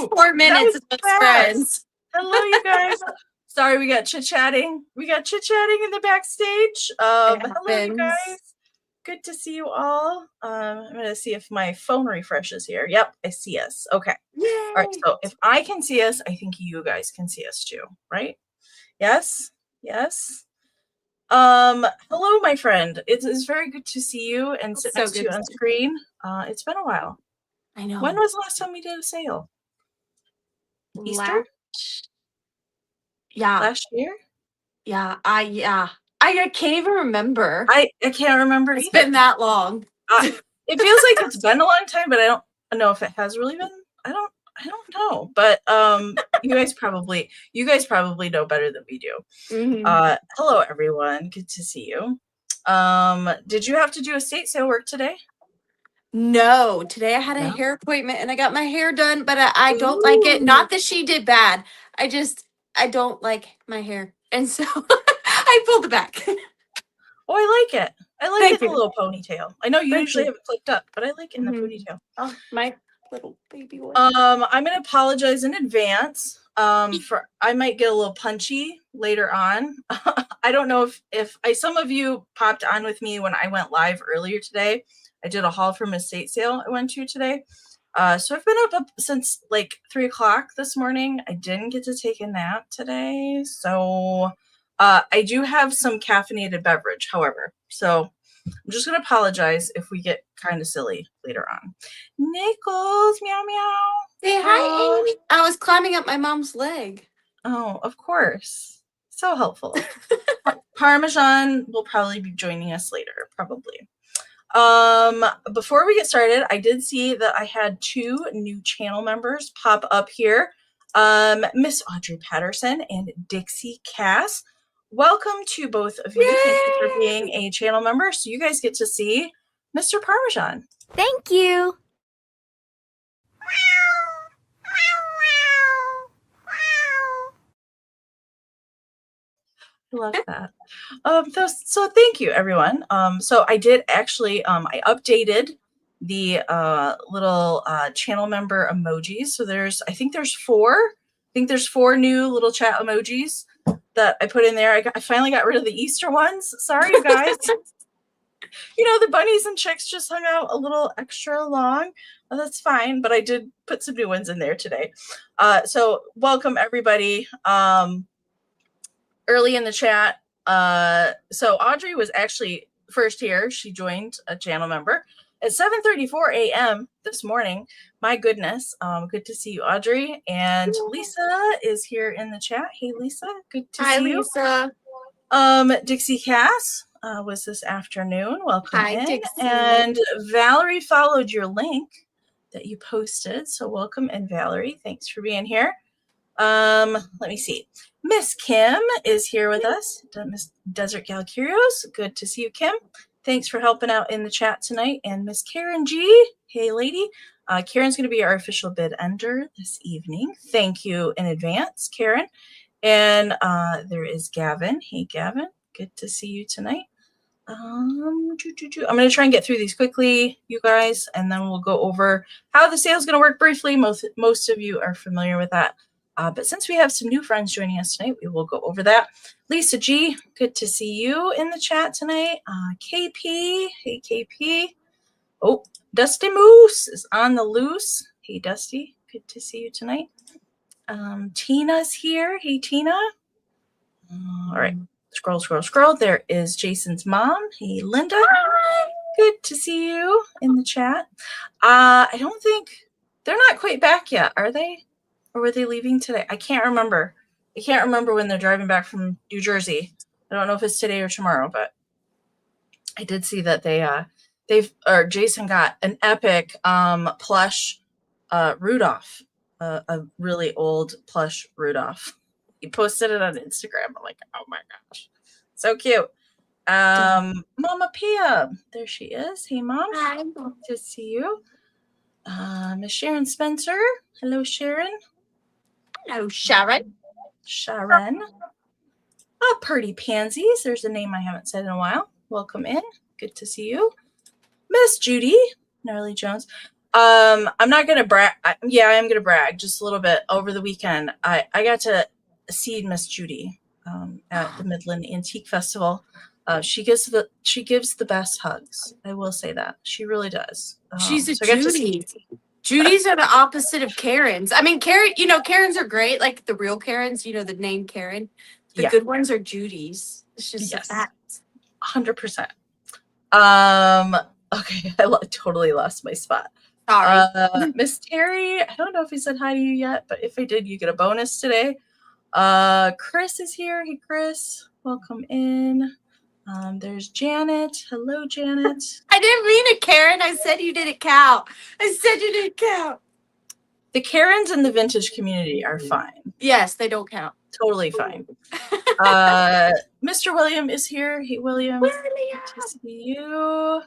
Last 4 minutes of friends. Hello, you guys. Sorry, we got chit-chatting. We got chit-chatting in the backstage. Hello, you guys. Good to see you all. I'm going to see if my phone refreshes here. Yep, I see us. Okay. Yay. All right, so if I can see us, I think you guys can see us too, right? Yes? Yes? Hello, my friend. It is very good to see you and sit next to you on screen. It's been a while. I know. When was the last time we did a sale? Easter? Yeah. Last year? Yeah. I can't even remember. I can't remember It's either. been that long. It feels like it's been a long time, but I don't know if it has really been. I don't know. But you guys probably know better than we do. Mm-hmm. Hello everyone. Good to see you. Did you have to do estate sale work today? No, today I had a hair appointment and I got my hair done, but I don't like it. Not that she did bad. I don't like my hair. And so I pulled it back. Oh, I like it. I like it in a little ponytail. I know you usually have it clipped up, but I like it in the ponytail. Oh, my little baby one. I'm going to apologize in advance. I might get a little punchy later on. I don't know if some of you popped on with me when I went live earlier today. I did a haul from estate sale I went to today. So I've been up since like 3 o'clock this morning. I didn't get to take a nap today. So I do have some caffeinated beverage, however. So I'm just going to apologize if we get kind of silly later on. Nichols, meow, meow. Say hi, Amy. I was climbing up my mom's leg. Oh, of course. So helpful. Parmesan will probably be joining us later, probably. Before we get started, I did see that I had 2 new channel members pop up here. Miss Audrey Patterson and Dixie Cass. Welcome to both of you. Yay! Thank you for being a channel member. So you guys get to see Mr. Parmesan. Thank you. Love that. So thank you, everyone. So I did actually, I updated the little channel member emojis. So I think there's 4. I think there's 4 new little chat emojis that I put in there. I finally got rid of the Easter ones. Sorry, you guys. You know, the bunnies and chicks just hung out a little extra long. Well, that's fine, but I did put some new ones in there today. So welcome, everybody. Early in the chat. So Audrey was actually first here. She joined a channel member at 7:34 a.m. this morning. My goodness. Good to see you, Audrey. And Lisa is here in the chat. Hey, Lisa. Good to see you. Hi, Lisa. Dixie Cass was this afternoon. Welcome in. Dixie. And Valerie followed your link that you posted. So welcome in, Valerie. Thanks for being here. Let me see. Miss Kim is here with us. Miss Desert Gal Curios. Good to see you, Kim. Thanks for helping out in the chat tonight. And Miss Karen G. Hey, lady. Karen's going to be our official bid ender this evening. Thank you in advance, Karen. And there is Gavin. Hey, Gavin. Good to see you tonight. I'm going to try and get through these quickly, you guys, and then we'll go over how the sale is going to work briefly. Most of you are familiar with that. But since we have some new friends joining us tonight, we will go over that. Lisa G, good to see you in the chat tonight. KP, hey KP. Oh, Dusty Moose is on the loose. Hey Dusty, good to see you tonight. Tina's here. Hey Tina. All right, scroll. There is Jason's mom. Hey Linda. Hi. Good to see you in the chat. I don't think they're not quite back yet, are they? Or were they leaving today? I can't remember. I can't remember when they're driving back from New Jersey. I don't know if it's today or tomorrow, but I did see that Jason got an epic plush Rudolph, a really old plush Rudolph. He posted it on Instagram. I'm like, oh my gosh, so cute. Mama Pia, there she is. Hey, Mom. Hi. Good to see you. Miss Sharon Spencer. Hello, Sharon. Hello, Sharon. Sharon. Purdy Pansies. There's a name I haven't said in a while. Welcome in. Good to see you. Miss Judy. Gnarly Jones. I'm not gonna brag. Yeah, I am gonna brag just a little bit. Over the weekend, I got to see Miss Judy at the Midland Antique Festival. She gives the best hugs. I will say that she really does. She's a So I got to see. Judy. Judy's are the opposite of Karens. I mean, Karen, Karens are great, like the real Karens, the name Karen. The good ones are Judy's. It's just a fact. 100%. Okay, I totally lost my spot. Sorry. Miss Terry, I don't know if he said hi to you yet, but if I did, you get a bonus today. Chris is here. Hey, Chris, welcome in. There's Janet. Hello, Janet. I didn't mean it, Karen. I said you didn't count. I said you didn't count. The Karens in the vintage community are fine. Yes, they don't count. Totally fine. Mr. William is here. Hey, William. Good to see you.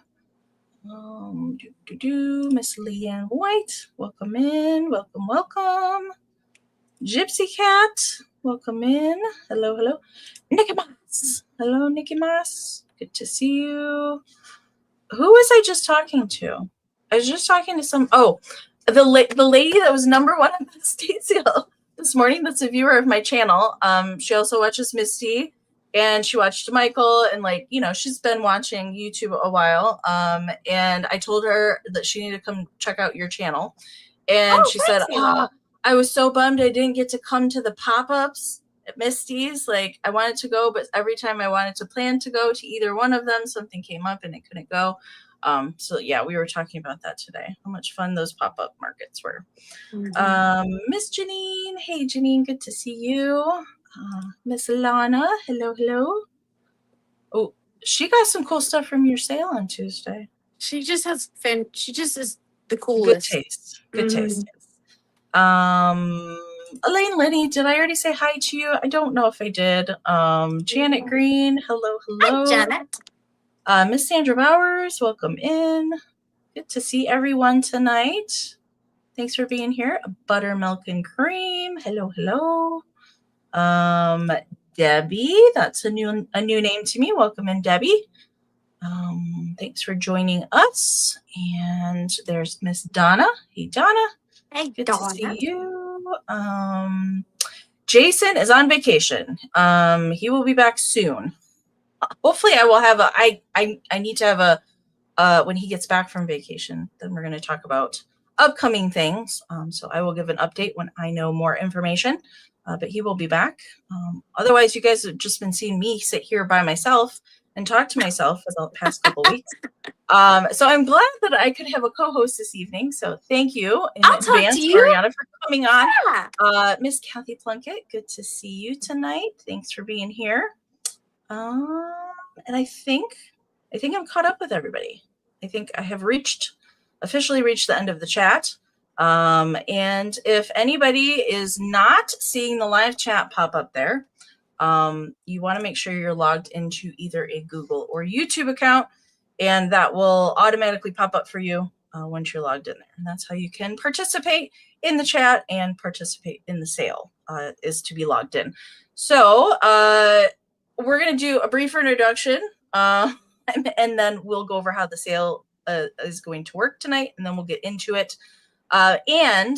Miss Leanne White, welcome in. Welcome. Gypsy Cat, welcome in. Hello. Nikki Moss. Hello, Nikki Moss. Good to see you. Who was I just talking to? I was just talking to the lady that was number one on the estate sale this morning. That's a viewer of my channel. She also watches Misty, and she watched Michael, and she's been watching YouTube a while. And I told her that she needed to come check out your channel, and she said, I was so bummed I didn't get to come to the pop-ups at Misty's. Like, I wanted to go, but every time I wanted to plan to go to either one of them, something came up and I couldn't go. So yeah, we were talking about that today, how much fun those pop-up markets were. Miss Janine. Hey, Janine, good to see you. Miss Lana. Hello. Oh, she got some cool stuff from your sale on Tuesday. She just is the coolest. Good taste. Elaine Lenny, did I already say hi to you? I don't know if I did. Janet Green, hello. Hi, Janet. Miss Sandra Bowers, welcome in. Good to see everyone tonight. Thanks for being here. Buttermilk and Cream, hello. Debbie, that's a new name to me. Welcome in, Debbie. Thanks for joining us. And there's Miss Donna. Hey, Donna. Hey, good Donna. to see you. Jason is on vacation. He will be back soon. Hopefully I will have I need to have when he gets back from vacation, then we're going to talk about upcoming things. So I will give an update when I know more information, but he will be back. Otherwise, you guys have just been seeing me sit here by myself and talk to myself for the past couple weeks. So I'm glad that I could have a co-host this evening. So thank you in advance, Arianna, for coming on. Yeah. Miss Kathy Plunkett, good to see you tonight. Thanks for being here. And I think I'm caught up with everybody. I think I have officially reached the end of the chat. And if anybody is not seeing the live chat pop up there, you want to make sure you're logged into either a Google or YouTube account, and that will automatically pop up for you once you're logged in there. And that's how you can participate in the chat and participate in the sale, is to be logged in. So we're going to do a brief introduction, and then we'll go over how the sale is going to work tonight, and then we'll get into it. And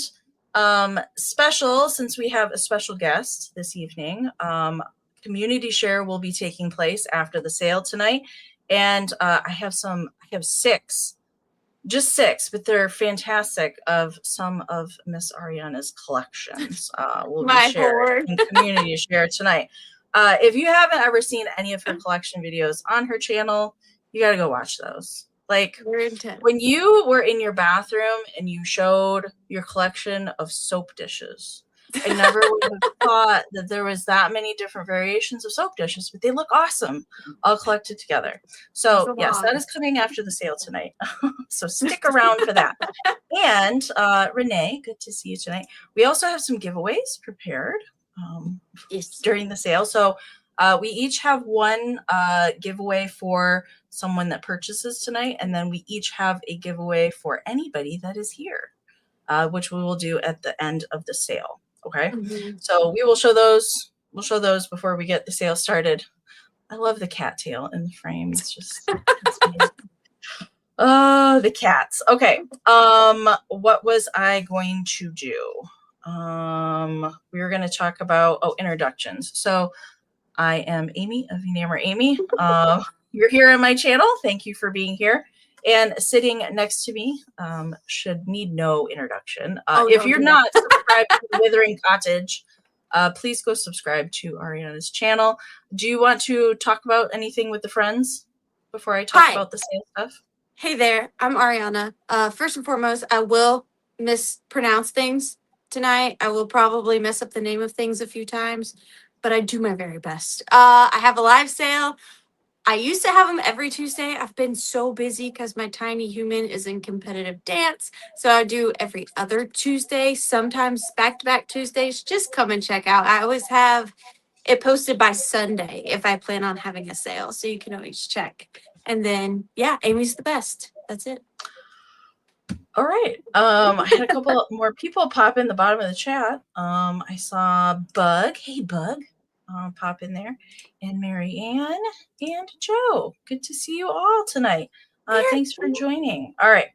special, since we have a special guest this evening, community share will be taking place after the sale tonight. And I have just six, but they're fantastic, of some of Miss Arianna's collections. Will be shared in community share tonight. If you haven't ever seen any of her collection videos on her channel, you got to go watch those. Like, when you were in your bathroom and you showed your collection of soap dishes, I never would have thought that there was that many different variations of soap dishes, but they look awesome, all collected together. So yes, that is coming after the sale tonight. So stick around for that. And Renee, good to see you tonight. We also have some giveaways prepared during the sale. So we each have one giveaway for someone that purchases tonight, and then we each have a giveaway for anybody that is here, which we will do at the end of the sale. Okay. So we will show those. We'll show those before we get the sale started. I love the cattail in the frame. It's just it's Oh, the cats. Okay. What was I going to do? We were going to talk about, introductions. So I am Amy of Amy. You're here on my channel. Thank you for being here. And sitting next to me should need no introduction. If you're not subscribed to the Withering.Cottage, please go subscribe to Arianna's channel. Do you want to talk about anything with the friends before I talk about the sales stuff? Hey there, I'm Arianna. First and foremost, I will mispronounce things tonight. I will probably mess up the name of things a few times, but I do my very best. I have a live sale. I used to have them every Tuesday. I've been so busy because my tiny human is in competitive dance. So I do every other Tuesday, sometimes back-to-back Tuesdays. Just come and check out. I always have it posted by Sunday if I plan on having a sale. So you can always check. And then, yeah, Amy's the best. That's it. All right. I had a couple more people pop in the bottom of the chat. I saw Bug. Hey, Bug. Pop in there. And Mary Ann and Joe. Good to see you all tonight. Thanks for joining. All right.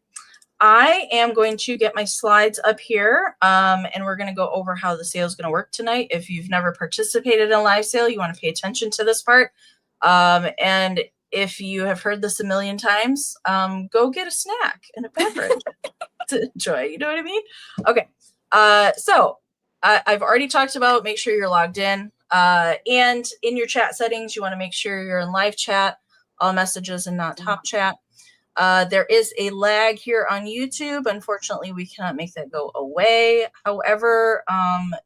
I am going to get my slides up here, and we're going to go over how the sale is going to work tonight. If you've never participated in a live sale, you want to pay attention to this part. And if you have heard this a million times, go get a snack and a beverage to enjoy. You know what I mean? Okay. So I've already talked about make sure you're logged in. And in your chat settings, you want to make sure you're in live chat, all messages and not top chat. There is a lag here on YouTube. Unfortunately, we cannot make that go away. However,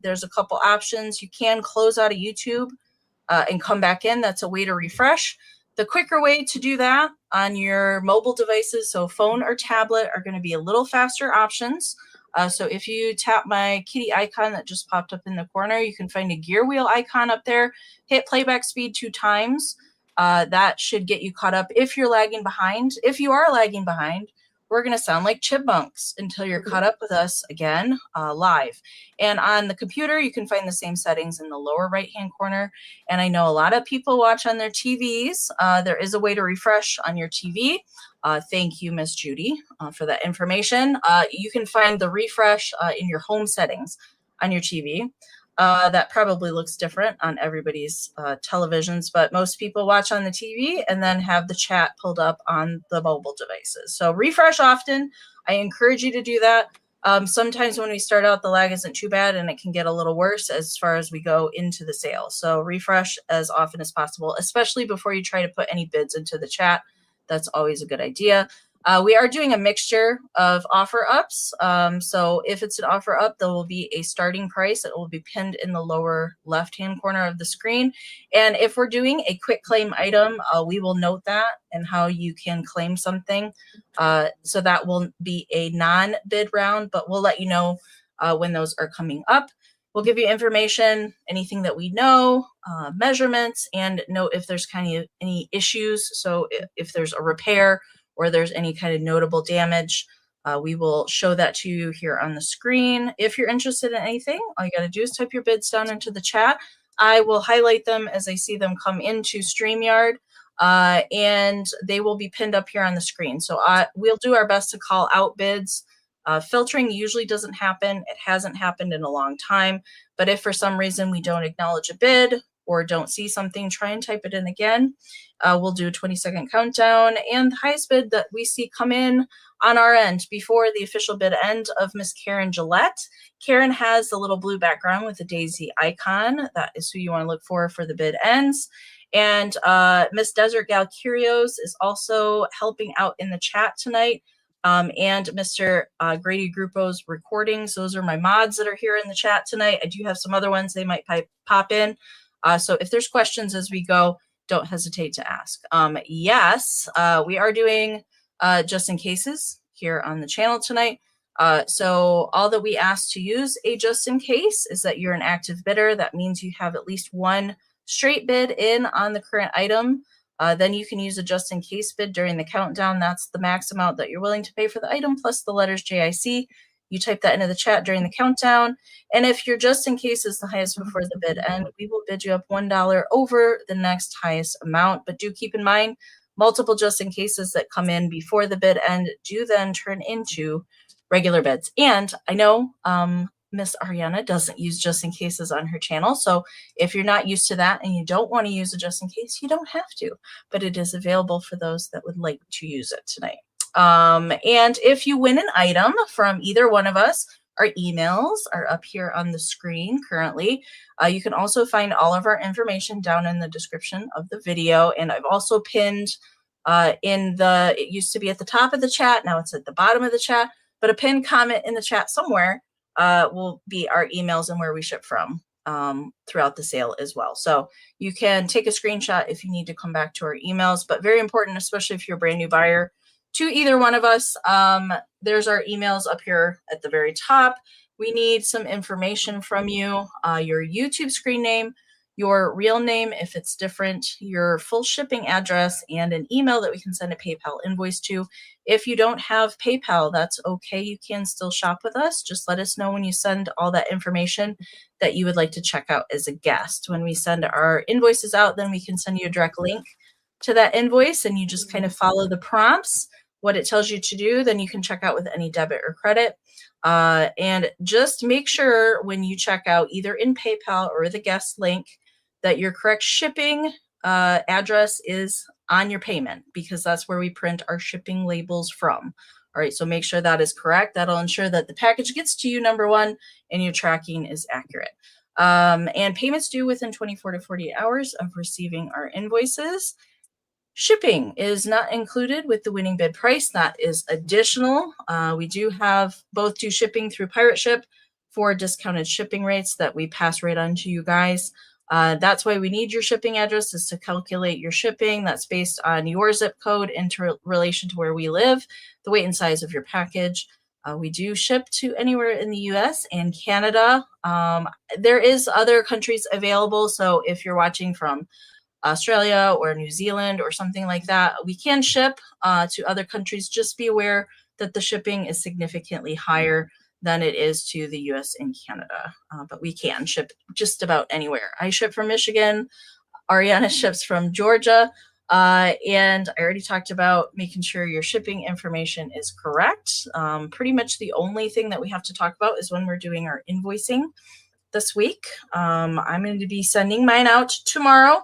there's a couple options. You can close out of YouTube and come back in. That's a way to refresh. The quicker way to do that on your mobile devices, so phone or tablet, are going to be a little faster options. So if you tap my kitty icon that just popped up in the corner, you can find a gear wheel icon up there. Hit playback speed 2 times. That should get you caught up. If you're lagging behind, if you are lagging behind, we're going to sound like chipmunks until you're caught up with us again live. And on the computer, you can find the same settings in the lower right-hand corner. And I know a lot of people watch on their TVs. There is a way to refresh on your TV. Thank you, Miss Judy, for that information. You can find the refresh in your home settings on your TV. That probably looks different on everybody's televisions, but most people watch on the TV and then have the chat pulled up on the mobile devices. So refresh often. I encourage you to do that. Sometimes when we start out, the lag isn't too bad and it can get a little worse as far as we go into the sale. So refresh as often as possible, especially before you try to put any bids into the chat. That's always a good idea. We are doing a mixture of offer ups. So if it's an offer up, there will be a starting price that will be pinned in the lower left-hand corner of the screen. And if we're doing a quick claim item, we will note that and how you can claim something. So that will be a non-bid round, but we'll let you know when those are coming up. We'll give you information, anything that we know, measurements, and note if there's kind of any issues. So if there's a repair, or there's any kind of notable damage, we will show that to you here on the screen. If you're interested in anything, all you got to do is type your bids down into the chat. I will highlight them as I see them come into StreamYard, and they will be pinned up here on the screen. So we'll do our best to call out bids. Filtering usually doesn't happen. It hasn't happened in a long time. But if for some reason we don't acknowledge a bid or don't see something, try and type it in again. We'll do a 20-second countdown, and the highest bid that we see come in on our end before the official bid end of Miss Karen Gillette. Karen has the little blue background with the daisy icon. That is who you want to look for the bid ends. And Miss Desert Gal Curios is also helping out in the chat tonight. And Mr. Grady Grupo's recordings. Those are my mods that are here in the chat tonight. I do have some other ones they might pop in. So if there's questions as we go, don't hesitate to ask. Yes, we are doing just in cases here on the channel tonight. So all that we ask to use a just in case is that you're an active bidder. That means you have at least one straight bid in on the current item. Then you can use a just in case bid during the countdown. That's the max amount that you're willing to pay for the item plus the letters JIC. You type that into the chat during the countdown. And if your just in case is the highest before the bid end, we will bid you up $1 over the next highest amount. But do keep in mind, multiple just in cases that come in before the bid end do then turn into regular bids. And I know Miss Arianna doesn't use just in cases on her channel. So if you're not used to that and you don't want to use a just in case, you don't have to, but it is available for those that would like to use it tonight. And if you win an item from either one of us, our emails are up here on the screen currently. You can also find all of our information down in the description of the video. And I've also pinned it used to be at the top of the chat, now it's at the bottom of the chat, but a pinned comment in the chat somewhere will be our emails and where we ship from throughout the sale as well. So you can take a screenshot if you need to come back to our emails, but very important, especially if you're a brand new buyer to either one of us. There's our emails up here at the very top. We need some information from you, your YouTube screen name, your real name if it's different, your full shipping address, and an email that we can send a PayPal invoice to. If you don't have PayPal, that's okay. You can still shop with us. Just let us know when you send all that information that you would like to check out as a guest. When we send our invoices out, then we can send you a direct link to that invoice, and you just kind of follow the prompts, what it tells you to do. Then you can check out with any debit or credit. And just make sure when you check out, either in PayPal or the guest link, that your correct shipping address is on your payment, because that's where we print our shipping labels from. All right, so make sure that is correct. That'll ensure that the package gets to you, number one, and your tracking is accurate. And payments due within 24 to 48 hours of receiving our invoices. Shipping is not included with the winning bid price. That is additional. We do do shipping through Pirate Ship for discounted shipping rates that we pass right on to you guys. That's why we need your shipping address, is to calculate your shipping. That's based on your zip code in relation to where we live, the weight and size of your package. We do ship to anywhere in the US and Canada. There is other countries available. So if you're watching from Australia or New Zealand or something like that, we can ship to other countries. Just be aware that the shipping is significantly higher than it is to the US and Canada, but we can ship just about anywhere. I ship from Michigan, Arianna ships from Georgia, and I already talked about making sure your shipping information is correct. Pretty much the only thing that we have to talk about is when we're doing our invoicing this week. I'm going to be sending mine out tomorrow.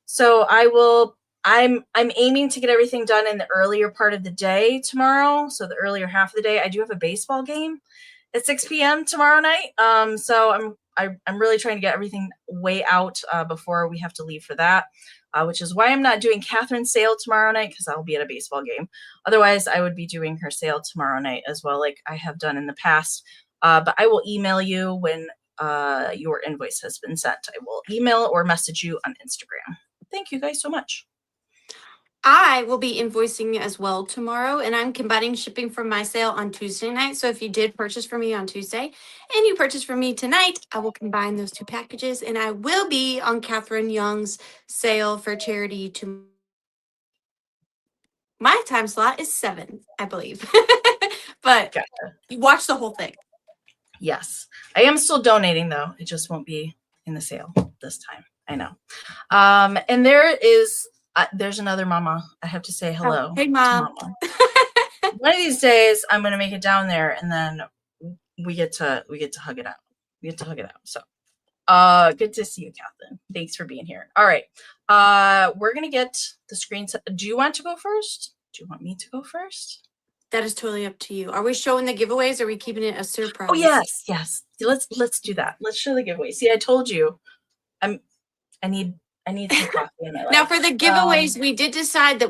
So I'm aiming to get everything done in the earlier part of the day tomorrow. So the earlier half of the day. I do have a baseball game at 6 p.m. tomorrow night. So I'm really trying to get everything way out before we have to leave for that, which is why I'm not doing Catherine's sale tomorrow night, because I'll be at a baseball game. Otherwise, I would be doing her sale tomorrow night as well, like I have done in the past. But I will email you when your invoice has been sent. I will email or message you on Instagram. Thank you guys so much. I will be invoicing as well tomorrow, and I'm combining shipping from my sale on Tuesday night. So if you did purchase from me on Tuesday and you purchase from me tonight, I will combine those two packages, and I will be on Catherine Young's sale for charity tomorrow. My time slot is 7, I believe. But Gotcha. You watch the whole thing. Yes. I am still donating, though. It just won't be in the sale this time. I know. And there's another mama. I have to say hello. Oh, hey, Mom. Mama. One of these days, I'm going to make it down there, and then we get to hug it out. We get to hug it out. So good to see you, Catherine. Thanks for being here. All right. We're going to get the screen. Do you want to go first? Do you want me to go first? That is totally up to you. Are we showing the giveaways, or are we keeping it a surprise? Oh, yes. Let's do that. Let's show the giveaway. See, I told you I need some coffee in my life. Now, for the giveaways, we did decide that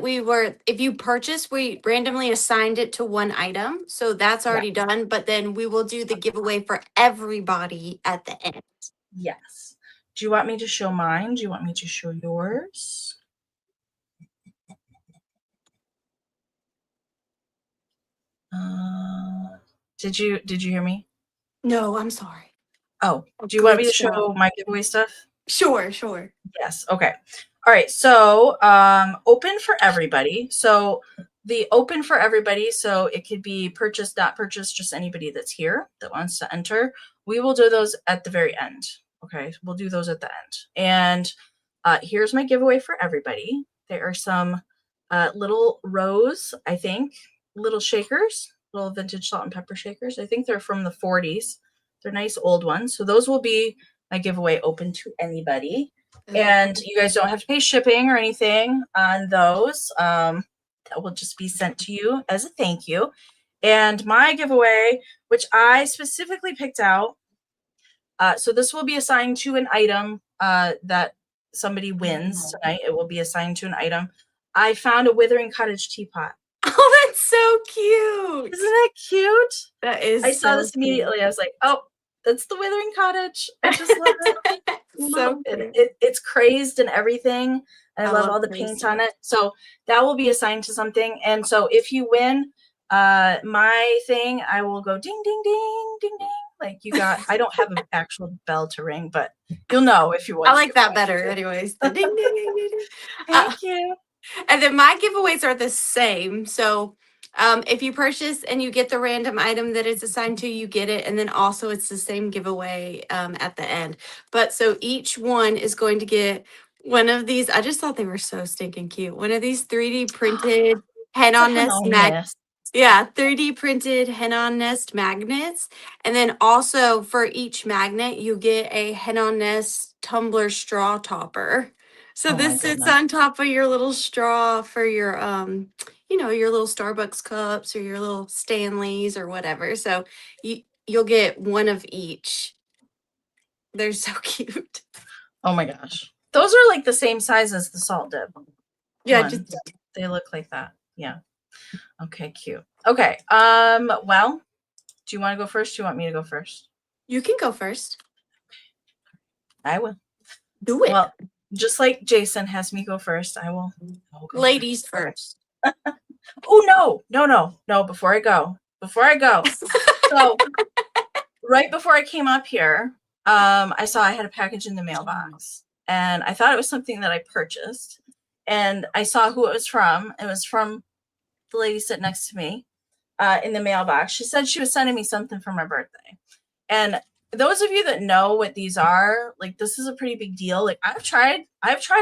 if you purchase, we randomly assigned it to one item. So that's already done. But then we will do the giveaway for everybody at the end. Yes. Do you want me to show mine? Do you want me to show yours? Did you hear me? No, I'm sorry. Oh, do you want me to show my giveaway stuff? Sure. Yes. Okay. All right. So open for everybody. So the open for everybody. So it could be purchased, not purchased, just anybody that's here that wants to enter. We will do those at the very end. Okay. We'll do those at the end. And here's my giveaway for everybody. There are some little rose, I think, little shakers, little vintage salt and pepper shakers. I think they're from the 40s. They're nice old ones. So those will be my giveaway, open to anybody. And you guys don't have to pay shipping or anything on those. That will just be sent to you as a thank you. And my giveaway, which I specifically picked out, so this will be assigned to an item that somebody wins tonight. It will be assigned to an item. I found a Withering.Cottage teapot. Oh, that's so cute. Isn't that cute? That is. I saw this immediately. Cute. I was like, oh, that's the Withering.Cottage. I just love it. So it's crazed and everything. I love all the paint on it. So that will be assigned to something. And so if you win my thing, I will go ding, ding, ding, ding, ding. Like you got, I don't have an actual bell to ring, but you'll know if you want. I like that better anyways. The ding, ding, ding, ding, ding. Thank you. And then my giveaways are the same. So if you purchase and you get the random item that is assigned to you, get it. And then also it's the same giveaway at the end. But so each one is going to get one of these. I just thought they were so stinking cute. One of these 3D printed hen-on nest magnets. Yeah, 3D printed hen-on nest magnets. And then also for each magnet, you get a hen-on nest tumbler straw topper. So this sits on top of your little straw for your, you know, your little Starbucks cups or your little Stanleys or whatever. So you'll get one of each. They're so cute. Oh my gosh. Those are like the same size as the salt dip. Yeah, they look like that. Yeah. Okay, cute. Okay. Well, do you want to go first? Do you want me to go first? You can go first. I will. Do it. Well, just like Jason has me go first, I will go ladies first. Oh no. Before I go. So right before I came up here, I saw I had a package in the mailbox and I thought it was something that I purchased, and I saw who it was from. It was from the lady sitting next to me in the mailbox. She said she was sending me something for my birthday. And those of you that know what these are, like, this is a pretty big deal. Like, I've tried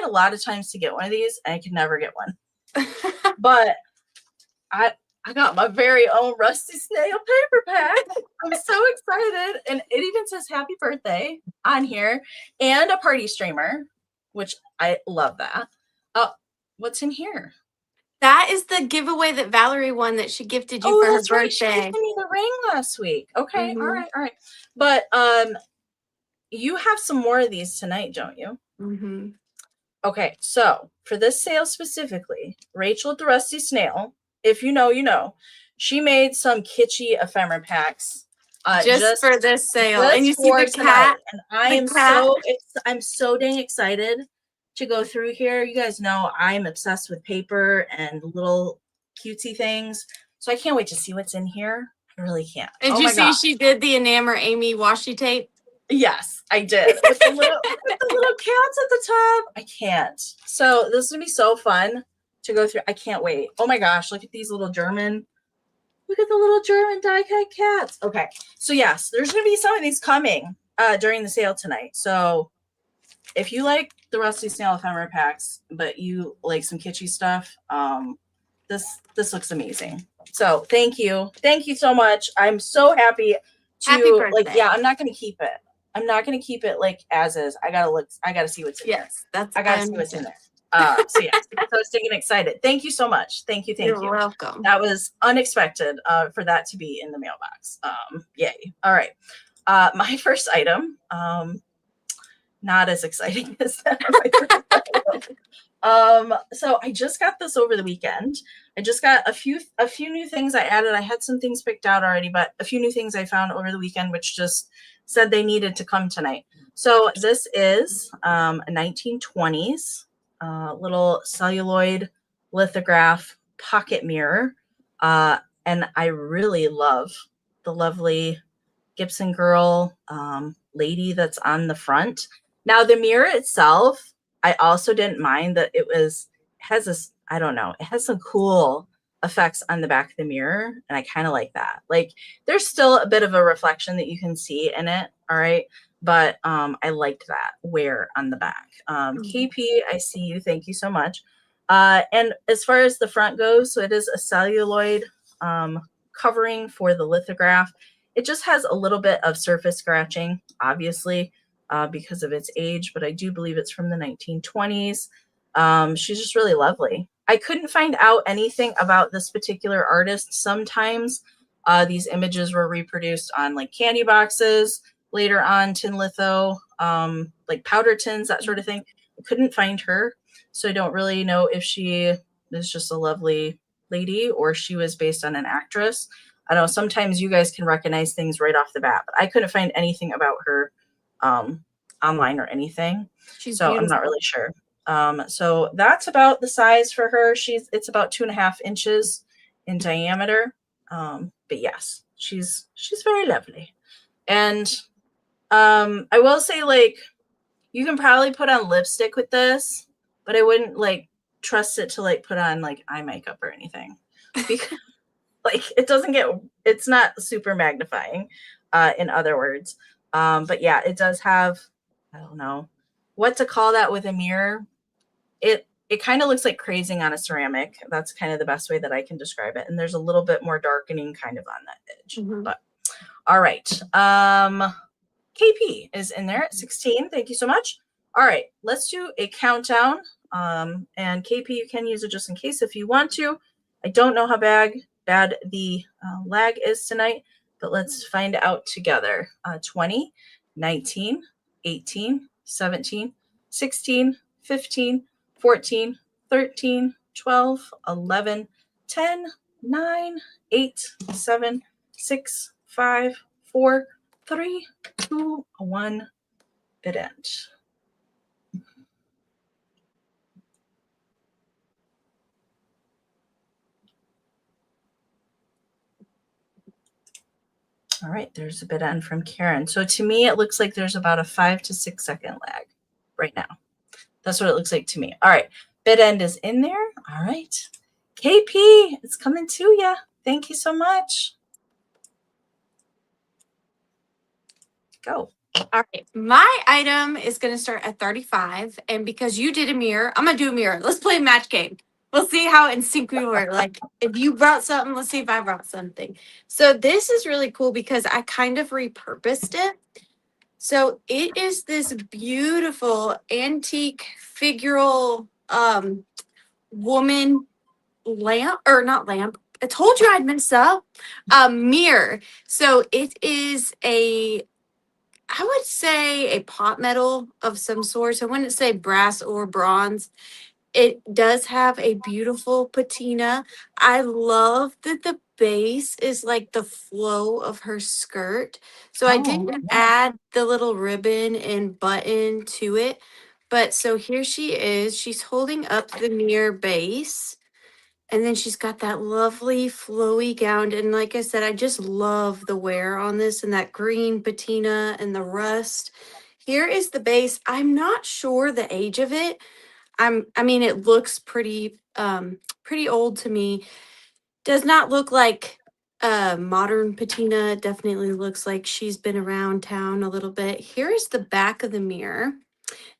a lot of times to get one of these and I could never get one. But I got my very own Rusty Snail paper pack. I'm so excited. And it even says happy birthday on here, and a party streamer, which I love that. What's in here? That is the giveaway that Valerie won that she gifted you for her birthday. Right. She gifted me the ring last week. Okay. All right. But you have some more of these tonight, don't you? Mm-hmm. Okay. So for this sale specifically, Rachel the Rusty Snail, if you know, you know, she made some kitschy ephemera packs just for this sale. And you see the cat. And I'm so dang excited to go through here. You guys know I'm obsessed with paper and little cutesy things, so I can't wait to see what's in here. I really can't. Did you see she did the Enamor Amy washi tape? Yes, I did. With the little cats at the top. I can't. So this is gonna be so fun to go through. I can't wait. Oh my gosh, look at these little German. Look at the little German die-cut cats. Okay, so yes, there's gonna be some of these coming during the sale tonight. So if you like the Rusty Snail ephemera packs, but you like some kitschy stuff, this looks amazing. So thank you so much. I'm so happy to I'm not gonna keep it. I'm not gonna keep it like as is. I gotta see what's in there. I gotta see what's in there. So yeah, so I was thinking excited. Thank you so much. Thank you. You're welcome. That was unexpected for that to be in the mailbox. Yay. All right. My first item, not as exciting as that. So I just got this over the weekend. I just got a few new things I added. I had some things picked out already, but a few new things I found over the weekend, which just said they needed to come tonight. So this is a 1920s little celluloid lithograph pocket mirror. And I really love the lovely Gibson girl lady that's on the front. Now the mirror itself, I also didn't mind that it has this, I don't know, it has some cool effects on the back of the mirror, and I kind of like that. Like, there's still a bit of a reflection that you can see in it, all right? But I liked that wear on the back. KP, I see you. Thank you so much. And as far as the front goes, so it is a celluloid covering for the lithograph. It just has a little bit of surface scratching, obviously, because of its age, but I do believe it's from the 1920s. She's just really lovely. I couldn't find out anything about this particular artist. Sometimes these images were reproduced on like candy boxes, later on tin litho, like powder tins, that sort of thing. I couldn't find her, so I don't really know if she is just a lovely lady or she was based on an actress. I know sometimes you guys can recognize things right off the bat, but I couldn't find anything about her online or anything. She's So beautiful. I'm not really sure. So that's about the size for her. It's about 2.5 inches in diameter. But yes, she's very lovely. And I will say, like, you can probably put on lipstick with this, but I wouldn't like trust it to like put on like eye makeup or anything. Because like it's not super magnifying, in other words. But yeah, it does have, I don't know what to call that with a mirror. It kind of looks like crazing on a ceramic. That's kind of the best way that I can describe it. And there's a little bit more darkening kind of on that edge. But all right. KP is in there at 16. Thank you so much. All right, let's do a countdown. And KP, you can use it just in case if you want to. I don't know how bad the lag is tonight, but let's find out together. 20, 19, 18, 17, 16, 15, 14, 13, 12, 11, 10, 9, 8, 7, 6, 5, 4, 3, 2, 1, bid end. All right, there's a bid end from Karen. So to me, it looks like there's about a 5 to 6 second lag right now. That's what it looks like to me. All right, bid end is in there. All right, KP, it's coming to you. Thank you so much. Go. All right, my item is going to start at 35, and because you did a mirror, I'm going to do a mirror. Let's play a match game. We'll see how in sync we were. Like, if you brought something, let's see if I brought something. So this is really cool because I kind of repurposed it. So it is this beautiful antique figural woman lamp, or not lamp. I told you I'd mess up. Mirror. So it is I would say a pot metal of some sort. I wouldn't say brass or bronze. It does have a beautiful patina. I love that the base is like the flow of her skirt. So I didn't add the little ribbon and button to it. But so here she is. She's holding up the mirror base. And then she's got that lovely flowy gown. And like I said, I just love the wear on this and that green patina and the rust. Here is the base. I'm not sure the age of it. I mean, it looks pretty pretty old to me. Does not look like modern patina. Definitely looks like she's been around town a little bit. Here is the back of the mirror.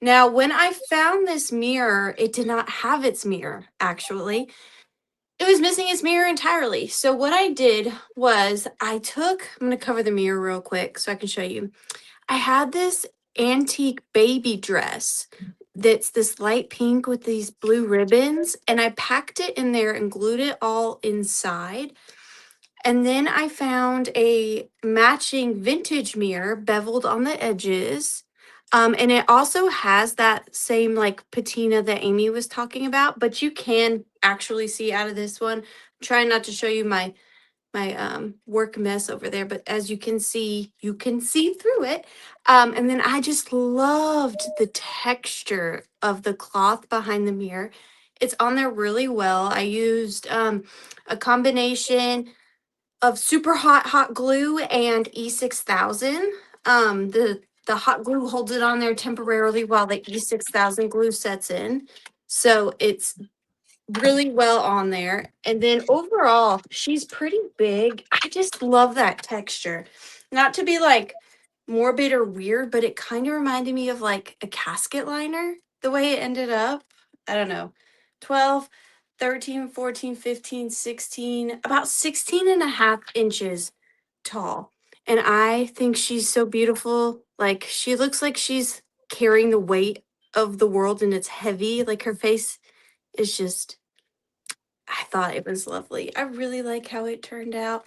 Now, when I found this mirror, it did not have its mirror, actually. It was missing its mirror entirely. So what I did was I'm going to cover the mirror real quick so I can show you. I had this antique baby dress that's this light pink with these blue ribbons, and I packed it in there and glued it all inside. And then I found a matching vintage mirror beveled on the edges. And it also has that same like patina that Amy was talking about, but you can actually see out of this one. I'm trying not to show you my work mess over there, but as you can see through it. And then I just loved the texture of the cloth behind the mirror. It's on there really well. I used a combination of super hot glue and E6000. The hot glue holds it on there temporarily while the E6000 glue sets in. So it's really well on there. And then overall, she's pretty big. I just love that texture. Not to be like morbid or weird, but it kind of reminded me of like a casket liner, the way it ended up. I don't know. 12, 13, 14, 15, 16, about 16 and a half inches tall. And I think she's so beautiful. Like, she looks like she's carrying the weight of the world and it's heavy. Like, her face is just, I thought it was lovely. I really like how it turned out.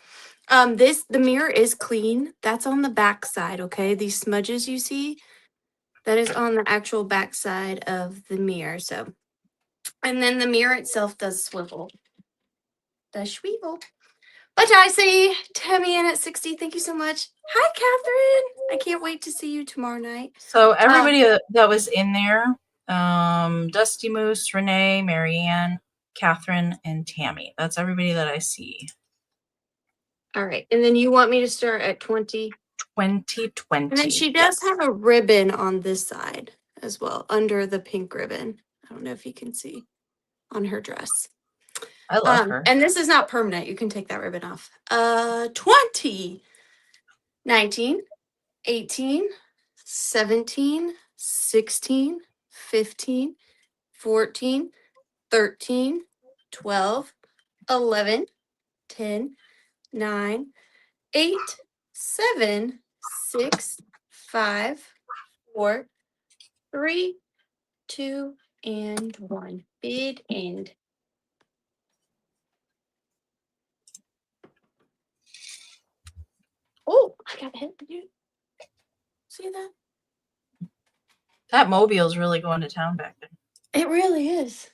The mirror is clean. That's on the back side, okay? These smudges you see, that is on the actual back side of the mirror. So, and then the mirror itself does swivel. Does swivel. But I say, Tammy in at 60, thank you so much. Hi, Catherine. I can't wait to see you tomorrow night. So everybody that was in there, Dusty Moose, Renee, Marianne, Catherine, and Tammy. That's everybody that I see. All right. And then you want me to start at 20? 2020. And then she does have a ribbon on this side as well, under the pink ribbon. I don't know if you can see on her dress. I love her. And this is not permanent. You can take that ribbon off. 20, 19, 18, 17, 16, 15, 14, 13, 12, 11, 10, 9, 8, 7, 6, 5, 4, 3, 2, and 1. Bid end. Oh, I got hit. Did you see that? That mobile's really going to town back there. It really is.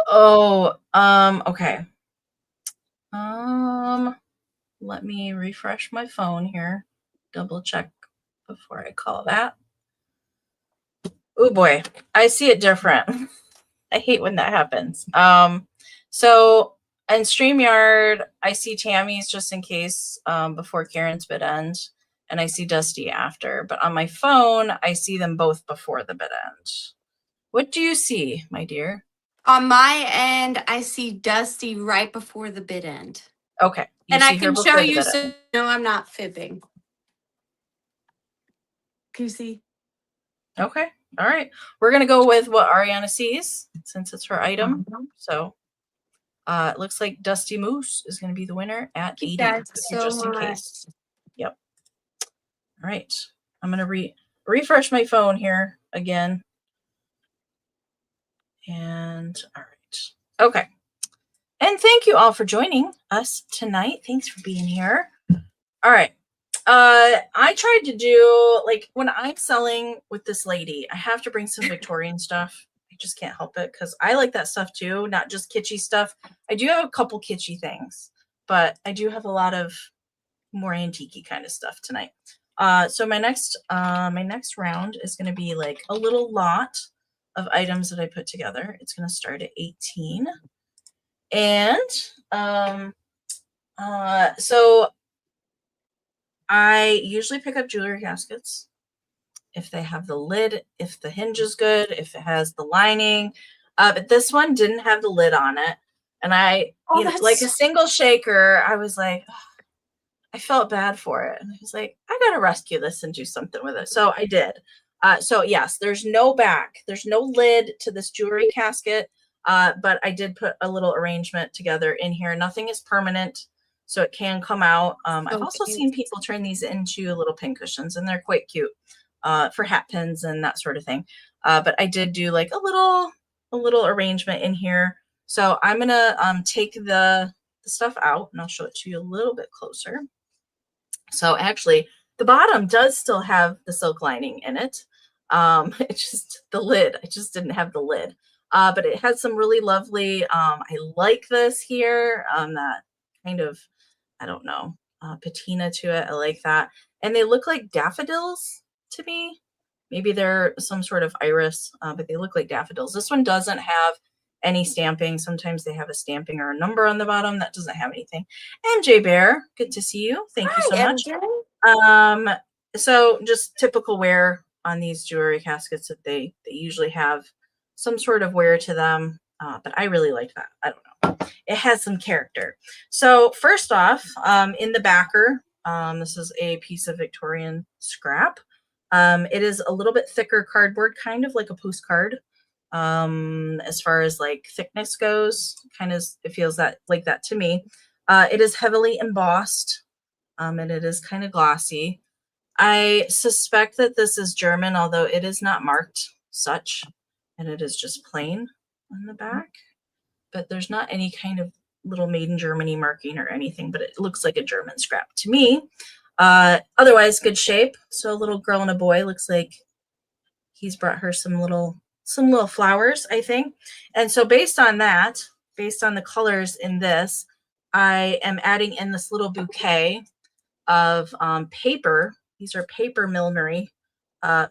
Oh, okay. Let me refresh my phone here. Double check before I call that. Oh boy, I see it different. I hate when that happens. So in StreamYard, I see Tammy's just in case before Karen's bid end, and I see Dusty after. But on my phone, I see them both before the bid end. What do you see, my dear? On my end, I see Dusty right before the bid end. Okay. And I can show you so no, I'm not fibbing. Can you see? Okay. All right. We're going to go with what Arianna sees since it's her item. So it looks like Dusty Moose is going to be the winner at 80. Just in case. Yep. All right. I'm going to refresh my phone here again. And all right. Okay. And thank you all for joining us tonight. Thanks for being here. All right. I tried to do, like, when I'm selling with this lady, I have to bring some Victorian stuff. I just can't help it because I like that stuff too, not just kitschy stuff. I do have a couple kitschy things, but I do have a lot of more antique-y kind of stuff tonight. So my next round is going to be like a little lot of items that I put together. It's going to start at 18. And so I usually pick up jewelry caskets if they have the lid, if the hinge is good, if it has the lining. But this one didn't have the lid on it. And I, like a single shaker, I was like, oh, I felt bad for it. And I was like, I got to rescue this and do something with it. So I did. So yes, there's no back. There's no lid to this jewelry casket. But I did put a little arrangement together in here. Nothing is permanent, so it can come out. I've also seen people turn these into little pin cushions, and they're quite cute for hat pins and that sort of thing. But I did do like a little arrangement in here. So I'm gonna take the stuff out, and I'll show it to you a little bit closer. So actually, the bottom does still have the silk lining in it. It's just the lid. I just didn't have the lid. But it has some really lovely, I like this here, that kind of, I don't know, patina to it. I like that. And they look like daffodils to me. Maybe they're some sort of iris, but they look like daffodils. This one doesn't have any stamping. Sometimes they have a stamping or a number on the bottom. That doesn't have anything. MJ Bear, good to see you. Thank you so much. So just typical wear on these jewelry caskets that they usually have some sort of wear to them, but I really like that. I don't know. It has some character. So first off, in the backer, this is a piece of Victorian scrap. It is a little bit thicker cardboard, kind of like a postcard. as far as like thickness goes. Kind of, it feels that like that to me. It is heavily embossed, and it is kind of glossy. I suspect that this is German, although it is not marked such, and it is just plain on the back. But there's not any kind of little made in Germany marking or anything, but it looks like a German scrap to me. Otherwise, good shape. So a little girl and a boy, looks like he's brought her some little flowers, I think. And so based on that, based on the colors in this, I am adding in this little bouquet of paper. These are paper millinery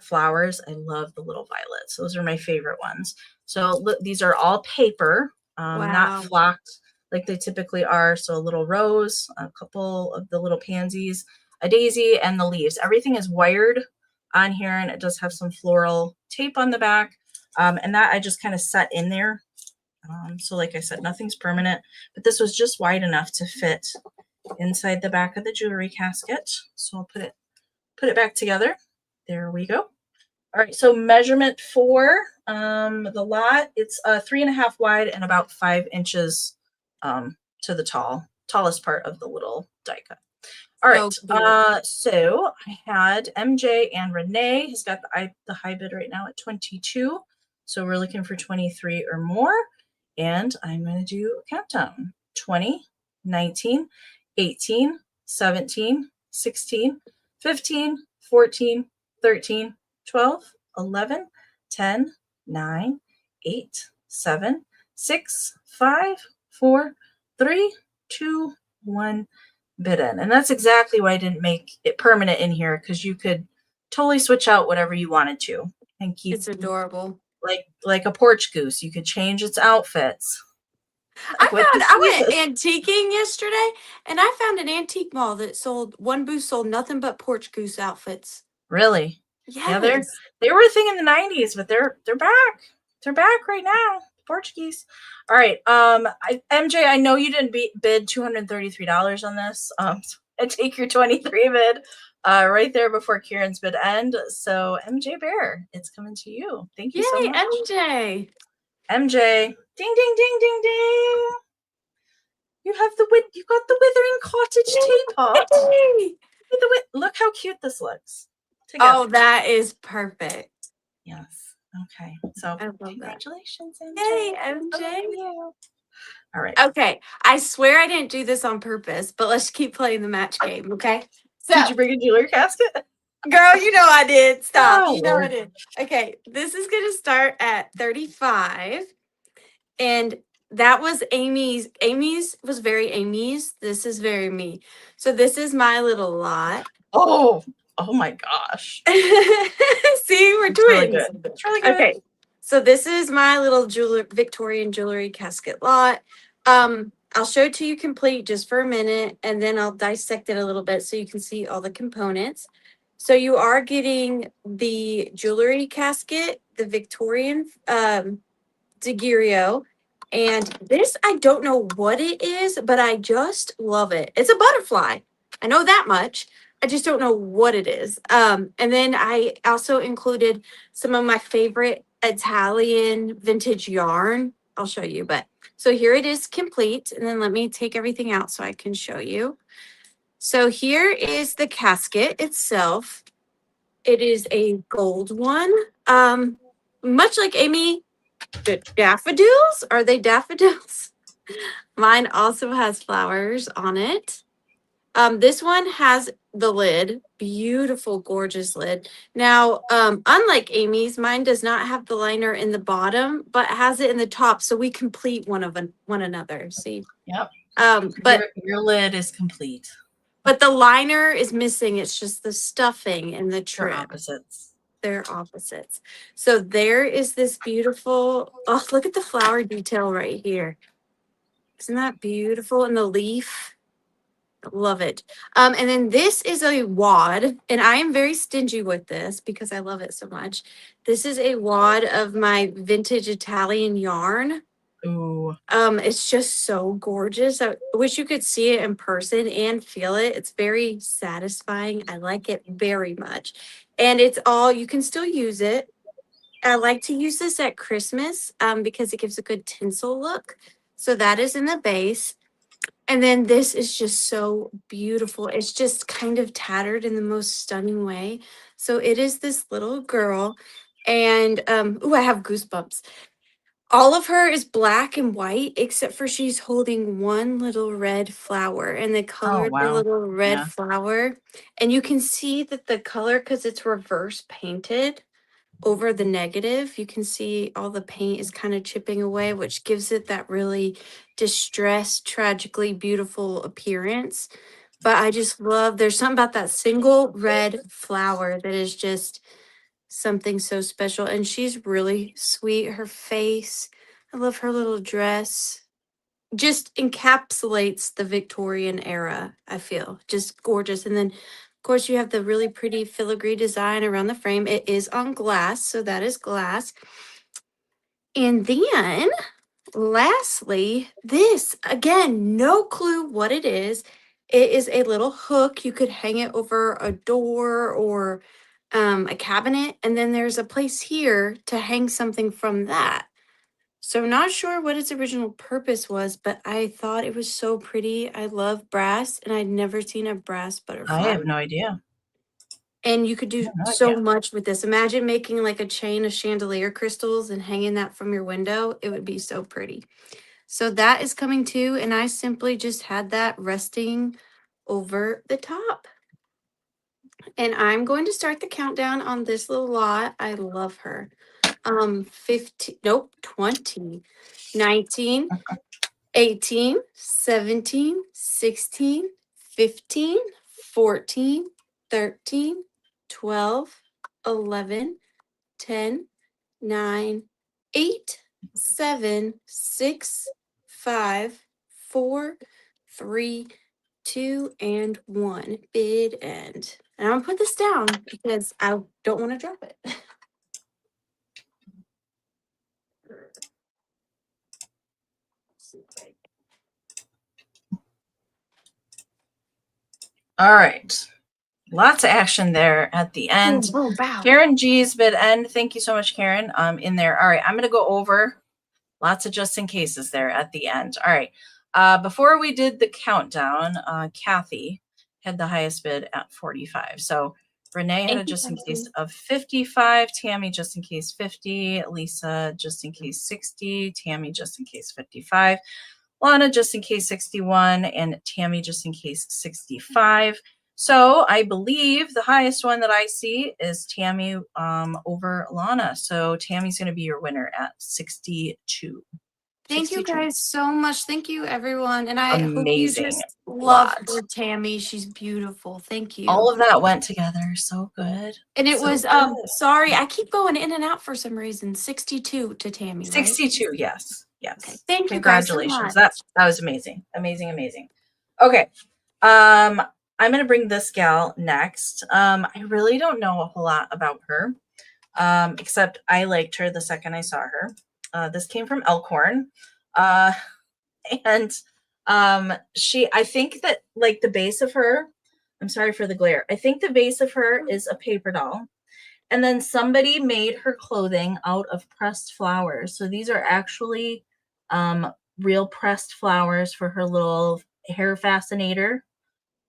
flowers. I love the little violets. Those are my favorite ones. So look, these are all paper, not flocked like they typically are. So a little rose, a couple of the little pansies, a daisy, and the leaves. Everything is wired on here, and it does have some floral tape on the back. And that I just kind of set in there. So like I said, nothing's permanent, but this was just wide enough to fit inside the back of the jewelry casket. So I'll put it back together. There we go. All right, so measurement for the lot, it's 3.5 wide and about 5 inches to the tallest part of the little die cut. All right, so I had MJ and Renee has got the high bid right now at 22. So we're looking for 23 or more. And I'm going to do a countdown. 20, 19, 18, 17, 16, 15, 14, 13, 12, 11, 10, 9, 8, 7, 6, 5, 4, 3, 2, 1, bid in. And that's exactly why I didn't make it permanent in here, because you could totally switch out whatever you wanted to and keep. It's adorable. Like a porch goose. You could change its outfits. I went antiquing yesterday, and I found an antique mall that one booth sold nothing but porch goose outfits. Really? Yes. Yeah, they were a thing in the 90s, but they're back. They're back right now. Portuguese. All right. MJ, I know you didn't bid $233 on this. I take your 23 bid right there before Kieran's bid end. So MJ Bear, it's coming to you. Thank you so much. MJ. MJ. Ding ding ding ding ding. You got the Withering.Cottage teapot. Look how cute this looks. Together. Oh, that is perfect. Yes. Okay. So congratulations, MJ. Yay, MJ. All right. Okay. I swear I didn't do this on purpose, but let's keep playing the match game, okay? So, did you bring a jewelry casket? Girl, you know I did. Stop. Oh, you know Lord. I did. Okay. This is going to start at 35. And that was Amy's. Amy's was very Amy's. This is very me. So this is my little lot. Oh my gosh. See, we're twins. Really good. It's really good. Okay. So this is my little Victorian jewelry casket lot. I'll show it to you complete just for a minute, and then I'll dissect it a little bit so you can see all the components. So you are getting the jewelry casket, the Victorian Daguerreau, and this, I don't know what it is, but I just love it. It's a butterfly. I know that much. I just don't know what it is. And then I also included some of my favorite Italian vintage yarn. I'll show you, but so here it is complete. And then let me take everything out so I can show you. So here is the casket itself. It is a gold one. Much like Amy, the daffodils. Are they daffodils? Mine also has flowers on it. This one has the lid, beautiful, gorgeous lid. Now, unlike Amy's, mine does not have the liner in the bottom, but has it in the top, so we complete one another. See? Yep. But your lid is complete. But the liner is missing. It's just the stuffing and the trim. They're opposites. So there is this beautiful. Oh, look at the flower detail right here. Isn't that beautiful? And the leaf. Love it. And then this is a wad, and I am very stingy with this because I love it so much. This is a wad of my vintage Italian yarn. Ooh. It's just so gorgeous. I wish you could see it in person and feel it. It's very satisfying. I like it very much. And it's all, you can still use it. I like to use this at Christmas because it gives a good tinsel look. So that is in the base. And then this is just so beautiful. It's just kind of tattered in the most stunning way. So it is this little girl. And ooh, I have goosebumps. All of her is black and white, except for she's holding one little red flower, and they Oh, colored the wow. little red Yeah. flower. And you can see that the color, because it's reverse painted over the negative, you can see all the paint is kind of chipping away, which gives it that really distressed, tragically beautiful appearance. But I just love, there's something about that single red flower that is just something so special. And she's really sweet. Her face, I love her little dress. Just encapsulates the Victorian era, I feel. Just gorgeous. And then, of course, you have the really pretty filigree design around the frame. It is on glass, so that is glass. And then, lastly, this again, no clue what it is. It is a little hook. You could hang it over a door or a cabinet. And then there's a place here to hang something from that. So not sure what its original purpose was, but I thought it was so pretty. I love brass, and I'd never seen a brass I butterfly. have no idea. And you could I do have no so idea. much with this. Imagine making like a chain of chandelier crystals and hanging that from your window. It would be so pretty. So that is coming too, and I simply just had that resting over the top. And I'm going to start the countdown on this little lot. I love her. 15, nope, 20, 19, 18, 17, 16, 15, 14, 13, 12, 11, 10, 9, 8, 7, 6, 5, 4, 3, 2, and 1. Bid end. And I'm gonna put this down because I don't want to drop it. All right. Lots of action there at the end. Oh, wow. Karen G's bid end. Thank you so much, Karen. In there. All right. I'm going to go over lots of just in cases there at the end. All right. Before we did the countdown, Kathy had the highest bid at 45. So Renee had a just in case of 55, Tammy just in case 50, Lisa just in case 60, Tammy just in case 55, Lana just in case 61, and Tammy just in case 65. So I believe the highest one that I see is Tammy over Lana. So Tammy's going to be your winner at 62. Thank you 62. guys so much. Thank you, everyone. And I hope you Amazing just love lot. her, Tammy. She's beautiful. Thank you. All of that went together. So good. And it So was good. sorry, I keep going in and out for some reason. 62 to Tammy, right? 62. Yes. Yes. Okay. Thank you guys so Congratulations. much. That was amazing. Amazing. Okay. I'm going to bring this gal next. I really don't know a whole lot about her, except I liked her the second I saw her. This came from Elkhorn. And I think that like the base of her, I'm sorry for the glare. I think the base of her is a paper doll. And then somebody made her clothing out of pressed flowers. So these are actually real pressed flowers for her little hair fascinator.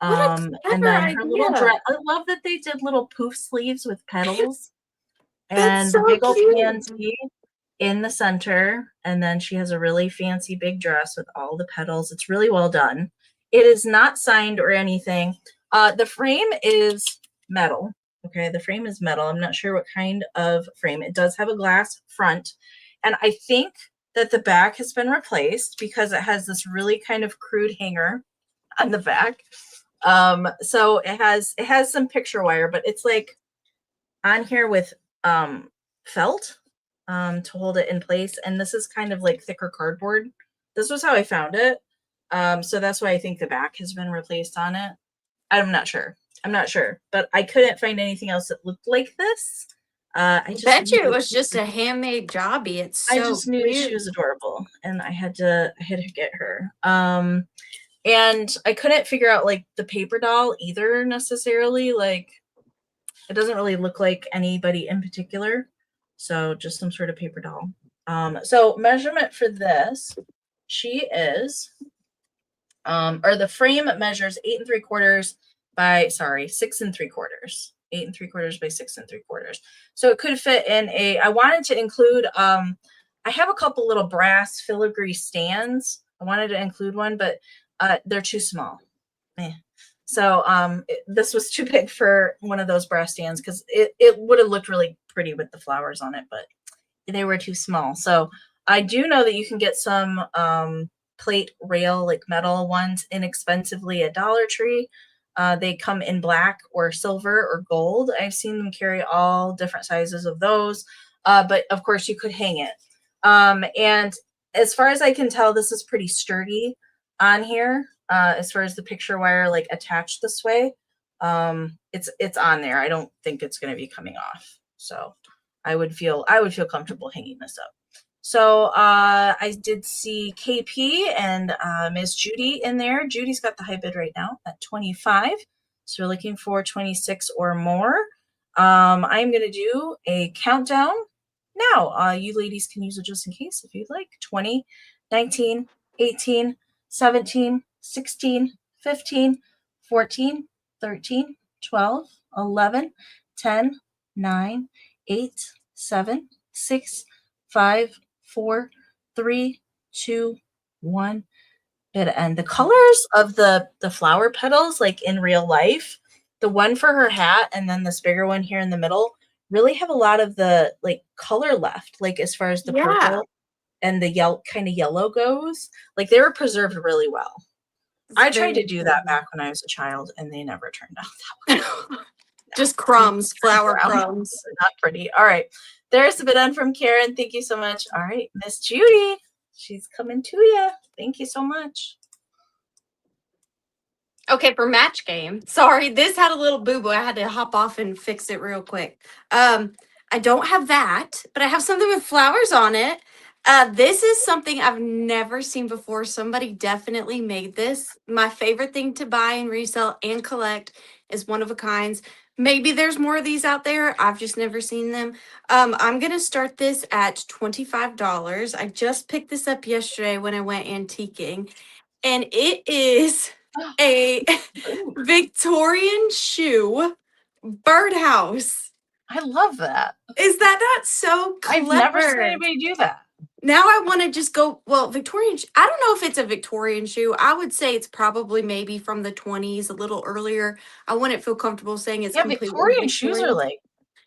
And then her little dress. I love that they did little poof sleeves with petals. And so the big old cute. pansy in the center. And then she has a really fancy big dress with all the petals. It's really well done. It is not signed or anything. The frame is metal. Okay, the frame is metal. I'm not sure what kind of frame. It does have a glass front. And I think that the back has been replaced because it has this really kind of crude hanger on the back. So it has some picture wire, but it's like on here with felt to hold it in place. And this is kind of like thicker cardboard. This was how I found it. So that's why I think the back has been replaced on it. I'm not sure, but I couldn't find anything else that looked like this. I bet you it was just a handmade jobby. It's so I just knew cute. she was adorable, and I had to get her. And I couldn't figure out like the paper doll either necessarily. Like it doesn't really look like anybody in particular. So just some sort of paper doll. So measurement for this, she is, or the frame measures 8 3/4 by, 6 3/4. 8 3/4 by 6 3/4. So it could fit in a, I wanted to include, I have a couple little brass filigree stands. I wanted to include one, but they're too small. So this was too big for one of those brass stands because it would have looked really pretty with the flowers on it, but they were too small. So I do know that you can get some plate rail, like metal ones, inexpensively at Dollar Tree. They come in black or silver or gold. I've seen them carry all different sizes of those, but of course you could hang it. And as far as I can tell, this is pretty sturdy on here. As far as the picture wire, like attached this way, it's on there. I don't think it's going to be coming off. So I would feel comfortable hanging this up. So I did see KP and Ms. Judy in there. Judy's got the high bid right now at 25. So we're looking for 26 or more. I'm going to do a countdown now. You ladies can use it just in case if you'd like. 20, 19, 18, 17, 16, 15, 14, 13, 12, 11, 10, 9, 8, 7, 6, 5, 4, 3, 2, 1. And the colors of the flower petals, like in real life, the one for her hat and then this bigger one here in the middle, really have a lot of the like color left, like as far as the purple and the kind of yellow goes. Like they were preserved really well. I tried to do that back when I was a child, and they never turned out that way. Just crumbs, flower crumbs. Not pretty. All right. There's a bit on from Karen. Thank you so much. All right, Miss Judy, she's coming to you. Thank you so much. Okay, for match game. Sorry, this had a little boo-boo. I had to hop off and fix it real quick. I don't have that, but I have something with flowers on it. This is something I've never seen before. Somebody definitely made this. My favorite thing to buy and resell and collect is one of a kinds. Maybe there's more of these out there. I've just never seen them. I'm going to start this at $25. I just picked this up yesterday when I went antiquing, and it is a Victorian shoe birdhouse. I love that. Is that not so clever? I've never seen anybody do that. Now I want to just go, well, Victorian, I don't know if it's a Victorian shoe. I would say it's probably maybe from the 20s, a little earlier. I wouldn't feel comfortable saying it's completely Victorian shoes are like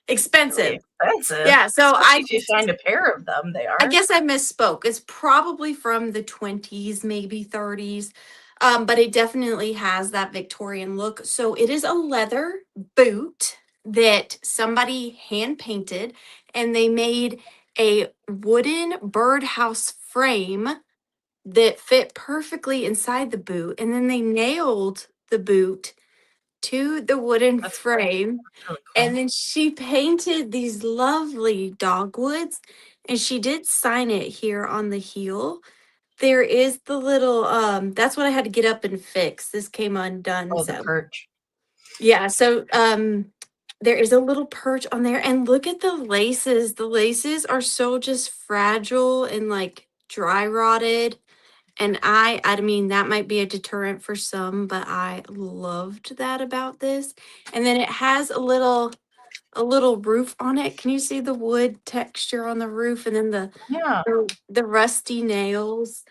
expensive. Really expensive. Yeah, so if you find a pair of them, they are. I guess I misspoke. It's probably from the 20s, maybe 30s. But it definitely has that Victorian look. So it is a leather boot that somebody hand painted, and they made a wooden birdhouse frame that fit perfectly inside the boot. And then they nailed the boot to the wooden frame. Really cool. And then she painted these lovely dogwoods, and she did sign it here on the heel. There is the little, that's what I had to get up and fix. This came undone. Oh, so. the perch. Yeah, so there is a little perch on there, and look at the laces. The laces are so just fragile and like dry rotted. And I mean, that might be a deterrent for some, but I loved that about this. And then it has a little roof on it. Can you see the wood texture on the roof, and then the rusty nails?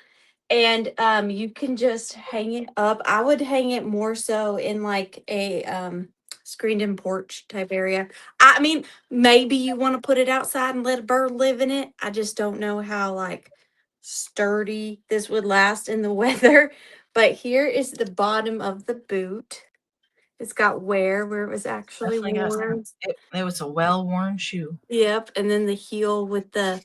And you can just hang it up. I would hang it more so in like a screened-in porch type area. I mean, maybe you want to put it outside and let a bird live in it. I just don't know how like sturdy this would last in the weather. But here is the bottom of the boot. It's got wear where it was actually worn. It was a well-worn shoe. Yep, and then the heel with the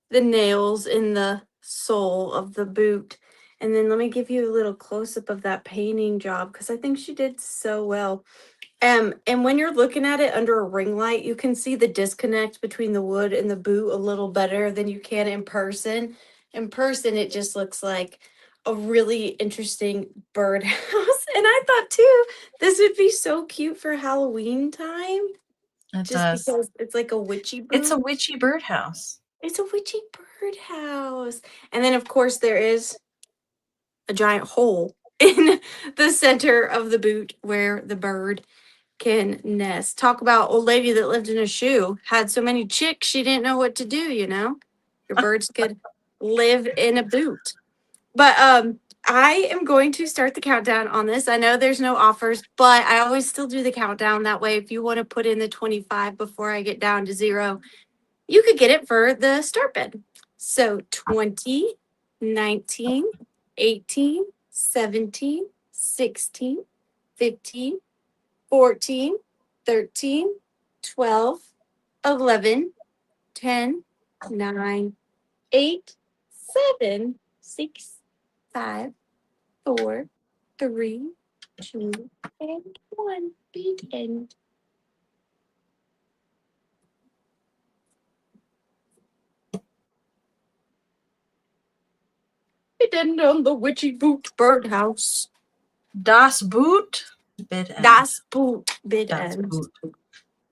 nails in the sole of the boot. And then let me give you a little close-up of that painting job, because I think she did so well. And when you're looking at it under a ring light, you can see the disconnect between the wood and the boot a little better than you can in person. In person, it just looks like a really interesting birdhouse. And I thought too, this would be so cute for Halloween time. It just does. because it's like a witchy bird. It's a witchy birdhouse. It's a witchy birdhouse. And then, of course, there is a giant hole in the center of the boot where the bird can nest. Talk about old lady that lived in a shoe. Had so many chicks, she didn't know what to do, you know? Your birds could live in a boot. But I am going to start the countdown on this. I know there's no offers, but I always still do the countdown. That way, if you want to put in the 25 before I get down to 0, you could get it for the start bid. So 20, 19, 18, 17, 16, 15, 14, 13, 12, 11, 10, 9, 8, 7, 6, 5, 4, 3, 2, and 1. Big end. It ended on the witchy boot birdhouse. Das Boot bid end. Das Boot bid Das end. Boot.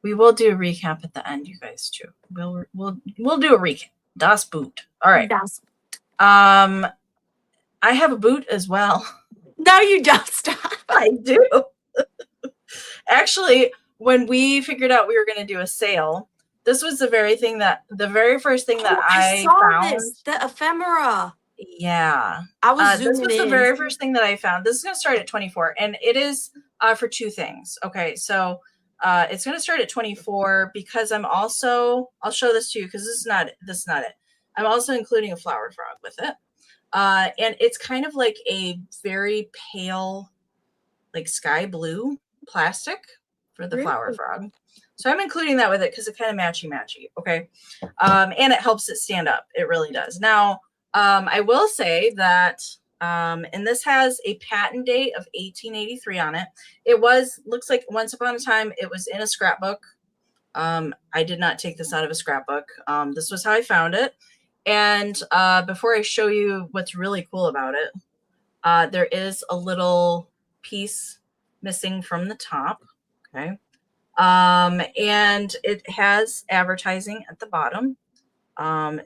We will do a recap at the end, you guys, too. We'll do a recap. Das Boot. All right. Das. I have a boot as well. No, you don't. Stop. I do. Actually, when we figured out we were going to do a sale, this was the very first thing that I saw found. this, the ephemera. Yeah. I was this zooming was the in. very first thing that I found. This is going to start at 24, and it is for 2 things. Okay, so it's going to start at 24 because I'll show this to you because this is not it. I'm also including a flower frog with it. And it's kind of like a very pale, like sky blue plastic for the flower frog. So I'm including that with it because it's kind of matchy. Okay. And it helps it stand up. It really does. Now, I will say that, and this has a patent date of 1883 on it. Looks like once upon a time, it was in a scrapbook. I did not take this out of a scrapbook. This was how I found it. And before I show you what's really cool about it, there is a little piece missing from the top. Okay. And it has advertising at the bottom.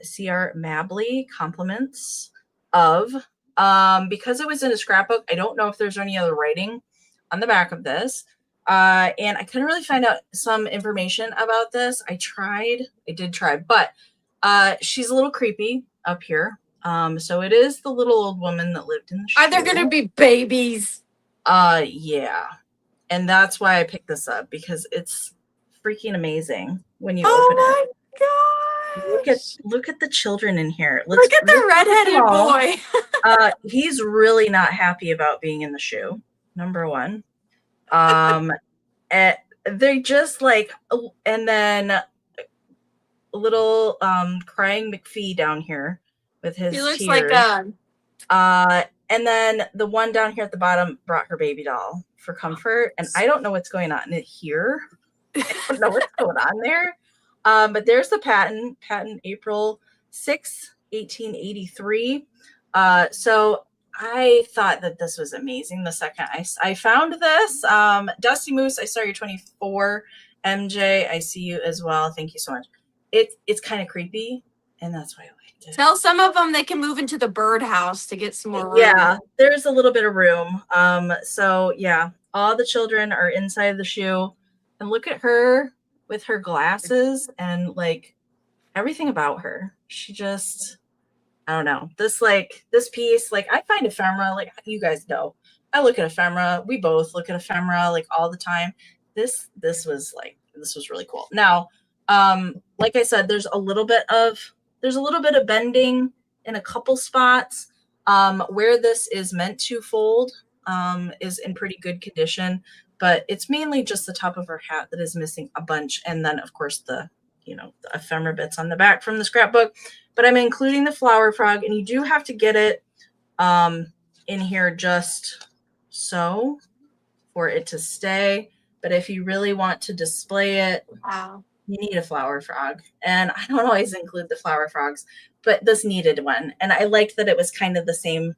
C.R. Mabley compliments of, because it was in a scrapbook, I don't know if there's any other writing on the back of this. And I couldn't really find out some information about this. I did try, but she's a little creepy up here. So it is the little old woman that lived in the shoe. Are there going to be babies? Yeah. And that's why I picked this up, because it's freaking amazing when you open it. Oh my gosh. Look at the children in here. Look at the redheaded boy. He's really not happy about being in the shoe. Number one. They're just like, and then a little crying McPhee down here with his He looks tears. like and then the one down here at the bottom brought her baby doll for comfort. And I don't know what's going on here. I don't know what's going on there. But there's the patent April 6, 1883. So I thought that this was amazing the second I found this. Dusty Moose, I saw your 24. MJ, I see you as well. Thank you so much. It's kind of creepy, and that's why I liked it. Tell some of them they can move into the birdhouse to get some more room. Yeah, there's a little bit of room. So yeah, all the children are inside the shoe, and look at her with her glasses and like everything about her. She just, I don't know. This piece, like I find ephemera, like you guys know, I look at ephemera. We both look at ephemera like all the time. This was really cool. Now, like I said, there's a little bit of bending in a couple spots. Where this is meant to fold is in pretty good condition, but it's mainly just the top of her hat that is missing a bunch. And then of course the ephemera bits on the back from the scrapbook, but I'm including the flower frog, and you do have to get it in here just so for it to stay. But if you really want to display it, wow, you need a flower frog. And I don't always include the flower frogs, but this needed one. And I liked that it was kind of the same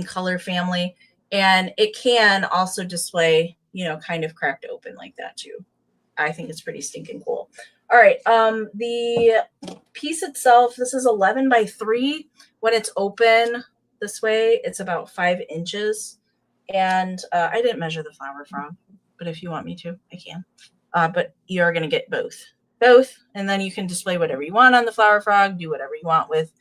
color family. And it can also display, kind of cracked open like that too. I think it's pretty stinking cool. All right. The piece itself, this is 11 by 3. When it's open this way, it's about 5 inches. And I didn't measure the flower frog, but if you want me to, I can. But you're going to get both. And then you can display whatever you want on the flower frog, do whatever you want with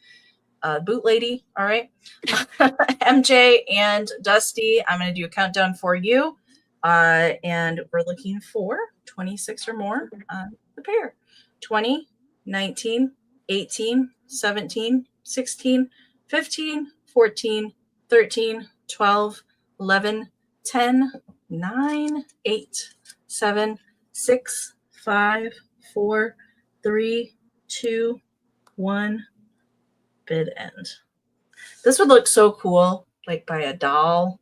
Boot Lady. All right. MJ and Dusty, I'm going to do a countdown for you. And we're looking for 26 or more on the pair. 20, 19, 18, 17, 16, 15, 14, 13, 12, 11, 10, 9, 8, 7, 6, 5, 4, 3, 2, 1. Bid end. This would look so cool, like by a doll,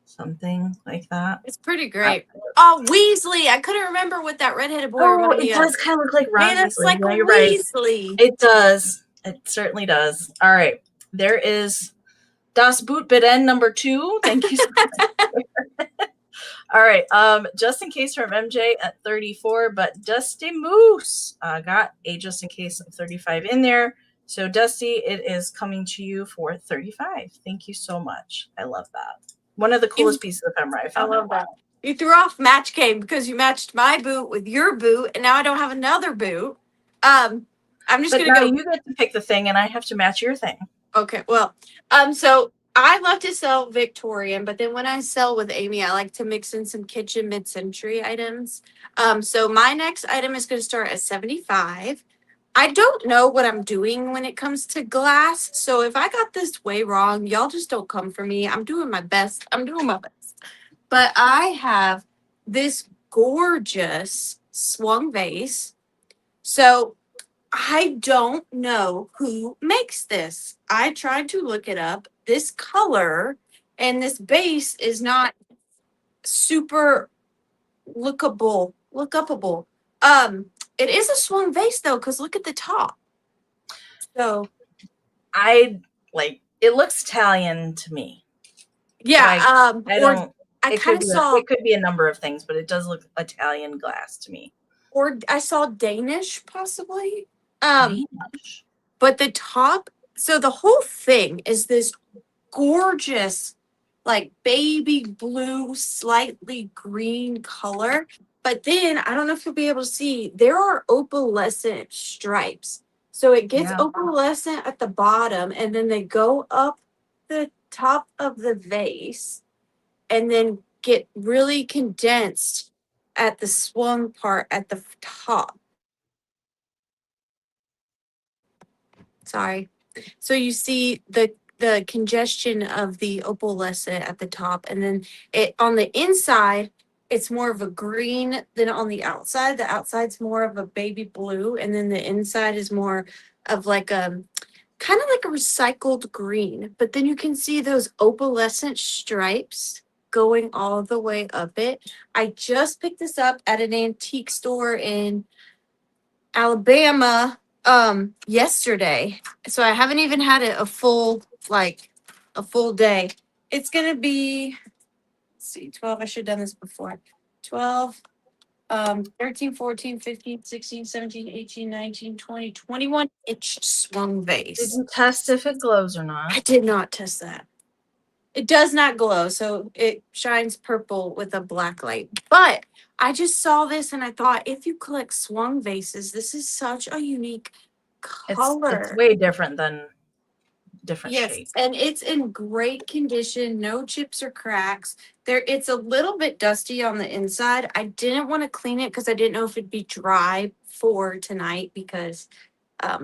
something like that. It's pretty great. Oh, Weasley! I couldn't remember what that redheaded boy reminded me of. It does kind of look like Ron Man, it's Weasley. like Yeah, a you're right. Weasley. It does. It certainly does. All right. There is Das Boot Biden number 2. Thank you so much. All right. Just in case from MJ at 34, but Dusty Moose got a just in case of 35 in there. So Dusty, it is coming to you for 35. Thank you so much. I love that. One of the coolest pieces of ephemera I found. I love that. You threw off match game because you matched my boot with your boot, and now I don't have another boot. I'm just gonna go. You get to pick the thing, and I have to match your thing. Okay. Well, so I love to sell Victorian, but then when I sell with Amy, I like to mix in some kitchen mid-century items. So my next item is going to start at 75. I don't know what I'm doing when it comes to glass. So if I got this way wrong, y'all just don't come for me. I'm doing my best. But I have this gorgeous swung vase. So I don't know who makes this. I tried to look it up. This color and this base is not super lookable. It is a swung vase though, because look at the top. So it looks Italian to me. Yeah. I kind of saw it could be a number of things, but it does look Italian glass to me. Or I saw Danish possibly. Danish. But the top, so the whole thing is this gorgeous, like baby blue, slightly green color. But then I don't know if you'll be able to see, there are opalescent stripes. So it gets opalescent at the bottom, and then they go up the top of the vase and then get really condensed at the swung part at the top. Sorry. So you see the congestion of the opalescent at the top, and then it on the inside, it's more of a green than on the outside. The outside's more of a baby blue, and then the inside is more of like a kind of like a recycled green. But then you can see those opalescent stripes going all the way up it. I just picked this up at an antique store in Alabama yesterday. So I haven't even had it a full day. It's gonna be, let's see, 12. I should have done this before. 12, 13, 14, 15, 16, 17, 18, 19, 20, 21 inch swung vase. Did you test if it glows or not? I did not test that. It does not glow, so it shines purple with a black light. But I just saw this and I thought, if you collect swung vases, this is such a unique color. It's way different than different shapes. And it's in great condition, no chips or cracks. It's a little bit dusty on the inside. I didn't want to clean it because I didn't know if it'd be dry for tonight because I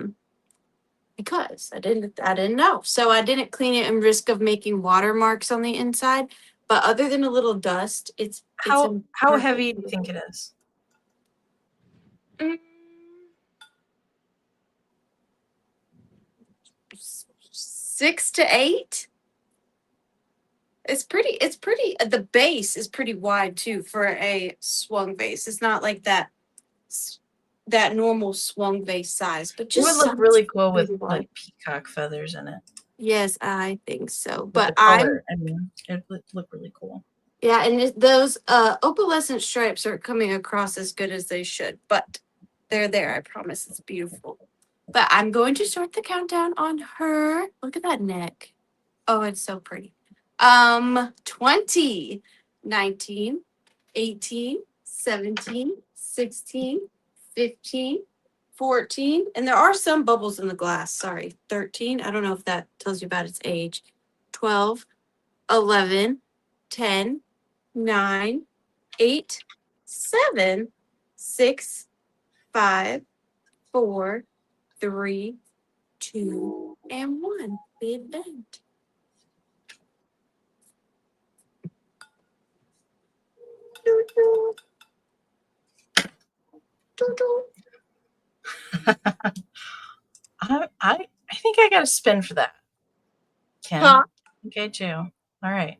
didn't know. So I didn't clean it and risk of making watermarks on the inside. But other than a little dust, it's how heavy do you think it is? 6 to 8. It's pretty. The base is pretty wide too for a swung vase. It's not like that normal swung vase size, but just it would look really cool with like peacock feathers in it. Yes, I think so. But it would look really cool. Yeah, and those opalescent stripes are coming across as good as they should, but they're there. I promise it's beautiful. But I'm going to start the countdown on her. Look at that neck. Oh, it's so pretty. 20, 19, 18, 17, 16, 15, 14, and there are some bubbles in the glass. Sorry, 13. I don't know if that tells you about its age. 12, 11, 10, 9, 8, 7, 6, 5, 4, 3, 2, and 1. The event. I think I got a spin for that, Kim. Huh? I think I do. All right.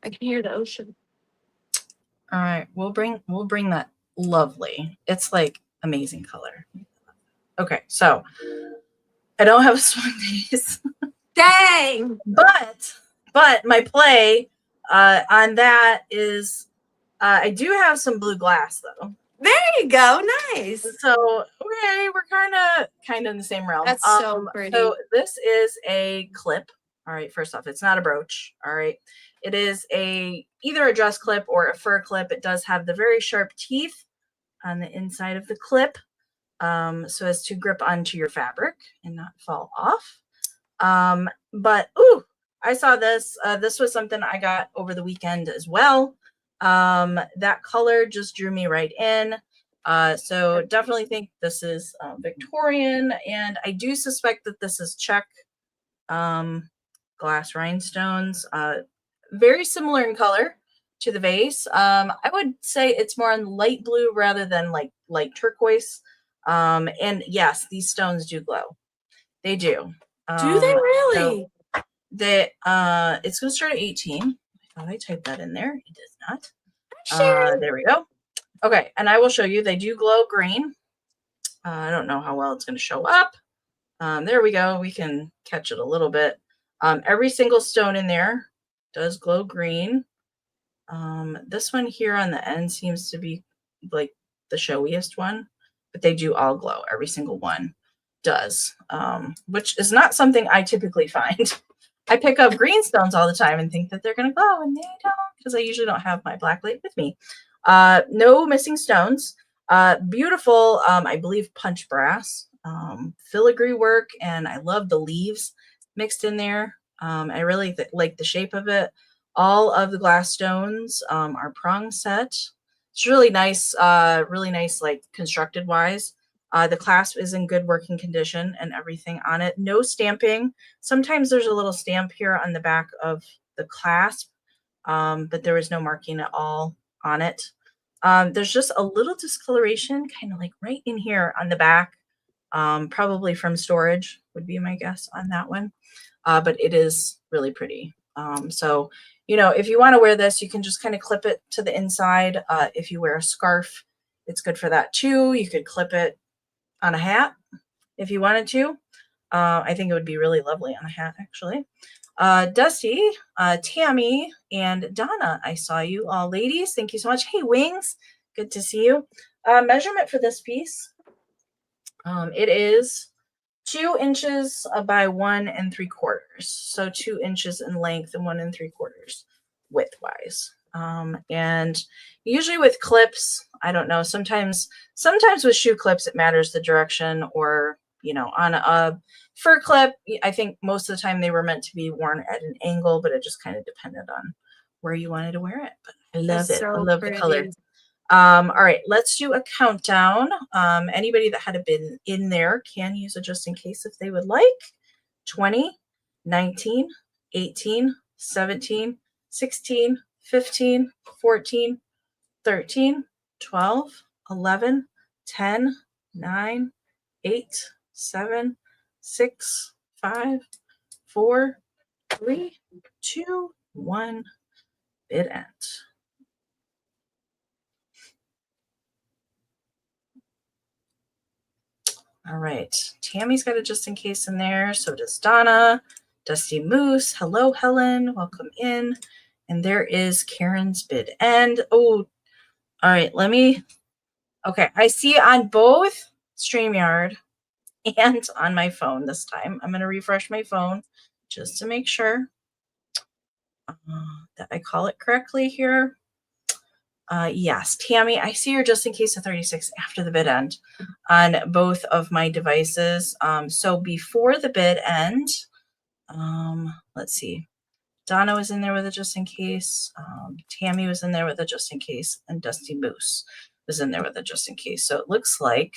I can hear the ocean. All right. We'll bring that lovely. It's like amazing color. Okay, so I don't have a swim days. Dang! But my play on that is I do have some blue glass though. There you go. Nice. So okay, we're kind of in the same realm. That's so pretty. So this is a clip. All right, first off, it's not a brooch. All right, it is either a dress clip or a fur clip. It does have the very sharp teeth on the inside of the clip, so as to grip onto your fabric and not fall off. But ooh, I saw this. This was something I got over the weekend as well. That color just drew me right in. So definitely think this is Victorian, and I do suspect that this is Czech glass rhinestones. Very similar in color to the vase. I would say it's more in light blue rather than like light turquoise. And yes, these stones do glow. They do. Do they really? So it's going to start at 18. I thought I typed that in there. It does not. There we go. Okay, and I will show you. They do glow green. I don't know how well it's going to show up. There we go. We can catch it a little bit. Every single stone in there does glow green. This one here on the end seems to be like the showiest one, but they do all glow. Every single one does, which is not something I typically find. I pick up green stones all the time and think that they're going to glow, and they don't, because I usually don't have my black light with me. No missing stones. Beautiful, I believe, punch brass, filigree work, and I love the leaves mixed in there. I really like the shape of it. All of the glass stones are prong set. It's really nice, like constructed wise. The clasp is in good working condition and everything on it. No stamping. Sometimes there's a little stamp here on the back of the clasp, but there is no marking at all on it. There's just a little discoloration kind of like right in here on the back, probably from storage would be my guess on that one. But it is really pretty. So, you know, if you want to wear this, you can just kind of clip it to the inside. If you wear a scarf, it's good for that too. You could clip it on a hat if you wanted to. I think it would be really lovely on a hat, actually. Dusty, Tammy, and Donna, I saw you all, ladies. Thank you so much. Hey, Wings, good to see you. Measurement for this piece, it is 2 inches by 1 3/4. So 2 inches in length and 1 3/4 width-wise. And usually with clips, I don't know, sometimes with shoe clips, it matters the direction, or, you know, on a fur clip, I think most of the time they were meant to be worn at an angle, but it just kind of depended on where you wanted to wear it. But I love it. I love the color. All right, let's do a countdown. Anybody that had been in there can use it just in case if they would like. 20, 19, 18, 17, 16, 15, 14, 13, 12, 11, 10, 9, 8, 7, 6, 5, 4, 3, 2, 1. Bid end. All right, Tammy's got a just in case in there. So does Donna. Dusty Moose. Hello, Helen. Welcome in. And there is Karen's bid. And, oh, all right, okay, I see on both StreamYard and on my phone this time. I'm going to refresh my phone just to make sure that I call it correctly here. Yes, Tammy, I see you're just in case of 36 after the bid end on both of my devices. So before the bid end, let's see. Donna was in there with a just in case. Tammy was in there with a just in case, and Dusty Moose was in there with a just in case. So it looks like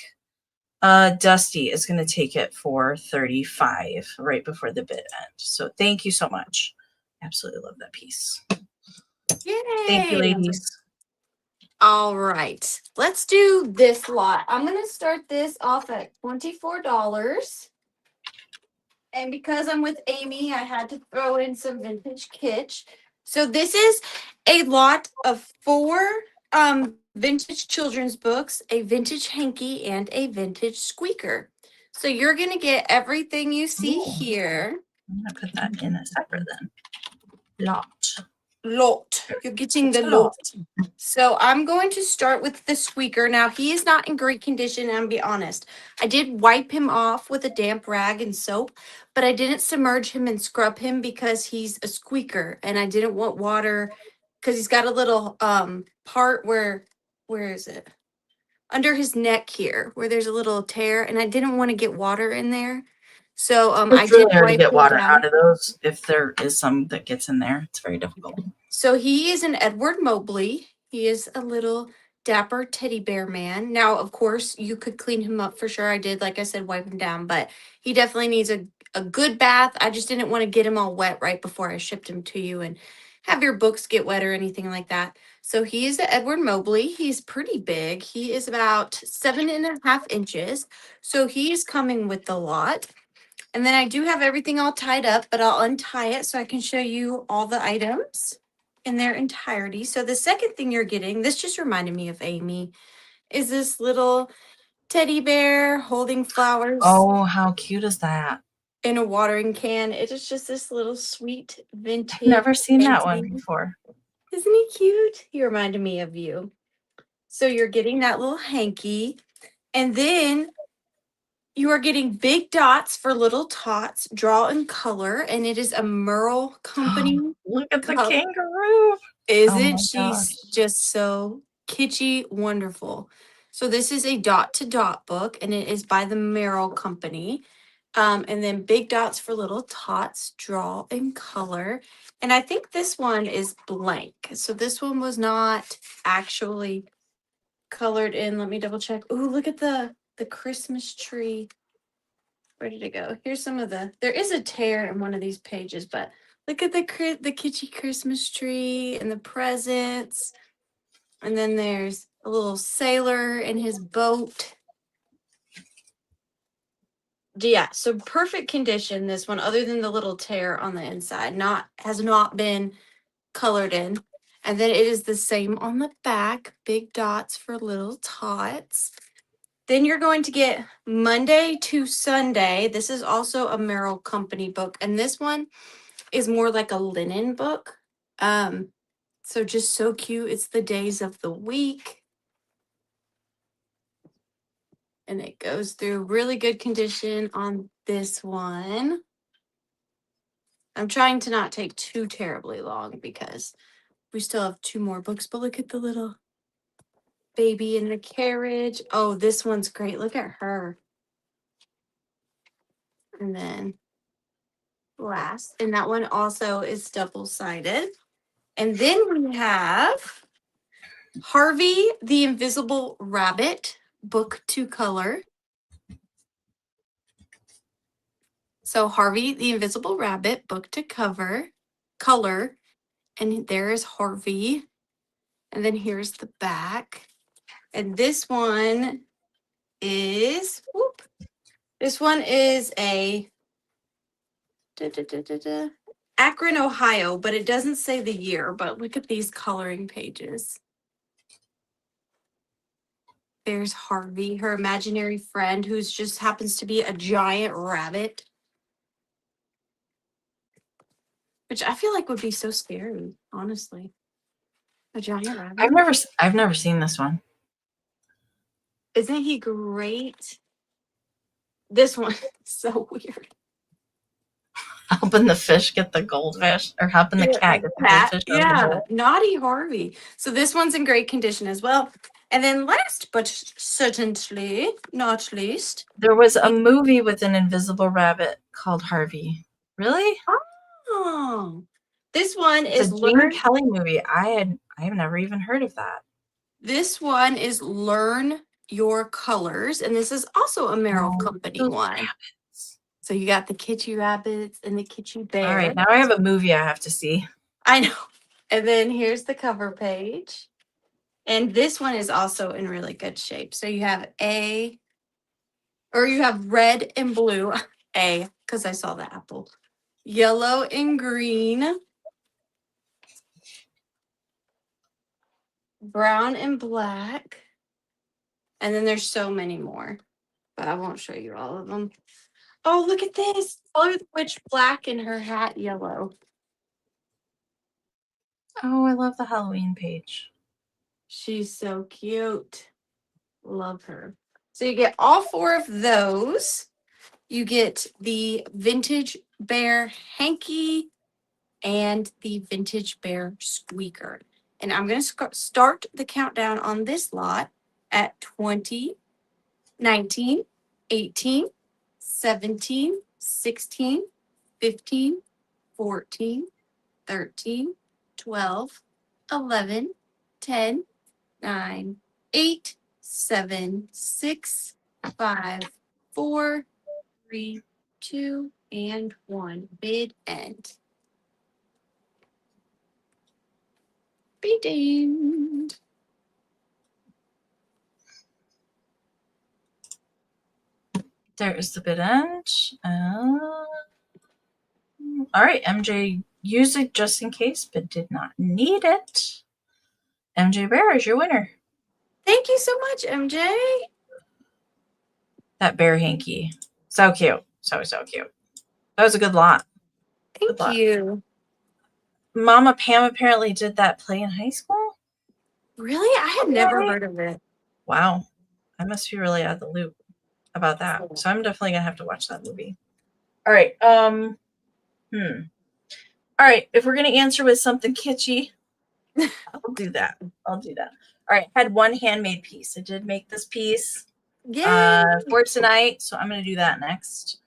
Dusty is going to take it for 35 right before the bid end. So thank you so much. Absolutely love that piece. Yay! Thank you, ladies. All right, let's do this lot. I'm going to start this off at $24. And because I'm with Amy, I had to throw in some vintage kitsch. So this is a lot of 4 vintage children's books, a vintage hanky, and a vintage squeaker. So you're going to get everything you see here. I'm going to put that in a separate then. Lot. You're getting the lot. So I'm going to start with the squeaker. Now, he is not in great condition, and I'll be honest. I did wipe him off with a damp rag and soap, but I didn't submerge him and scrub him because he's a squeaker, and I didn't want water because he's got a little part where is it? Under his neck here, where there's a little tear, and I didn't want to get water in there. So I did hard to wipe get him water down. out of those. If there is some that gets in there, it's very difficult. So he is an Edward Mobley. He is a little dapper teddy bear man. Now, of course, you could clean him up for sure. I did, like I said, wipe him down, but he definitely needs a good bath. I just didn't want to get him all wet right before I shipped him to you and have your books get wet or anything like that. So he is the Edward Mobley. He's pretty big. He is about 7.5 inches. So he's coming with the lot. And then I do have everything all tied up, but I'll untie it so I can show you all the items in their entirety. So the second thing you're getting, this just reminded me of Amy, is this little teddy bear holding flowers. Oh, how cute is that? In a watering can. It is just this little sweet vintage. I've never seen that one before. Isn't he cute? He reminded me of you. So you're getting that little hanky. And then you are getting big dots for little tots, draw in color, and it is a Merle company. Look at the kangaroo. Isn't she just so kitschy wonderful? So this is a dot-to-dot book, and it is by the Merle Company. And then big dots for little tots, draw in color. And I think this one is blank. So this one was not actually colored in. Let me double check. Ooh, look at the Christmas tree. Where did it go? Here's some of there is a tear in one of these pages, but look at the kitschy Christmas tree and the presents. And then there's a little sailor in his boat. Yeah, so perfect condition, this one, other than the little tear on the inside. Has not been colored in. And then it is the same on the back, big dots for little tots. Then you're going to get Monday to Sunday. This is also a Merrill Company book, and this one is more like a linen book. So just so cute. It's the days of the week. And it goes through really good condition on this one. I'm trying to not take too terribly long because we still have 2 more books, but look at the little baby in the carriage. Oh, this one's great. Look at her. And then last, and that one also is double-sided. And then we have Harvey the Invisible Rabbit, book to color. So Harvey the Invisible Rabbit, book to color. And there is Harvey. And then here's the back. And this one is, a Akron, Ohio, but it doesn't say the year, but look at these coloring pages. There's Harvey, her imaginary friend, who's just happens to be a giant rabbit. which I feel like would be so scary, honestly. A giant rabbit. I've never seen this one. Isn't he great? This one is so weird. Helping the fish get the goldfish, or helping the cat get the goldfish. Yeah, Naughty Harvey. So this one's in great condition as well. And then last but certainly not least, there was a movie with an invisible rabbit called Harvey. Really? Oh, this one It's is a Gene Kelly movie. I have never even heard of that. This one is Learn Your Colors, and this is also a Merrill Company one. Rabbits. So you got the kitschy rabbits and the kitschy bear. All right, now I have a movie I have to see. I know. And then here's the cover page. And this one is also in really good shape. So you have you have red and blue, A, because I saw the apple. Yellow and green. Brown and black. And then there's so many more, but I won't show you all of them. Oh, look at this. Color the witch black and her hat yellow. Oh, I love the Halloween page. She's so cute. Love her. So you get all 4 of those. You get the vintage bear hanky and the vintage bear squeaker. And I'm going to start the countdown on this lot at 20, 19, 18, 17, 16, 15, 14, 13, 12, 11, 10, 9, 8, 7, 6, 5, 4, 3, 2, and 1. Bid end. Be damned. There is the bid end. All right, MJ used it just in case, but did not need it. MJ Bear is your winner. Thank you so much, MJ. That bear hanky. So cute. So cute. That was a good lot. Thank you. Mama Pam apparently did that play in high school. Really? I had never heard of it. Wow. I must be really out of the loop about that. So I'm definitely going to have to watch that movie. All right. All right. If we're going to answer with something kitschy, I'll do that. All right. I had one handmade piece. I did make this piece for tonight. So I'm going to do that next.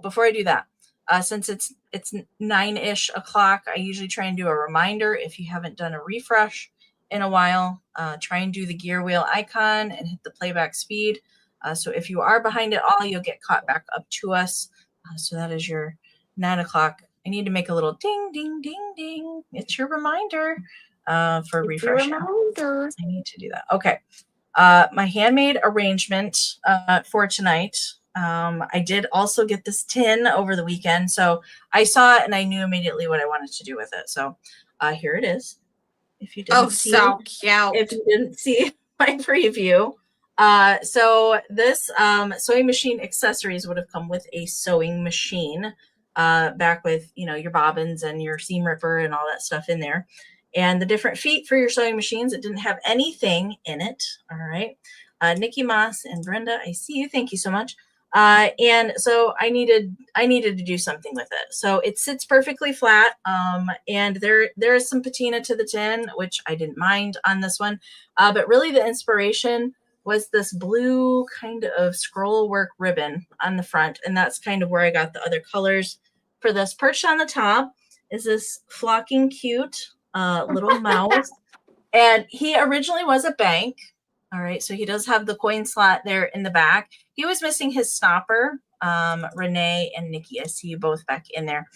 Before I do that, since it's 9-ish o'clock, I usually try and do a reminder. If you haven't done a refresh in a while, try and do the gear wheel icon and hit the playback speed. So if you are behind it all, you'll get caught back up to us. So that is your 9 o'clock. I need to make a little ding, ding, ding, ding. It's your reminder for refreshing. I need to do that. Okay. My handmade arrangement for tonight. I did also get this tin over the weekend. So I saw it and I knew immediately what I wanted to do with it. So here it is. If you didn't see, so cute. If you didn't see my preview. So this sewing machine accessories would have come with a sewing machine back with, your bobbins and your seam ripper and all that stuff in there. And the different feet for your sewing machines, it didn't have anything in it. All right. Nikki Moss and Brenda, I see you. Thank you so much. And so I needed to do something with it. So it sits perfectly flat. And there is some patina to the tin, which I didn't mind on this one. But really the inspiration was this blue kind of scroll work ribbon on the front. And that's kind of where I got the other colors for this. Perched on the top is this flocking cute little mouse. And he originally was a bank. All right. So he does have the coin slot there in the back. He was missing his stopper. Renee and Nikki, I see you both back in there.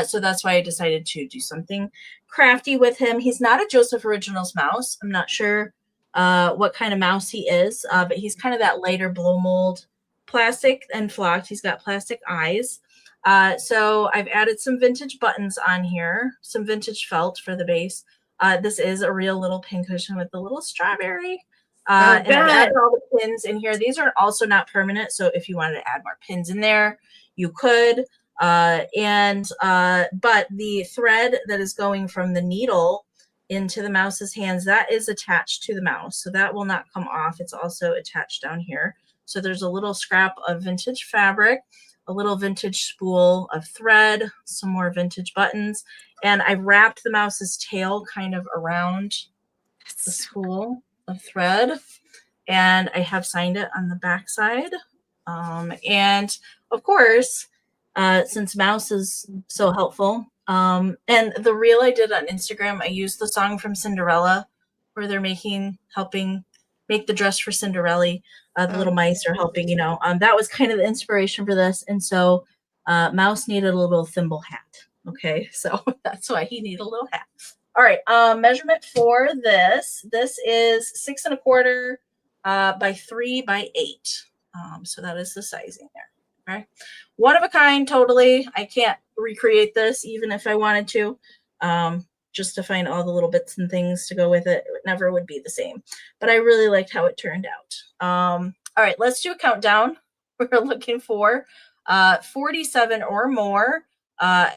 So that's why I decided to do something crafty with him. He's not a Joseph Originals mouse. I'm not sure what kind of mouse he is, but he's kind of that lighter blow mold plastic and flocked. He's got plastic eyes. So I've added some vintage buttons on here, some vintage felt for the base. This is a real little pincushion with the little strawberry. And I've added all the pins in here. These are also not permanent. So if you wanted to add more pins in there, you could. But the thread that is going from the needle into the mouse's hands, that is attached to the mouse. So that will not come off. It's also attached down here. So there's a little scrap of vintage fabric, a little vintage spool of thread, some more vintage buttons, and I've wrapped the mouse's tail kind of around the spool of thread, and I have signed it on the back side. And of course, since Mouse is so helpful, and the reel I did on Instagram, I used the song from Cinderella where they're helping make the dress for Cinderella. The little mice are helping, that was kind of the inspiration for this. And so Mouse needed a little thimble hat. Okay, so that's why he needed a little hat. All right, measurement for this is 6 1/4 by 3 by 8. So that is the sizing there. Okay, one of a kind, totally. I can't recreate this even if I wanted to. Just to find all the little bits and things to go with it. It never would be the same. But I really liked how it turned out. All right, let's do a countdown. We're looking for 47 or more.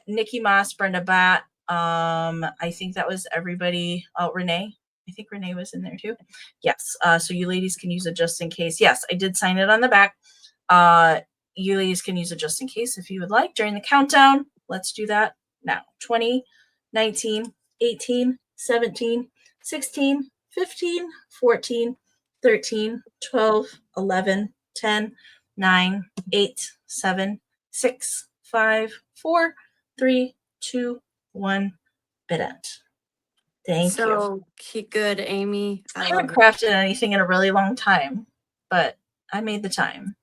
Nikki Moss, Brenda Batt. I think that was everybody. Oh, Renee. I think Renee was in there too. Yes. So you ladies can use it just in case. Yes, I did sign it on the back. You ladies can use it just in case if you would like during the countdown. Let's do that now. 20, 19, 18, 17, 16, 15, 14, 13, 12, 11, 10, 9, 8, 7, 6, 5, 4, 3, 2, 1. Bid end. Thank you. So good, Amy. I haven't crafted anything in a really long time, but I made the time,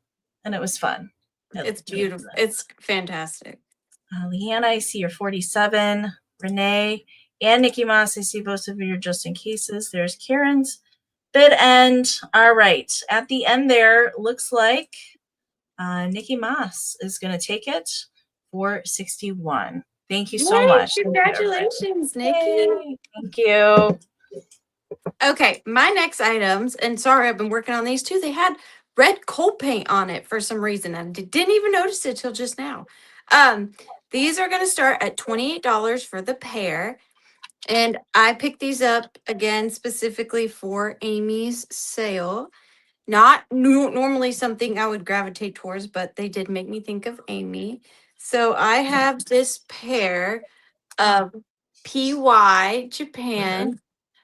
and it was fun. It's beautiful. It's fantastic. Leanna, I see you're 47. Renee and Nikki Moss, I see both of you are just in cases. There's Karen's bid end. All right. At the end there, looks like Nikki Moss is going to take it for 61. Thank you so much. Congratulations, Nikki. Yay. Thank you. Okay, my next items, and sorry, I've been working on these too. They had red coal paint on it for some reason. I didn't even notice it till just now. These are going to start at $28 for the pair. And I picked these up again specifically for Amy's sale. Not normally something I would gravitate towards, but they did make me think of Amy. So I have this pair of PY Japan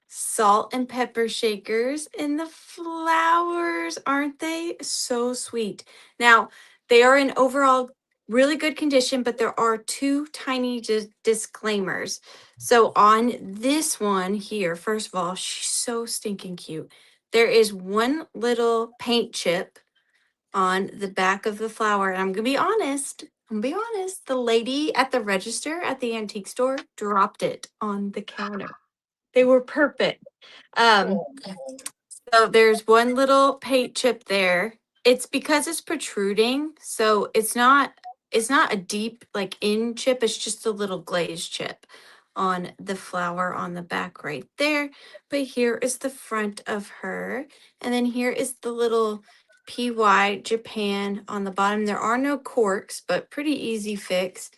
salt and pepper shakers, and the flowers, aren't they so sweet? Now, they are in overall really good condition, but there are two tiny disclaimers. So on this one here, first of all, she's so stinking cute. There is one little paint chip on the back of the flower, and I'm gonna be honest. The lady at the register at the antique store dropped it on the counter. They were perfect. So there's one little paint chip there. It's because it's protruding, so it's not a deep like in chip, it's just a little glazed chip on the flower on the back right there. But here is the front of her, and then here is the little PY Japan on the bottom. There are no corks, but pretty easy fix.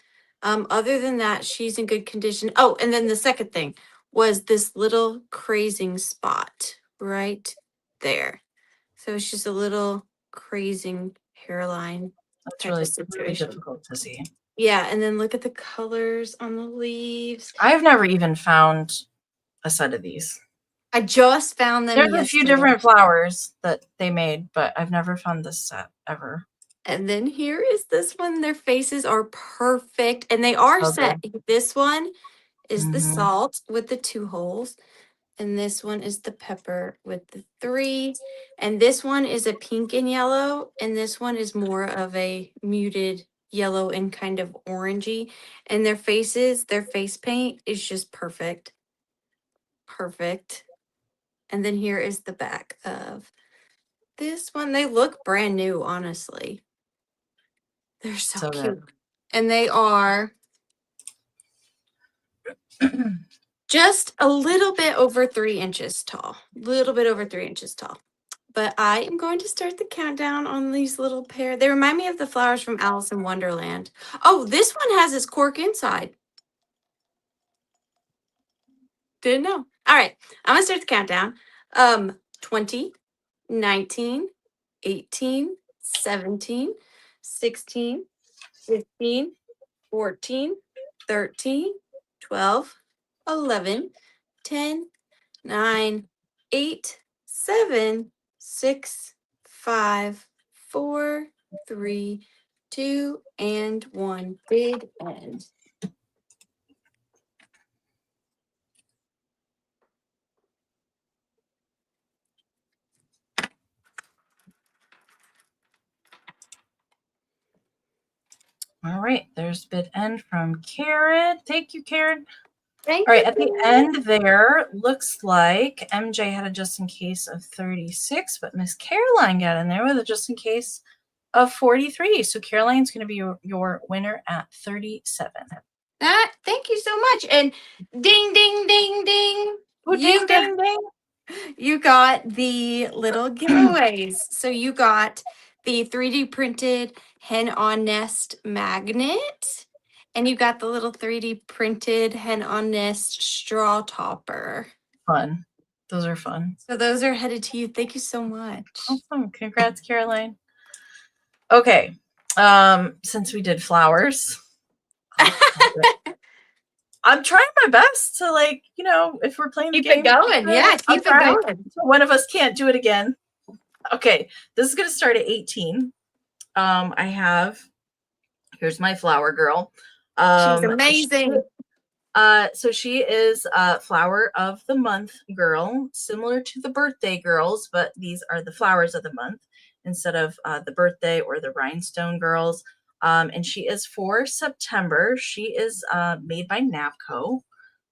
Other than that, she's in good condition. Oh, and then the second thing was this little crazing spot right there. So it's just a little crazing hairline. That's really difficult to see. Yeah, and then look at the colors on the leaves. I've never even found a set of these. I just found them. There's a few different flowers that they made, but I've never found this set ever. And then here is this one. Their faces are perfect, and they are set. This one is the salt with the 2 holes, and this one is the pepper with the 3, and this one is a pink and yellow, and this one is more of a muted yellow and kind of orangey. And their faces, their face paint is just perfect. And then here is the back of this one. They look brand new, honestly. They're so cute. Good. And they are just a little bit over 3 inches tall. But I am going to start the countdown on these little pair. They remind me of the flowers from Alice in Wonderland. Oh, this one has its cork inside. Didn't know. All right, I'm gonna start the countdown. 20, 19, 18, 17, 16, 15, 14, 13, 12, 11, 10, 9, 8, 7, 6, 5, 4, 3, 2, and 1. Bid end. All right, there's bid end from Karen. Thank you, Karen. Thank All right, you. at the end there, looks like MJ had a just in case of 36, but Miss Caroline got in there with a just in case of 43. So Caroline's going to be your winner at 37. Thank you so much. And ding, ding, ding, ding. Oh, ding, ding, ding. You got the little giveaways. So you got the 3D printed hen on nest magnet, and you got the little 3D printed hen on nest straw topper. Fun. Those are fun. So those are headed to you. Thank you so much. Awesome. Congrats, Caroline. Okay. Since we did flowers, I'm trying my best to, like, you know, if we're playing Keep the game, it going. Yeah, keep it going. So one of us can't do it again. Okay, this is going to start at 18. I have, here's my flower girl. She's amazing. So she is a flower of the month girl, similar to the birthday girls, but these are the flowers of the month instead of the birthday or the rhinestone girls. And she is for September. She is made by Napco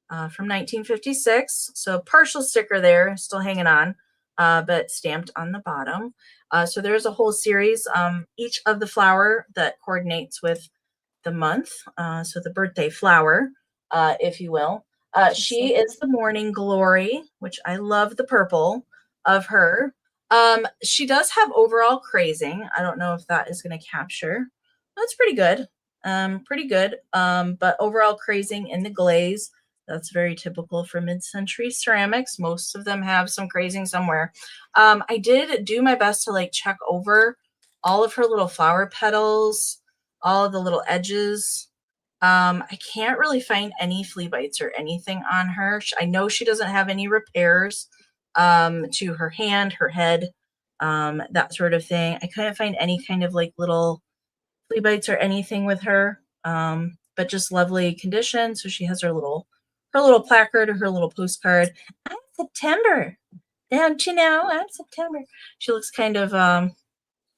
from 1956. So partial sticker there, still hanging on, but stamped on the bottom. So there's a whole series, each of the flower that coordinates with the month. So the birthday flower, if you will. She is the morning glory, which I love the purple of her. She does have overall crazing. I don't know if that is going to capture. That's pretty good. Pretty good. But overall crazing in the glaze. That's very typical for mid-century ceramics. Most of them have some crazing somewhere. I did do my best to, like, check over all of her little flower petals, all of the little edges. I can't really find any flea bites or anything on her. I know she doesn't have any repairs to her hand, her head, that sort of thing. I couldn't find any kind of, like, little flea bites or anything with her, but just lovely condition. So she has her little placard or her little postcard. I'm September. Don't you know? I'm September. She looks kind of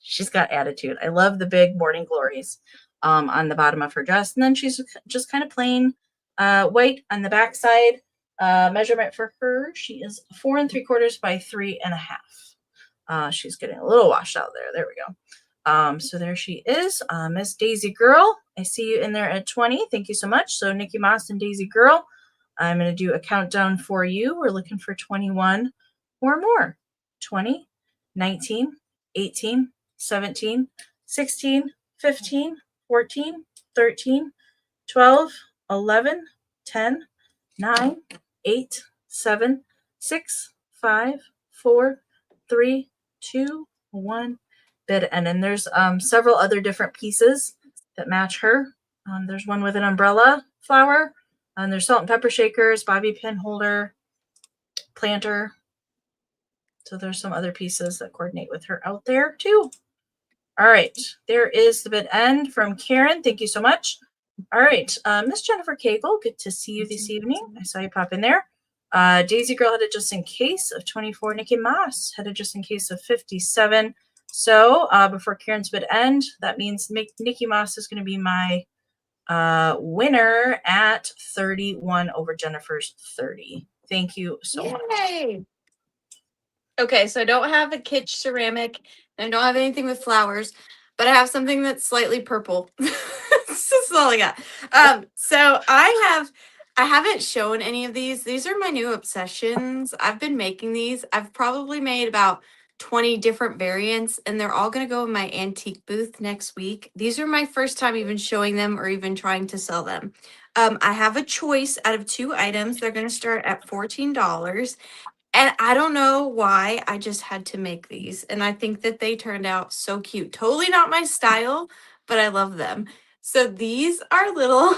she's got attitude. I love the big morning glories on the bottom of her dress. And then she's just kind of plain white on the back side. Measurement for her, she is 4 3/4 by 3.5. She's getting a little washed out there. There we go. So there she is, Miss Daisy Girl. I see you in there at 20. Thank you so much. So Nikki Moss and Daisy Girl, I'm going to do a countdown for you. We're looking for 21 or more. 20, 19, 18, 17, 16, 15, 14, 13, 12, 11, 10, 9, 8, 7, 6, 5, 4, 3, 2, 1. Bid end. And there's several other different pieces that match her. There's one with an umbrella flower, and there's salt and pepper shakers, bobby pin holder, planter. So there's some other pieces that coordinate with her out there too. All right, there is the bid end from Karen. Thank you so much. All right, Miss Jennifer Cagle, good to see you this evening. I saw you pop in there. Daisy Girl had a just in case of 24. Nikki Moss had a just in case of 57. So before Karen's bid end, that means Nikki Moss is going to be my winner at 31 over Jennifer's 30. Thank you so much. Okay, so I don't have a kitsch ceramic, and I don't have anything with flowers, but I have something that's slightly purple. This is all I got. So I haven't shown any of these. These are my new obsessions. I've been making these. I've probably made about 20 different variants, and they're all going to go in my antique booth next week. These are my first time even showing them or even trying to sell them. I have a choice out of 2 items. They're going to start at $14. And I don't know why, I just had to make these. And I think that they turned out so cute. Totally not my style, but I love them. So these are little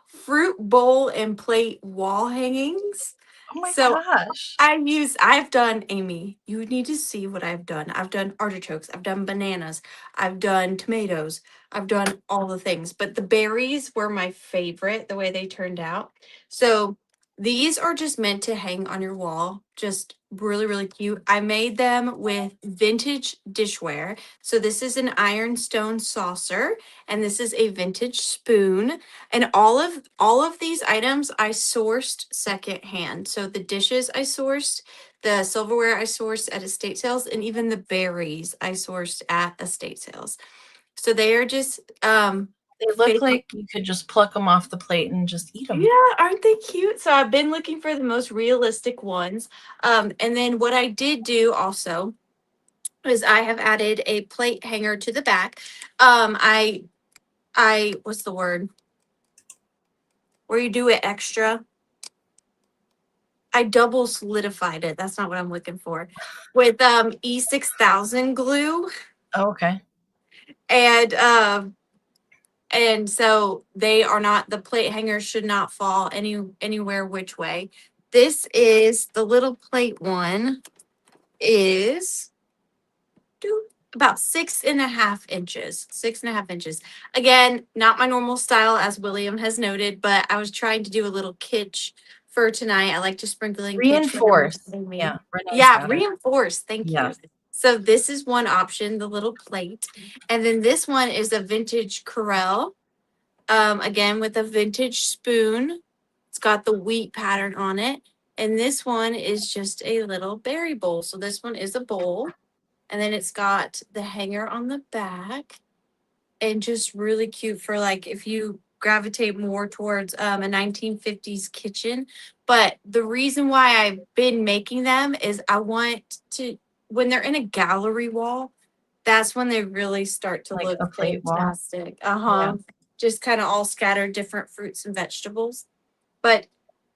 fruit bowl and plate wall hangings. Oh my So gosh. I've done, Amy, you need to see what I've done. I've done artichokes, I've done bananas, I've done tomatoes, I've done all the things, but the berries were my favorite, the way they turned out. So these are just meant to hang on your wall, just really, really cute. I made them with vintage dishware. So this is an ironstone saucer, and this is a vintage spoon. And all of these items I sourced secondhand. So the dishes I sourced, the silverware I sourced at estate sales, and even the berries I sourced at estate sales. So they are just They look like you could just pluck them off the plate and just eat them. yeah, aren't they cute? So I've been looking for the most realistic ones. And then what I did do also is I have added a plate hanger to the back. I what's the word? Where you do it extra. I double solidified it. That's not what I'm looking for. With E6000 glue. Oh, okay. And so they are not, the plate hangers should not fall anywhere which way. This is the little plate one is about 6.5 inches. 6.5 inches. Again, not my normal style, as William has noted, but I was trying to do a little kitsch for tonight. I like to sprinkle in kitsch. Reinforce. Yeah. Yeah, reinforce. Thank you. Yes. So this is one option, the little plate. And then this one is a vintage Corel. Again, with a vintage spoon. It's got the wheat pattern on it. And this one is just a little berry bowl. So this one is a bowl. And then it's got the hanger on the back. And just really cute for like if you gravitate more towards a 1950s kitchen. But the reason why I've been making them is I want to, when they're in a gallery wall, that's when they really start to Like look a plate wall. fantastic. Yeah. Just kind of all scattered different fruits and vegetables. But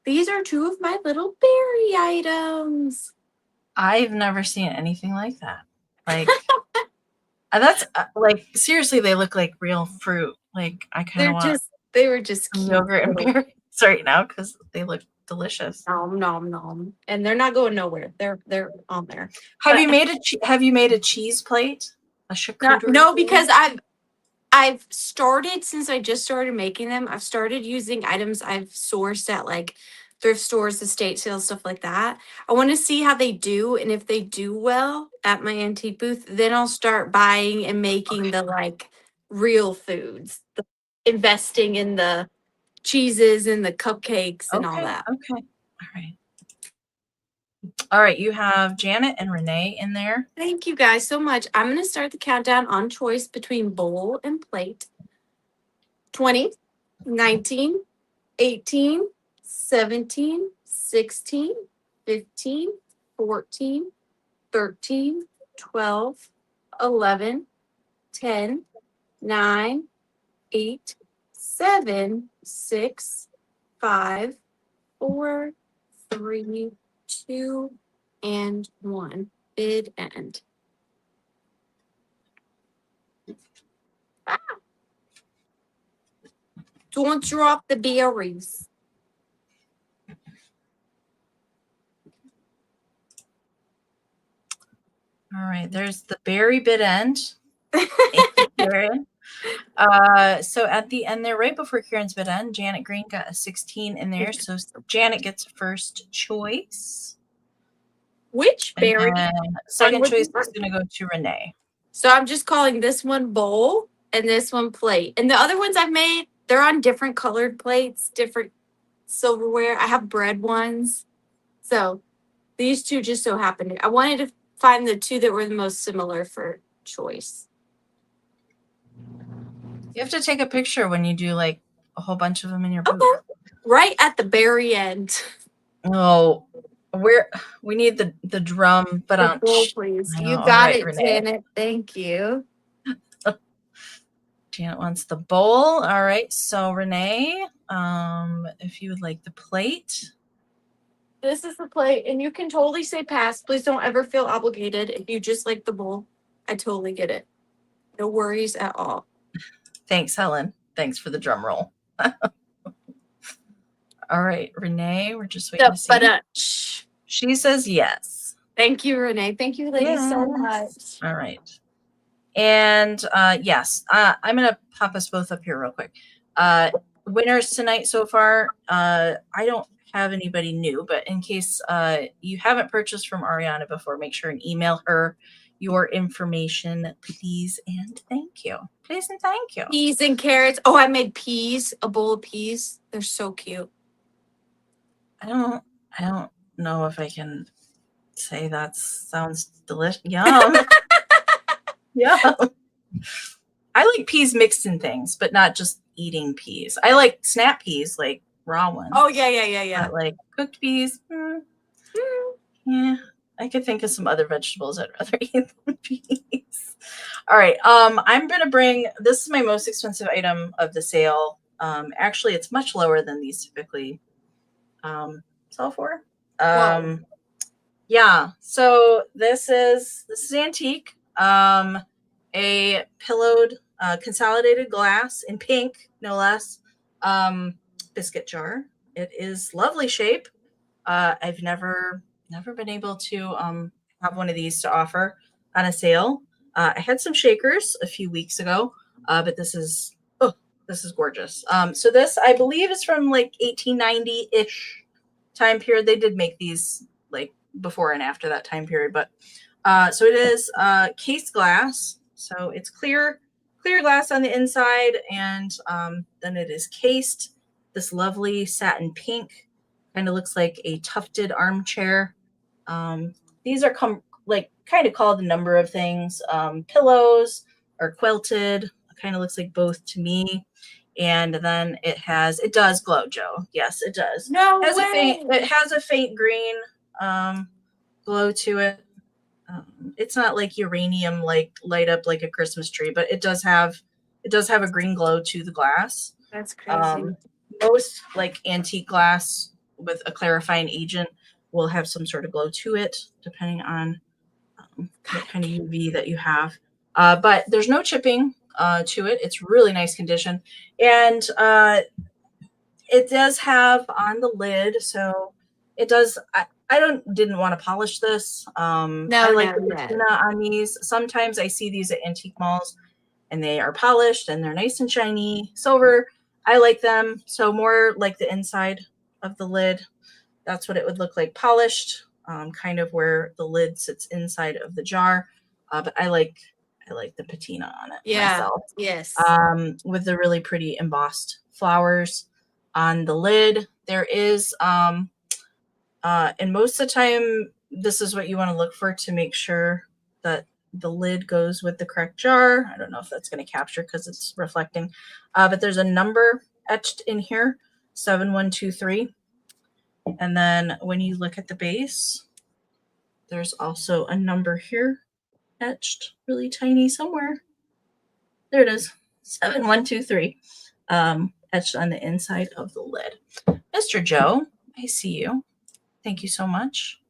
these are 2 of my little berry items. I've never seen anything like that. Like, that's like, seriously, they look like real fruit. Like, I kind of want they were just cute yogurt and berries right now because they look delicious. Nom nom nom, and they're not going nowhere. They're on there. Have you made a cheese plate? A charcuterie? No, because I've started, since I just started making them, I've started using items I've sourced at like thrift stores, estate sales, stuff like that. I want to see how they do, and if they do well at my antique booth, then I'll start buying and making the like real foods, investing in the cheeses and the cupcakes and all that. Okay. All right. You have Janet and Renee in there. Thank you guys so much. I'm going to start the countdown on choice between bowl and plate. 20, 19, 18, 17, 16, 15, 14, 13, 12, 11, 10, 9, 8, 7, 6, 5, 4, 3, 2, and 1. Bid end. Ah. Don't drop the berries. All right, there's the berry bid end. So at the end there, right before Kieran's bid end, Janet Green got a 16 in there. So Janet gets first choice. Which berry? Second choice is going to go to Renee. So I'm just calling this one bowl and this one plate. And the other ones I've made, they're on different colored plates, different silverware. I have bread ones. So these 2 just so happened. I wanted to find the 2 that were the most similar for choice. You have to take a picture when you do like a whole bunch of them in your booth. Okay. Right at the very end. Oh, we need the drum, but The bowl, please. You all got right, it, Renee. Janet. Thank you. Janet wants the bowl. All right, so Renee, if you would like the plate. This is the plate, and you can totally say pass. Please don't ever feel obligated if you just like the bowl. I totally get it. No worries at all. Thanks, Helen. Thanks for the drum roll. All right, Renee, we're just waiting to see. She says yes. Thank you, Renee. Thank you, ladies, so much. All right. And yes, I'm going to pop us both up here real quick. Winners tonight so far, I don't have anybody new, but in case you haven't purchased from Arianna before, make sure and email her your information, please and thank you. Please and thank you. Peas and carrots. Oh, I made peas, a bowl of peas. They're so cute. I don't know if I can say that sounds delicious. Yum. Yeah. I like peas mixed in things, but not just eating peas. I like snap peas, like raw ones. Oh, yeah. But like cooked peas, yeah. I could think of some other vegetables I'd rather eat than peas. All right. I'm gonna bring, this is my most expensive item of the sale. Actually, it's much lower than these typically sell for. Yeah. So this is antique. A pillowed consolidated glass in pink, no less, biscuit jar. It is lovely shape. I've never been able to have one of these to offer on a sale. I had some shakers a few weeks ago, but this is gorgeous. So this, I believe, is from like 1890-ish time period. They did make these like before and after that time period, but so it is cased glass. So it's clear glass on the inside, and then it is cased this lovely satin pink. Kind of looks like a tufted armchair. These are kind of called a number of things. Pillows or quilted. Kind of looks like both to me. And then it does glow, Joe. Yes, it does. No way. It has a faint green glow to it. It's not like uranium, like light up like a Christmas tree, but it does have a green glow to the glass. That's crazy. Most like antique glass with a clarifying agent will have some sort of glow to it, depending on what kind of UV that you have. But there's no chipping to it. It's really nice condition, and it does have on the lid. So it does. I didn't want to polish this. I like the patina on these. Sometimes I see these at antique malls and they are polished and they're nice and shiny silver. I like them. So more like the inside of the lid. That's what it would look like polished, kind of where the lid sits inside of the jar. But I like the patina on it myself. Yes. With the really pretty embossed flowers on the lid. There is and most of the time, this is what you want to look for to make sure that the lid goes with the correct jar. I don't know if that's going to capture because it's reflecting, but there's a number etched in here, 7123. And then when you look at the base, there's also a number here etched really tiny somewhere. There it is, 7123, etched on the inside of the lid. Mr. Joe, I see you. Thank you so much.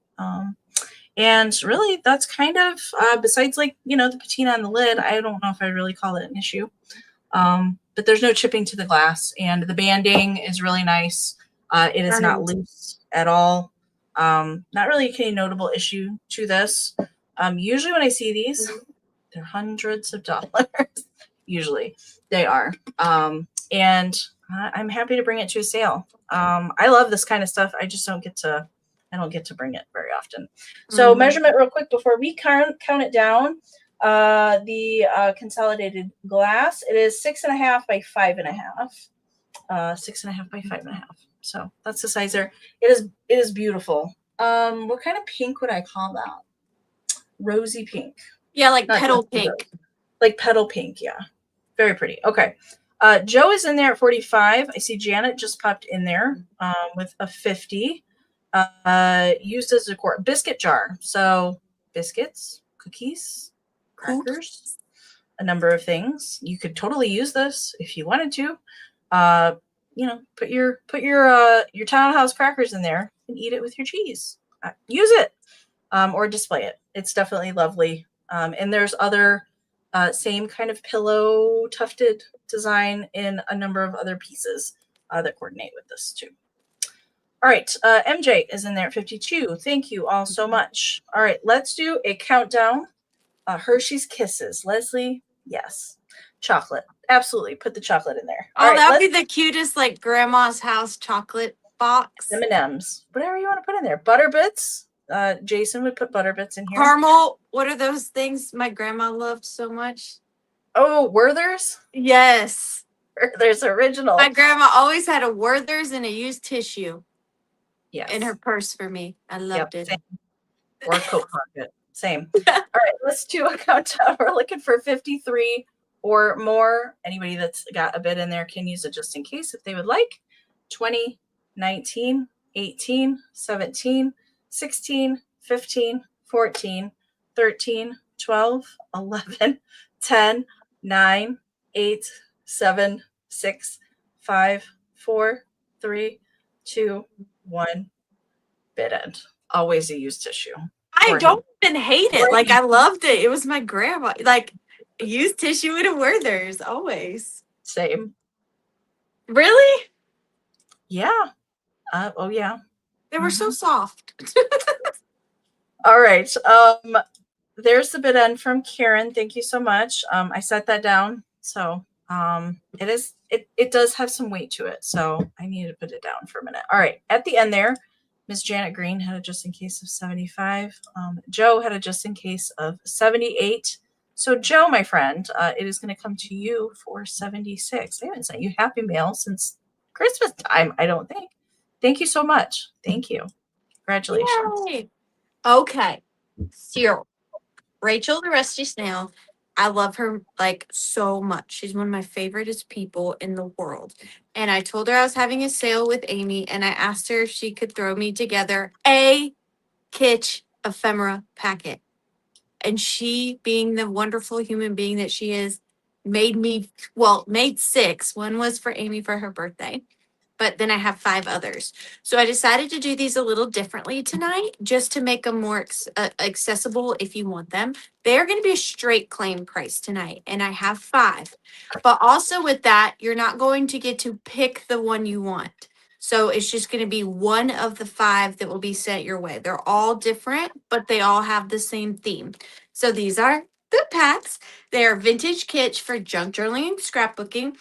And really, that's kind of, besides like, the patina on the lid, I don't know if I really call it an issue. But there's no chipping to the glass, and the banding is really nice. It is not loose at all. Not really any notable issue to this. Usually when I see these, they're hundreds of dollars. Usually they are. And I'm happy to bring it to a sale. I love this kind of stuff. I just don't get to bring it very often. So measurement real quick before we count it down. The consolidated glass, it is 6.5 by 5.5. 6.5 by 5.5. So that's the size there. It is beautiful. What kind of pink would I call that? Rosy pink. Yeah, like petal pink. Like petal pink, yeah. Very pretty. Okay. Joe is in there at 45. I see Janet just popped in there with a 50. Used as a decor. Biscuit jar. So biscuits, cookies, crackers, a number of things. You could totally use this if you wanted to. Put your townhouse crackers in there and eat it with your cheese. Use it or display it. It's definitely lovely. And there's other same kind of pillow tufted design in a number of other pieces that coordinate with this too. All right, MJ is in there at 52. Thank you all so much. All right, let's do a countdown. Hershey's Kisses. Leslie, yes. Chocolate. Absolutely. Put the chocolate in there. All Oh, right, that'd be the cutest, like grandma's house chocolate box. M&Ms. Whatever you want to put in there. Butter bits. Jason would put butter bits in here. Caramel. What are those things my grandma loved so much? Oh, Werther's? Yes. Werther's original. My grandma always had a Werther's and a used tissue. Yes. In her purse for me. I loved it. Same. Or a coat pocket. Same. All right, let's do a countdown. We're looking for 53 or more. Anybody that's got a bit in there can use it just in case if they would like. 20, 19, 18, 17, 16, 15, 14, 13, 12, 11, 10, 9, 8, 7, 6, 5, 4, 3, 2, 1. Bit end. Always a used tissue. I don't even hate it. Like, I loved it. It was my grandma. Like, used tissue and a Werther's, always. Same. Really? Yeah. Oh, yeah. They were so soft. All right. There's the bit end from Karen. Thank you so much. I set that down. So it does have some weight to it. So I need to put it down for a minute. All right. At the end there, Miss Janet Green had a just in case of 75. Joe had a just in case of 78. So Joe, my friend, it is going to come to you for 76. I haven't sent you Happy Mail since Christmas time, I don't think. Thank you so much. Thank you. Congratulations. Yay. Okay. So, Rachel the Rusty Snail. I love her like so much. She's one of my favoriteest people in the world. And I told her I was having a sale with Amy, and I asked her if she could throw me together a kitsch ephemera packet. And she, being the wonderful human being that she is, made 6. One was for Amy for her birthday, but then I have 5 others. So I decided to do these a little differently tonight, just to make them more accessible if you want them. They're going to be a straight claim price tonight, and I have 5. But also with that, you're not going to get to pick the one you want. So it's just going to be one of the 5 that will be sent your way. They're all different, but they all have the same theme. So these are the packs. They are vintage kitsch for junk journaling and scrapbooking,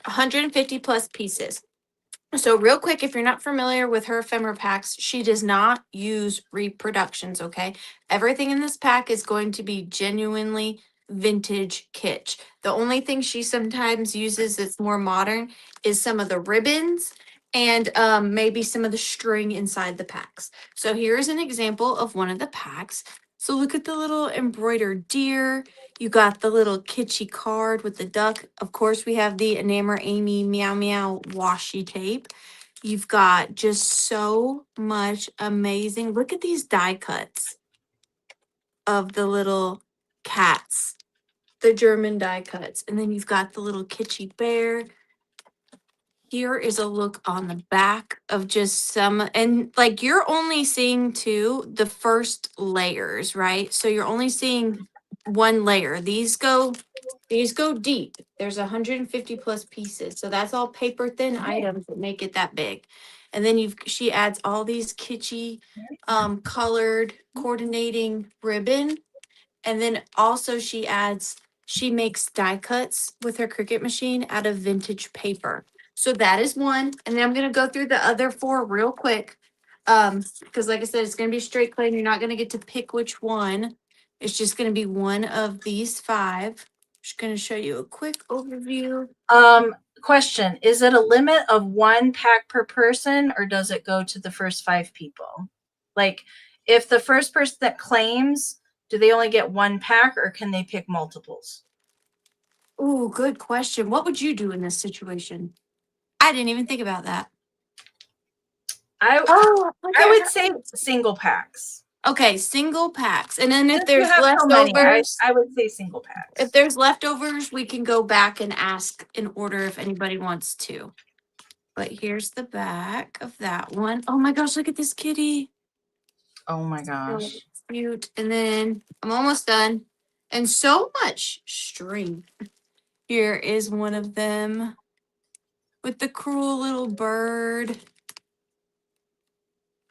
150 plus pieces. So real quick, if you're not familiar with her ephemera packs, she does not use reproductions, okay? Everything in this pack is going to be genuinely vintage kitsch. The only thing she sometimes uses that's more modern is some of the ribbons and maybe some of the string inside the packs. So here's an example of one of the packs. So look at the little embroidered deer. You got the little kitschy card with the duck. Of course, we have the Enamour Amy Meow Meow washi tape. You've got just so much amazing. Look at these die cuts of the little cats, the German die cuts. And then you've got the little kitschy bear. Here is a look on the back of just some, and like you're only seeing the first layers, right? So you're only seeing one layer. These go deep. There's 150 plus pieces. So that's all paper thin items that make it that big. And then she adds all these kitschy colored coordinating ribbon. And then also she makes die cuts with her Cricut machine out of vintage paper. So that is one. And then I'm going to go through the other 4 real quick. Because like I said, it's going to be straight claim. You're not going to get to pick which one. It's just going to be one of these 5. Just going to show you a quick overview. Question, is it a limit of 1 pack per person, or does it go to the first 5 people? Like, if the first person that claims, do they only get 1 pack, or can they pick multiples? Ooh, good question. What would you do in this situation? I didn't even think about that. I would say single packs. Okay, single packs. And then if Since there's you have so many, leftovers, I would say single packs. if there's leftovers, we can go back and ask in order if anybody wants to. But here's the back of that one. Oh my gosh, look at this kitty. Oh my gosh. So cute. And then I'm almost done. And so much string. Here is one of them with the cruel little bird.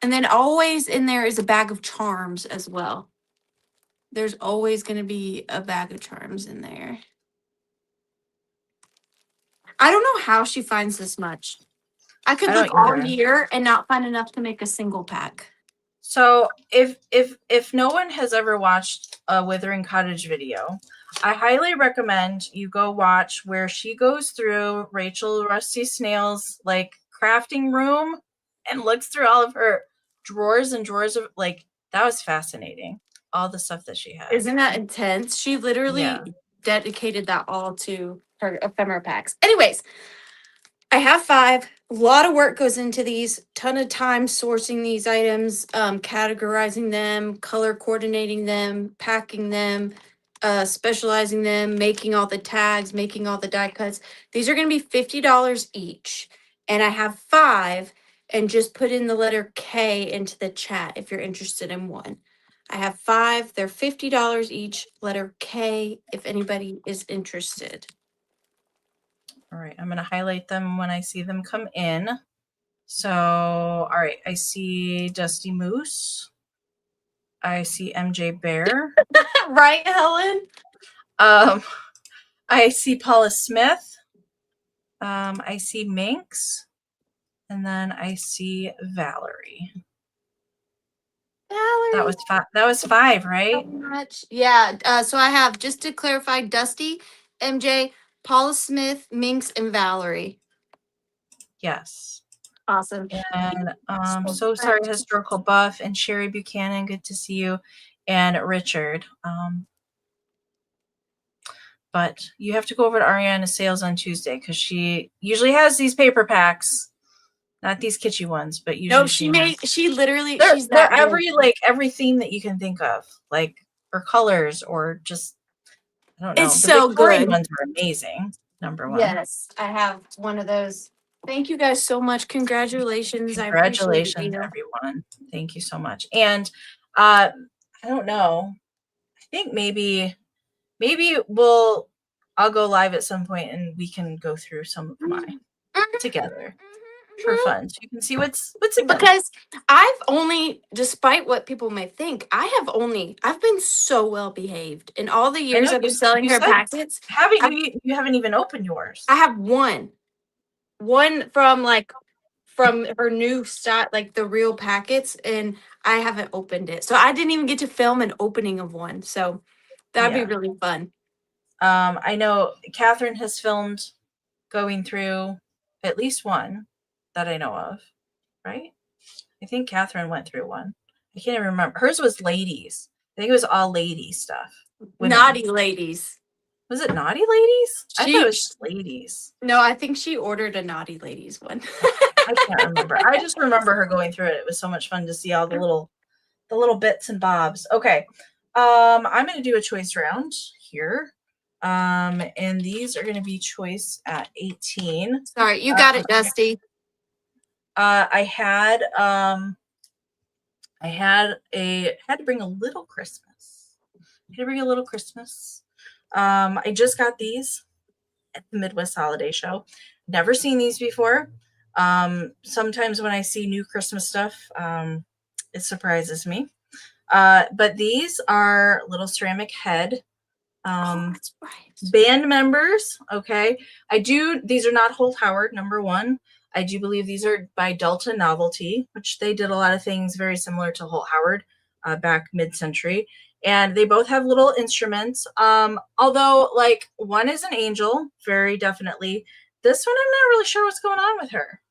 And then always in there is a bag of charms as well. There's always going to be a bag of charms in there. I don't know how she finds this much. I could look all year and not find enough to make a single pack. So if no one has ever watched a Withering Cottage video, I highly recommend you go watch where she goes through Rachel Rusty Snail's like crafting room and looks through all of her drawers and drawers of like, that was fascinating. All the stuff that she has. Isn't that intense? She literally dedicated that all to her ephemera packs. Anyways, I have 5. A lot of work goes into these. Ton of time sourcing these items, categorizing them, color coordinating them, packing them, specializing them, making all the tags, making all the die cuts. These are going to be $50 each. And I have 5, and just put in the letter K into the chat if you're interested in one. I have 5. They're $50 each. Letter K if anybody is interested. All right, I'm going to highlight them when I see them come in. So, all right, I see Dusty Moose. I see MJ Bear. Right, Helen? I see Paula Smith. I see Minx. And then I see Valerie. Valerie. That was 5, right? So much. Yeah. So I have, just to clarify, Dusty, MJ, Paula Smith, Minx, and Valerie. Yes. Awesome. And so sorry, Historical Buff and Sherry Buchanan. Good to see you. And Richard. But you have to go over to Arianna's sales on Tuesday because she usually has these paper packs. Not these kitschy ones, but usually she literally, they're every theme that you can think of, like, or colors, or just, I don't know. It's so Victorian good. ones are amazing. Number 1. Yes, I have one of those. Thank you guys so much. Congratulations. Congratulations, everyone. Thank you so much. And I don't know. I think maybe I'll go live at some point and we can go through some of mine together. For fun, so you can see what's in them. Because I've only, despite what people may think, I've been so well behaved in all the years I've been selling her packets. You haven't even opened yours. I have one from her new stock, like the real packets, and I haven't opened it, so I didn't even get to film an opening of one. So that'd be really fun. I know Catherine has filmed going through at least one that I know of, right? I think Catherine went through one. I can't even remember. Hers was ladies. I think it was all lady stuff. Women. Naughty ladies. Was it naughty ladies? I thought it was just ladies. No, I think she ordered a naughty ladies one. I can't remember. I just remember her going through it. It was so much fun to see all the little bits and bobs. Okay. I'm going to do a choice round here. And these are going to be choice at 18. Sorry, you got it, Dusty. I had to bring a little Christmas. I just got these at the Midwest Holiday Show. Never seen these before. Sometimes when I see new Christmas stuff, it surprises me. But these are little ceramic head that's right. Band members. Okay. These are not Holt Howard, number 1. I do believe these are by Delta Novelty, which they did a lot of things very similar to Holt Howard back mid-century. And they both have little instruments. Although, like, one is an angel, very definitely. This one, I'm not really sure what's going on with her.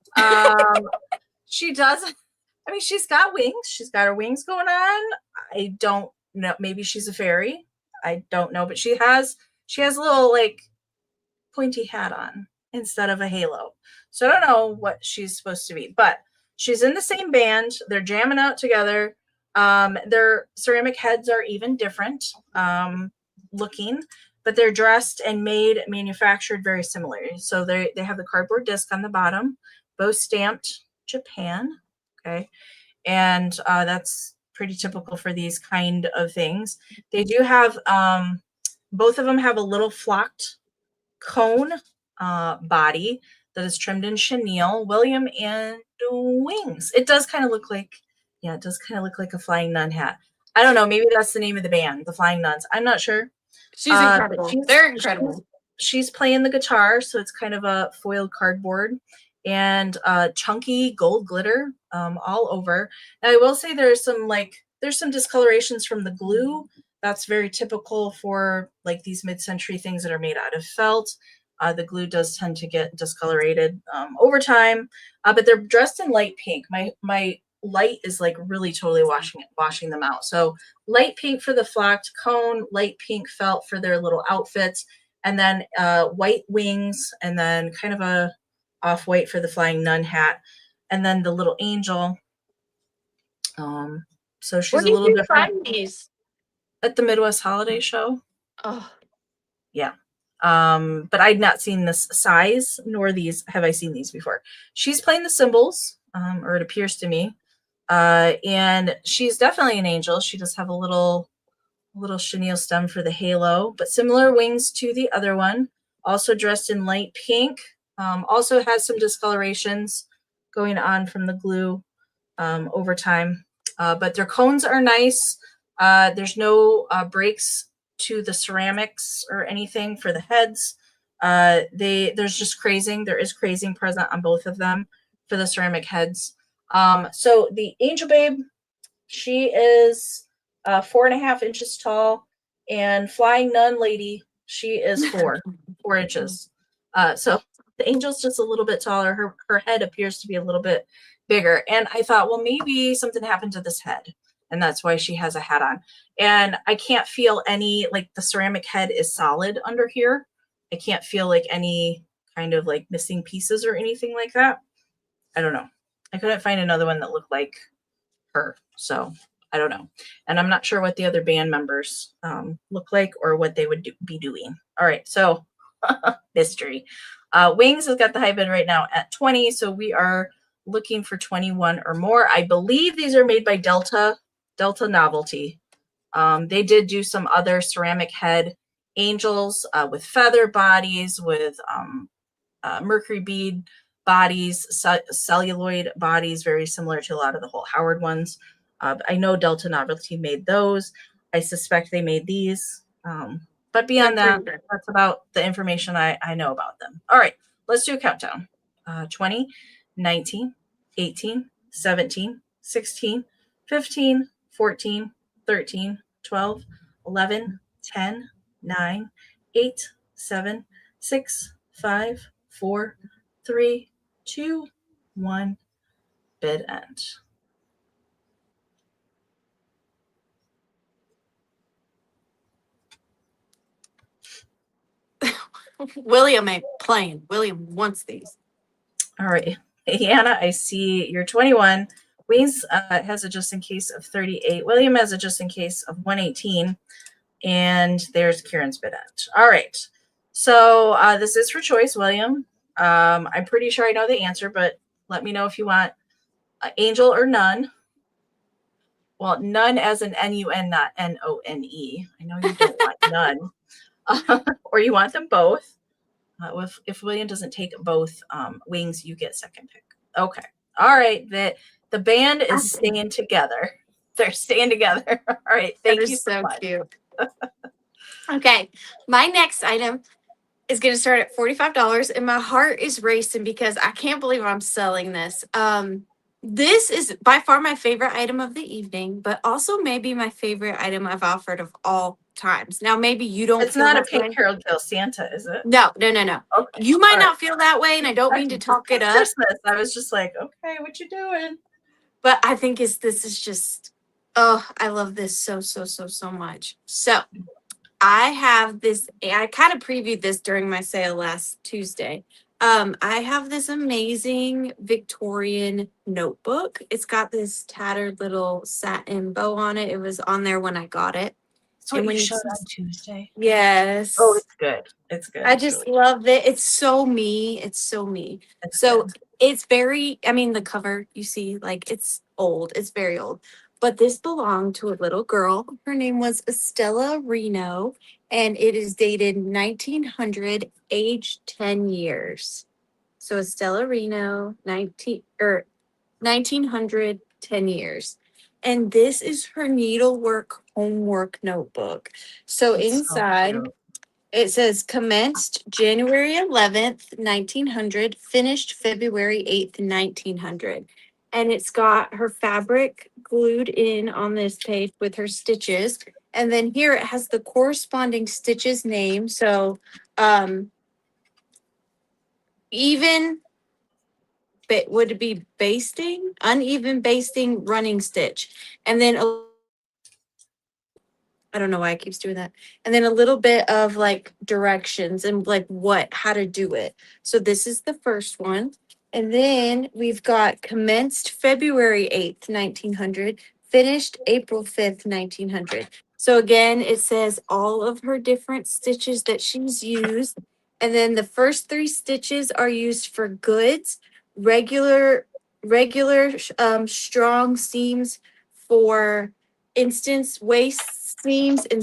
She does. I mean, she's got wings. She's got her wings going on. I don't know. Maybe she's a fairy. I don't know. But she has a little, like, pointy hat on instead of a halo. So I don't know what she's supposed to be. But she's in the same band. They're jamming out together. Their ceramic heads are even different looking, but they're dressed and manufactured very similarly. So they have the cardboard disc on the bottom, both stamped Japan. Okay. And that's pretty typical for these kind of things. They do have, both of them have a little flocked cone body that is trimmed in chenille. William and wings. It does kind of look like, yeah, it does kind of look like a flying nun hat. I don't know. Maybe that's the name of the band, the Flying Nuns. I'm not sure. She's incredible. They're incredible. She's playing the guitar, so it's kind of a foiled cardboard and chunky gold glitter all over. Now, I will say there's some discolorations from the glue. That's very typical for like these mid-century things that are made out of felt. The glue does tend to get discolorated over time, but they're dressed in light pink. My light is like really totally washing them out. So light pink for the flocked cone, light pink felt for their little outfits, and then white wings, and then kind of a off-white for the flying nun hat, and then the little angel. So she's a little different. Find these? At the Midwest Holiday Show. Oh, yeah. But I'd not seen this size, nor have I seen these before. She's playing the cymbals, or it appears to me. And she's definitely an angel. She does have a little chenille stem for the halo, but similar wings to the other one. Also dressed in light pink. Also has some discolorations going on from the glue over time. But their cones are nice. There's no breaks to the ceramics or anything for the heads. There's just crazing. There is crazing present on both of them for the ceramic heads. So the Angel Babe, she is 4.5 inches tall, and Flying Nun Lady, she is 4 inches. So the Angel's just a little bit taller. Her head appears to be a little bit bigger. And I thought, well, maybe something happened to this head, and that's why she has a hat on. And I can't feel any, like the ceramic head is solid under here. I can't feel like any kind of like missing pieces or anything like that. I don't know. I couldn't find another one that looked like her. So I don't know. And I'm not sure what the other band members look like or what they would be doing. All right. So mystery. Wings has got the high bid right now at 20. So we are looking for 21 or more. I believe these are made by Delta Novelty. They did do some other ceramic head angels with feather bodies, with mercury bead bodies, celluloid bodies, very similar to a lot of the whole Howard ones. I know Delta Novelty made those. I suspect they made these. But beyond that, that's about the information I know about them. All right, let's do a countdown. 20, 19, 18, 17, 16, 15, 14, 13, 12, 11, 10, 9, 8, 7, 6, 5, 4, 3, 2, 1. Bid end. William ain't playing. William wants these. All right. Arianna, I see you're 21. Wings has a just in case of 38. William has a just in case of 118. And there's Kieran's bid end. All right. So this is for choice, William. I'm pretty sure I know the answer, but let me know if you want angel or nun. Well, none as an N-U-N, not N-O-N-E. I know you don't want none. Or you want them both. If William doesn't take both wings, you get second pick. Okay. All right. The band is staying together. They're staying together. All right. Thank you so much. Cute. Okay. My next item is going to start at $45, and my heart is racing because I can't believe I'm selling this. This is by far my favorite item of the evening, but also maybe my favorite item I've offered of all times. Now, maybe you don't. It's not a pink Carol Kill Santa, is it? No. Okay. You might not feel that way, and I don't mean to talk it up. Christmas. I was just like, okay, what you doing? But I think this is just, oh, I love this so much. So I have this, I kind of previewed this during my sale last Tuesday. I have this amazing Victorian notebook. It's got this tattered little satin bow on it. It was on there when I got it. That's what And you when you showed on Tuesday. Oh, yes, it's good. It's good. I It's just really love it. It's so me. It's so me. it's So good. it's very, I mean, the cover you see, like it's old. It's very old. But this belonged to a little girl. Her name was Estella Reno, and it is dated 1900, age 10 years. So Estella Reno, 1900, 10 years. And this is her needlework homework notebook. So It's so inside, cute. it says commenced January 11th, 1900, finished February 8th, 1900. And it's got her fabric glued in on this page with her stitches. And then here it has the corresponding stitches name. So um, even, but would it be basting, uneven basting, running stitch. And then I don't know why it keeps doing that. And then a little bit of like directions and like how to do it. So this is the first one. And then we've got commenced February 8th, 1900, finished April 5th, 1900. So again, it says all of her different stitches that she's used. And then the first three stitches are used for goods, regular, strong seams for instance, waist seams and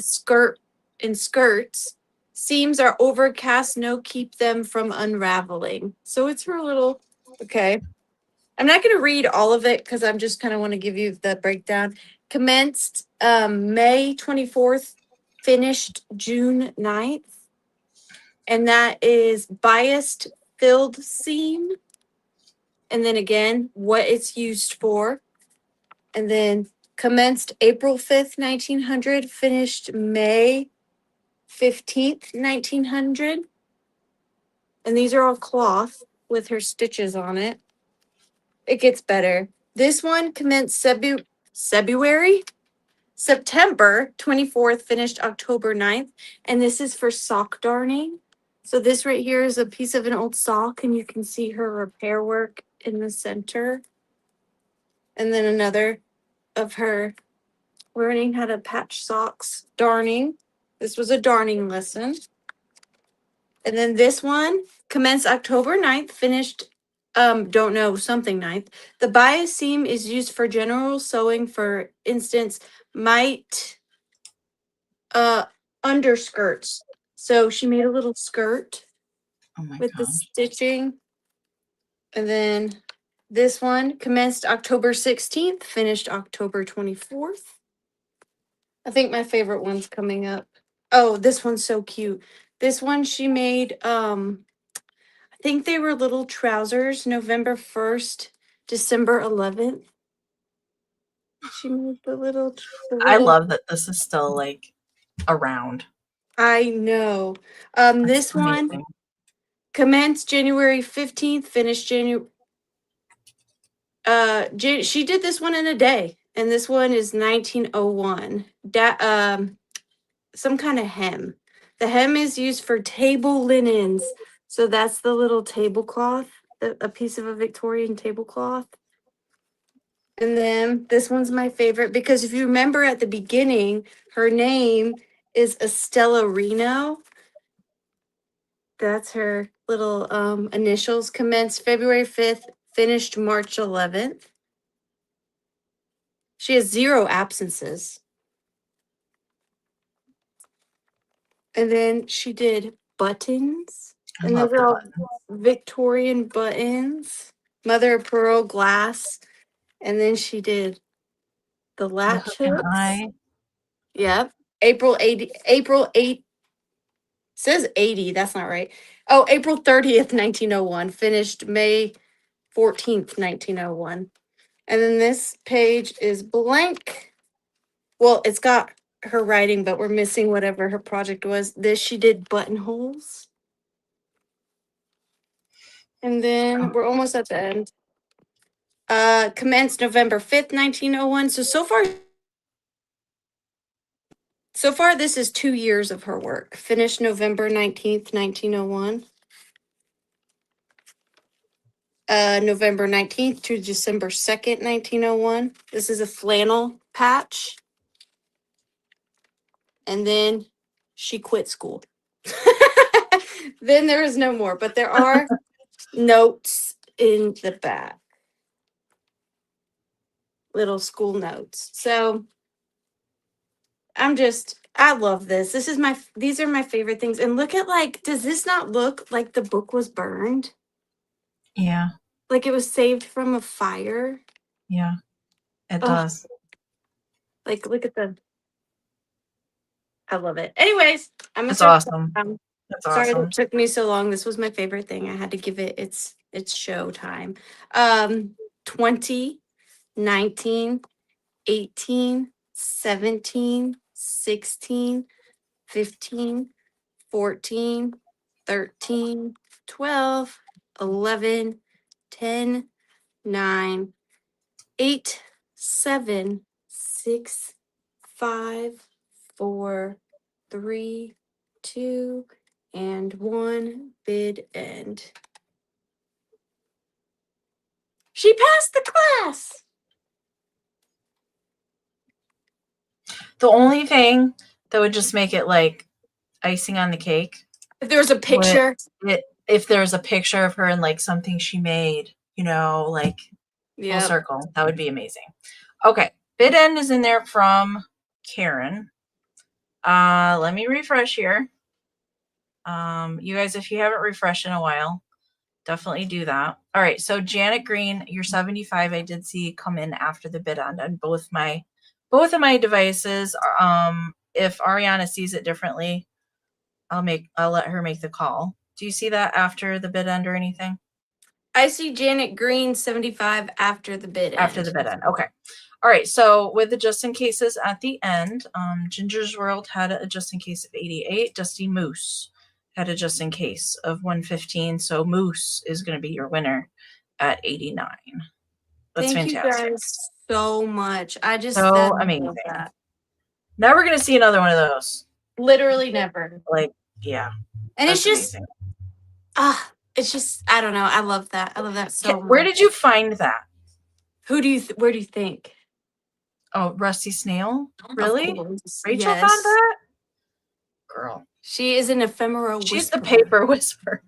skirts. Seams are overcast, no keep them from unraveling. So it's her little okay. I'm not going to read all of it because I'm just kind of want to give you the breakdown. Commenced May 24th, finished June 9th. And that is biased filled seam. And then again, what it's used for. And then commenced April 5th, 1900, finished May 15th, 1900. And these are all cloth with her stitches on it. It gets better. This one commenced February, September 24th, finished October 9th. And this is for sock darning. So this right here is a piece of an old sock, and you can see her repair work in the center. And then another of her learning how to patch socks, darning. This was a darning lesson. And then this one commenced October 9th, finished don't know something 9th. The bias seam is used for general sewing, for instance, might underskirts. So she made a little skirt Oh my with the gosh. stitching. And then this one commenced October 16th, finished October 24th. I think my favorite one's coming up. Oh, this one's so cute. This one she made I think they were little trousers, November 1st, December 11th. She made the I little love that this is still like around. I know. That's This one amazing. commenced January 15th, finished January she did this one in a day, and this one is 1901. Some kind of hem. The hem is used for table linens. So that's the little tablecloth, a piece of a Victorian tablecloth. And then this one's my favorite because if you remember at the beginning, her name is Estella Reno. That's her little initials. Commenced February 5th, finished March 11th. She has 0 absences. And then she did buttons. I And love those the are all buttons. Victorian buttons. Mother of pearl glass. And then she did the The latch hook and hooks. eye. Yep. April 8 says 80. That's not right. Oh, April 30th, 1901. Finished May 14th, 1901. And then this page is blank. Well, it's got her writing, but we're missing whatever her project was. This she did buttonholes. And then we're almost at the end. Commenced November 5th, 1901. So far this is 2 years of her work. Finished November 19th, 1901. November 19th to December 2nd, 1901. This is a flannel patch. And then she quit school. Then there is no more, but there are notes in the back. Little school notes. So I love this. These are my favorite things. And look at, like, does this not look like the book was burned? Yeah. Like it was saved from a fire? Yeah, it does. Like, look at I love it. Anyways, That's awesome. That's Sorry awesome. it took me so long. This was my favorite thing. I had to give it its show time. 20, 19, 18, 17, 16, 15, 14, 13, 12, 11, 10, 9, 8, 7, 6, 5, 4, 3, 2, and 1. Bid end. She passed the class. The only thing that would just make it like icing on the cake, if there was a picture, if there's a picture of her and like something she made, like full circle, that would be amazing. Okay, bid end is in there from Karen. Let me refresh here. You guys, if you haven't refreshed in a while, definitely do that. All right, so Janet Green, your 75, I did see come in after the bid end on both of my devices. If Arianna sees it differently, I'll let her make the call. Do you see that after the bid end or anything? I see Janet Green 75 after the bid end. After the bid end. Okay. All right. So with the just in cases at the end, Ginger's World had a just in case of 88. Dusty Moose had a just in case of 115. So Moose is going to be your winner at 89. That's Thank fantastic. You guys so much. I just so amazing. That. Never going to see another one of those. Literally never. Like, yeah. And it's just amazing. It's just, I don't know. I love that. I love that so much. Where did you find that? Where do you think? Oh, Rusty Snail? Really? Rachel yes. found that? Girl. She is an ephemera whisperer. She's the paper whisperer.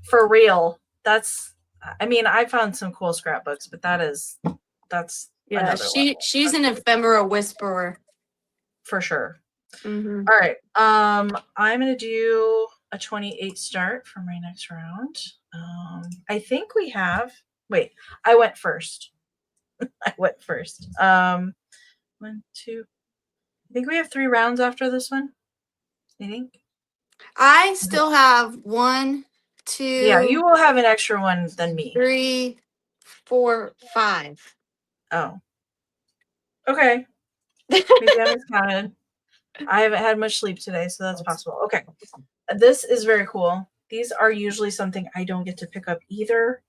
For real. I found some cool scrapbooks, but that's yeah, she's an ephemera whisperer. For sure. Mm-hmm. All right. I'm gonna do a 28 start for my next round. I think we have I went first. One, two. I think we have 3 rounds after this one. I think. I still have 1, 2. Yeah, you will have an extra one than me. 3, 4, 5. Oh. Okay. Maybe I miscounted. I haven't had much sleep today, so that's possible. Okay. This is very cool. These are usually something I don't get to pick up either.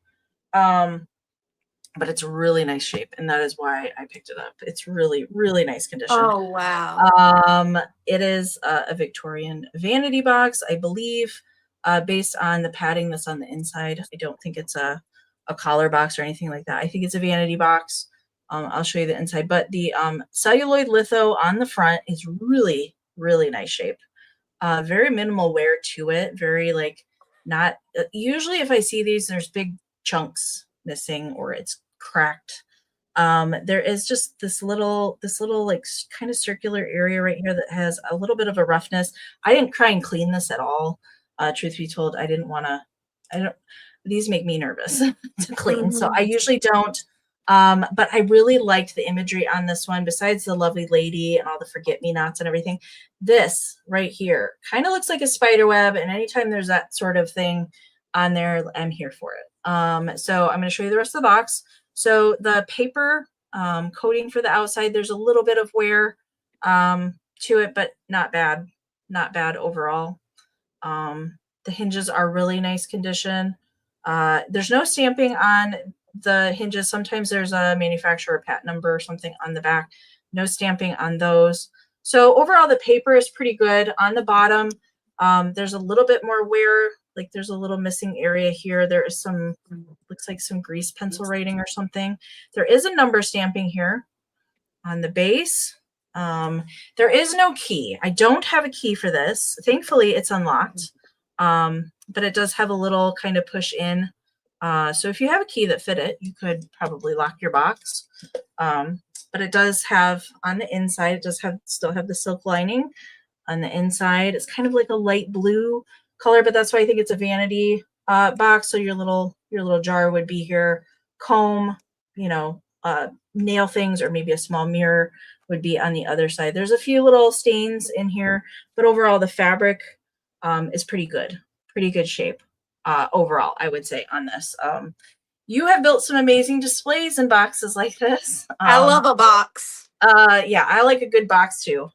But it's a really nice shape, and that is why I picked it up. It's really, really nice condition. Oh, wow. It is a Victorian vanity box, I believe, based on the padding that's on the inside. I don't think it's a collar box or anything like that. I think it's a vanity box. I'll show you the inside, but the celluloid litho on the front is really, really nice shape. Very minimal wear to it. Very not usually if I see these, there's big chunks missing or it's cracked. There is just this little like kind of circular area right here that has a little bit of a roughness. I didn't try and clean this at all. Truth be told, these make me nervous to clean. So I usually don't. But I really liked the imagery on this one, besides the lovely lady and all the forget-me-nots and everything. This right here kind of looks like a spider web, and anytime there's that sort of thing on there, I'm here for it. So I'm going to show you the rest of the box. So the paper coating for the outside, there's a little bit of wear to it, but not bad overall. The hinges are really nice condition. There's no stamping on the hinges. Sometimes there's a manufacturer patent number or something on the back. No stamping on those. So overall, the paper is pretty good. On the bottom, there's a little bit more wear Like there's a little missing area here. There is some, looks like some grease pencil writing or something. There is a number stamping here on the base. There is no key. I don't have a key for this. Thankfully, it's unlocked, but it does have a little kind of push in. So if you have a key that fit it, you could probably lock your box. But it does have on the inside, it does have still have the silk lining on the inside. It's kind of like a light blue color, but that's why I think it's a vanity box. So your little jar would be here. Comb, you know, nail things, or maybe a small mirror would be on the other side. There's a few little stains in here, but overall the fabric is pretty good shape overall, I would say, on this. You have built some amazing displays in boxes like this. I love a box. Yeah, I like a good box too.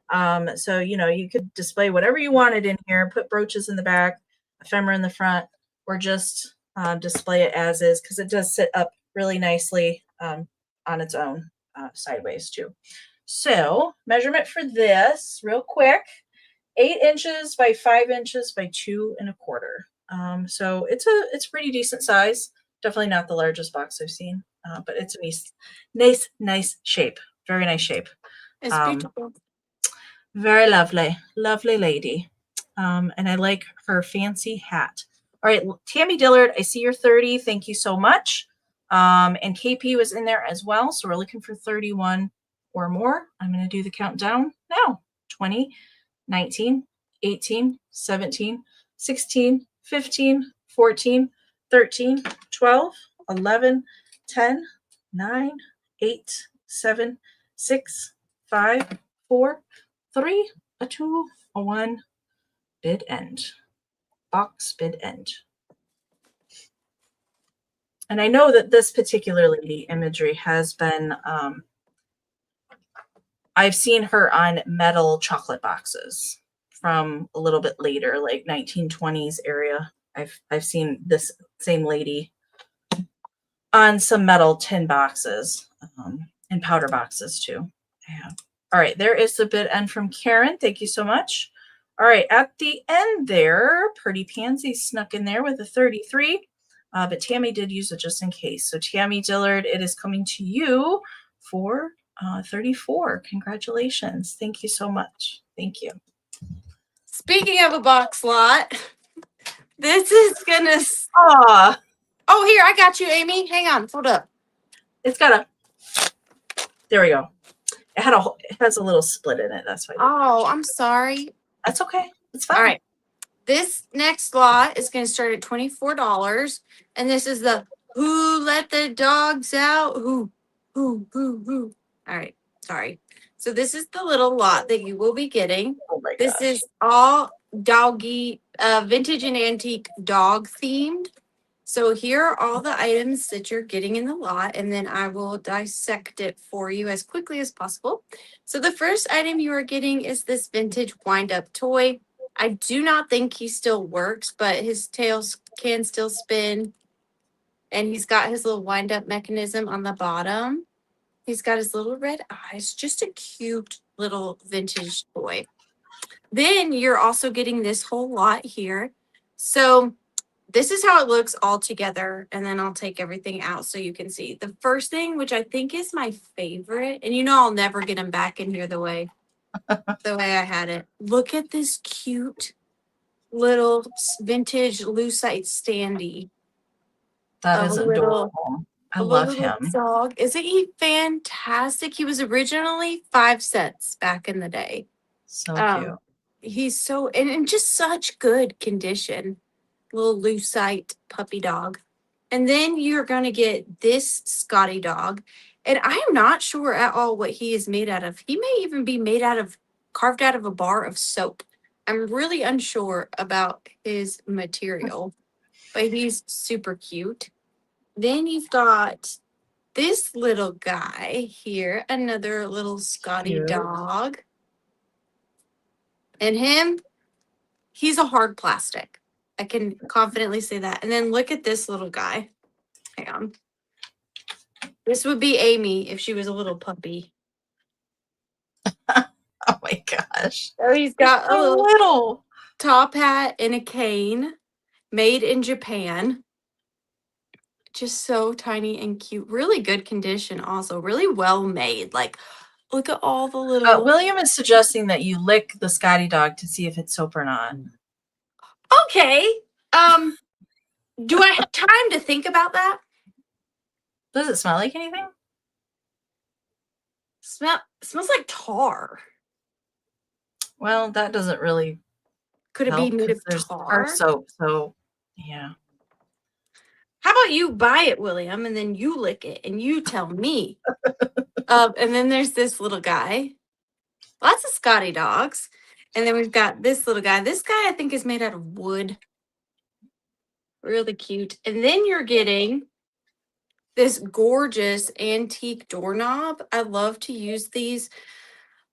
So, you know, you could display whatever you wanted in here, put brooches in the back, ephemera in the front, or just display it as is, because it does sit up really nicely on its own sideways too. So measurement for this real quick, 8 inches by 5 inches by 2 1/4. So it's pretty decent size. Definitely not the largest box I've seen, but it's a nice shape. Very nice shape. It's beautiful. Very lovely lady. And I like her fancy hat. All right, Tammy Dillard, I see you're 30. Thank you so much. And KP was in there as well. So we're looking for 31 or more. I'm going to do the countdown now. 20, 19, 18, 17, 16, 15, 14, 13, 12, 11, 10, 9, 8, 7, 6, 5, 4, 3, 2, 1. Bid end. Box bid end. And I know that this particular lady imagery has been, I've seen her on metal chocolate boxes from a little bit later, like 1920s area. I've seen this same lady on some metal tin boxes and powder boxes too. Yeah. All right, there is the bid end from Karen. Thank you so much. All right, at the end there, Pretty Pansy snuck in there with a 33, but Tammy did use it just in case. So Tammy Dillard, it is coming to you for 34. Congratulations. Thank you so much. Thank you. Speaking of a box lot, this is gonna. Aw. Oh, here, I got you, Amy. Hang on, hold up. It's got a. There we go. It has a little split in it. That's why. Oh, I'm sorry. That's okay. It's fine. All right. This next lot is going to start at $24. And this is the Who Let the Dogs Out? Who. All right. Sorry. So this is the little lot that you will be getting. Oh my This gosh. is all doggy, vintage and antique dog themed. So here are all the items that you're getting in the lot, and then I will dissect it for you as quickly as possible. So the first item you are getting is this vintage wind-up toy. I do not think he still works, but his tails can still spin, and he's got his little wind-up mechanism on the bottom. He's got his little red eyes, just a cute little vintage toy. Then you're also getting this whole lot here. So this is how it looks all together, and then I'll take everything out so you can see. The first thing, which I think is my favorite, and you know I'll never get them back in here the way I had it. Look at this cute little vintage lucite standee. That is adorable. I love him. Dog. Isn't he fantastic? He was originally 5 cents back in the day. So cute. He's so, and in just such good condition. Little lucite puppy dog. And then you're going to get this Scotty dog. And I am not sure at all what he is made out of. He may even be carved out of a bar of soap. I'm really unsure about his material, but he's super cute. Then you've got this little guy here, another little Scotty dog. And he's a hard plastic. I can confidently say that. And then look at this little guy. Hang on. This would be Amy if she was a little puppy. Oh my gosh. So he's got a little top hat and a cane. made in Japan. Just so tiny and cute. Really good condition also. Really well made. Like, look at all the little... William is suggesting that you lick the Scotty dog to see if it's soap or not. Okay. Do I have time to think about that? Does it smell like anything? Smells like tar. Well, that doesn't really Could it help be made of there's tar? soap, so yeah. How about you buy it, William, and then you lick it and you tell me? And then there's this little guy. Lots of Scotty dogs. And then we've got this little guy. This guy, I think, is made out of wood. Really cute. And then you're getting this gorgeous antique doorknob. I love to use these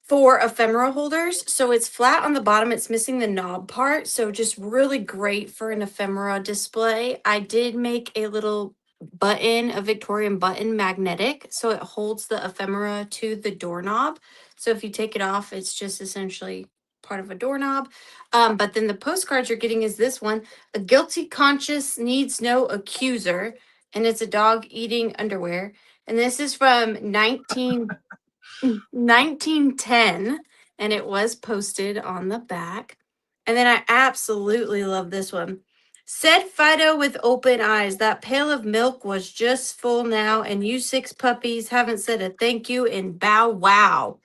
for ephemera holders. So it's flat on the bottom. It's missing the knob part. So just really great for an ephemera display. I did make a little button, a Victorian button magnetic. So it holds the ephemera to the doorknob. So if you take it off, it's just essentially part of a doorknob. But then the postcards you're getting is this one. A guilty conscience needs no accuser. And it's a dog eating underwear. And this is from 1910, and it was posted on the back. And then I absolutely love this one. Said Fido with open eyes, that pail of milk was just full now, and you 6 puppies haven't said a thank you in bow wow.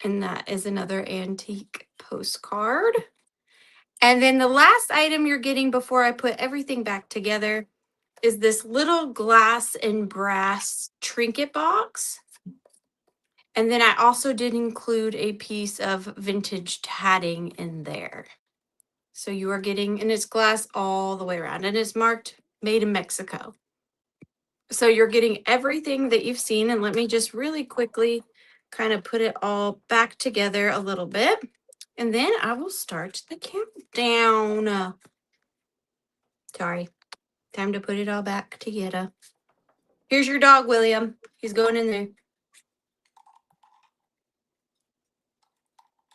And that is another antique postcard. And then the last item you're getting before I put everything back together is this little glass and brass trinket box. And then I also did include a piece of vintage tatting in there. So you are getting, and it's glass all the way around, and it's marked made in Mexico. So you're getting everything that you've seen. And let me just really quickly kind of put it all back together a little bit. And then I will start the countdown. Sorry. Time to put it all back together. Here's your dog, William. He's going in there.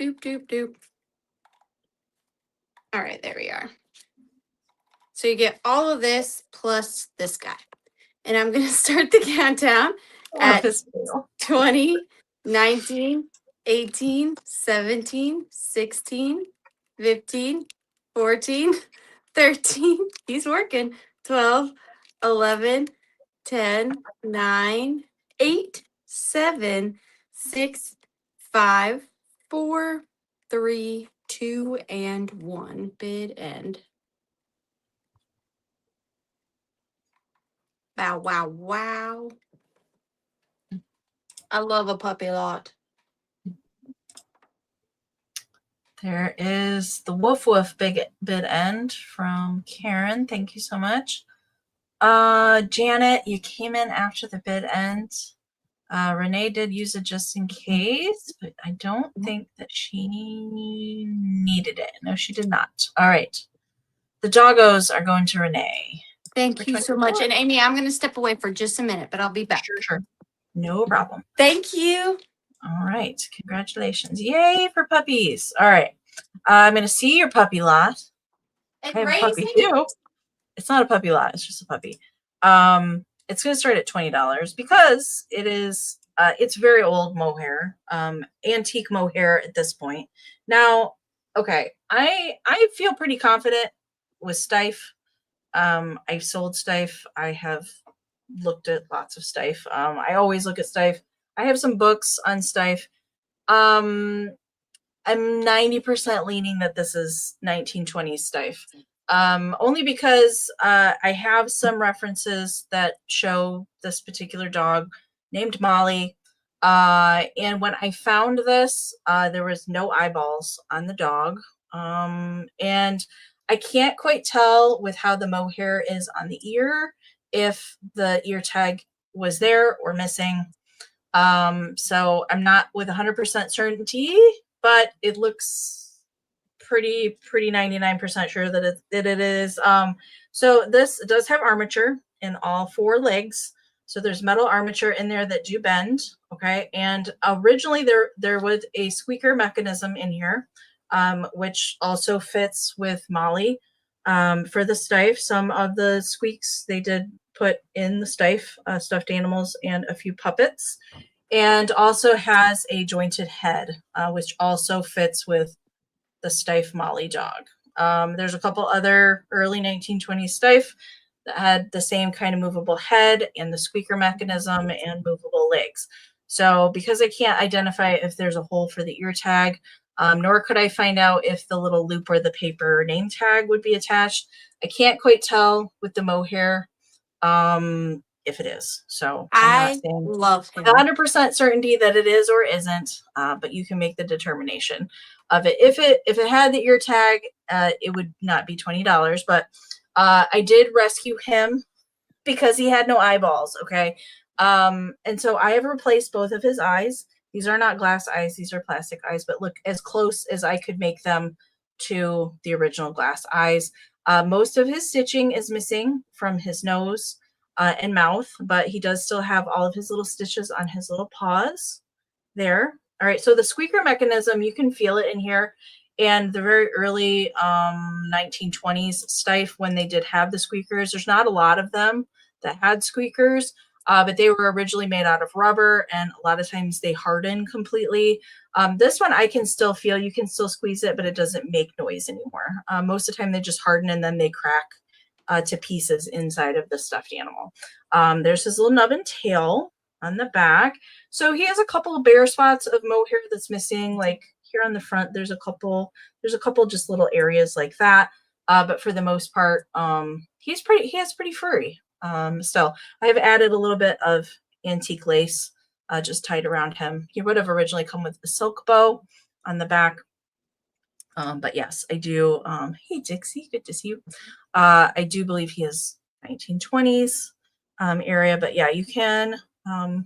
Doop, doop, doop. All right, there we are. So you get all of this plus this guy. And I'm going to start the countdown at 20, 19, 18, 17, 16, 15, 14, 13. He's working. 12, 11, 10, 9, 8, 7, 6, 5, 4, 3, 2, and 1. Bid end. Wow, wow, wow. I love a puppy lot. There is the woof woof bid end from Karen. Thank you so much. Janet, you came in after the bid end. Renee did use it just in case, but I don't think that she needed it. No, she did not. All right. The doggos are going to Renee. Thank you so much. And Amy, I'm going to step away for just a minute, but I'll be back. Sure. No problem. Thank you. All right. Congratulations. Yay for puppies. All right. I'm going to see your puppy lot. And I have a puppy too. It's not a puppy lot. It's just a puppy. It's going to start at $20 because it is, it's very old mohair, antique mohair at this point. Now, okay. I feel pretty confident with Steiff. I've sold Steiff. I have looked at lots of Steiff. I always look at Steiff. I have some books on Steiff. I'm 90% leaning that this is 1920s Steiff. Only because I have some references that show this particular dog named Molly. And when I found this, there was no eyeballs on the dog. And I can't quite tell with how the mohair is on the ear if the ear tag was there or missing. So I'm not with 100% certainty, but it looks pretty 99% sure that it is. So this does have armature in all 4 legs. So there's metal armature in there that do bend. Okay. And originally there was a squeaker mechanism in here. which also fits with Molly. For the stife, some of the squeaks they did put in the stife, stuffed animals and a few puppets, and also has a jointed head, which also fits with the stife Molly dog. There's a couple other early 1920s stife that had the same kind of movable head and the squeaker mechanism and movable legs. So because I can't identify if there's a hole for the ear tag, nor could I find out if the little loop or the paper name tag would be attached, I can't quite tell with the mohair if it is. So I'm not I saying love with him. 100% certainty that it is or isn't, but you can make the determination of it. If it had the ear tag, it would not be $20, but I did rescue him because he had no eyeballs. Okay. And so I have replaced both of his eyes. These are not glass eyes, these are plastic eyes, but look as close as I could make them to the original glass eyes. Most of his stitching is missing from his nose and mouth, but he does still have all of his little stitches on his little paws there. All right, so the squeaker mechanism, you can feel it in here. And the very early 1920s stife, when they did have the squeakers, there's not a lot of them that had squeakers, but they were originally made out of rubber, and a lot of times they harden completely. This one I can still feel. You can still squeeze it, but it doesn't make noise anymore. Most of the time they just harden and then they crack to pieces inside of the stuffed animal. There's his little nub and tail on the back. So he has a couple of bare spots of mohair that's missing, like here on the front. There's a couple just little areas like that. But for the most part, he has pretty furry. So I have added a little bit of antique lace just tied around him. He would have originally come with a silk bow on the back. But yes, I do. Hey, Dixie, good to see you. I do believe he is 1920s area, but yeah, you can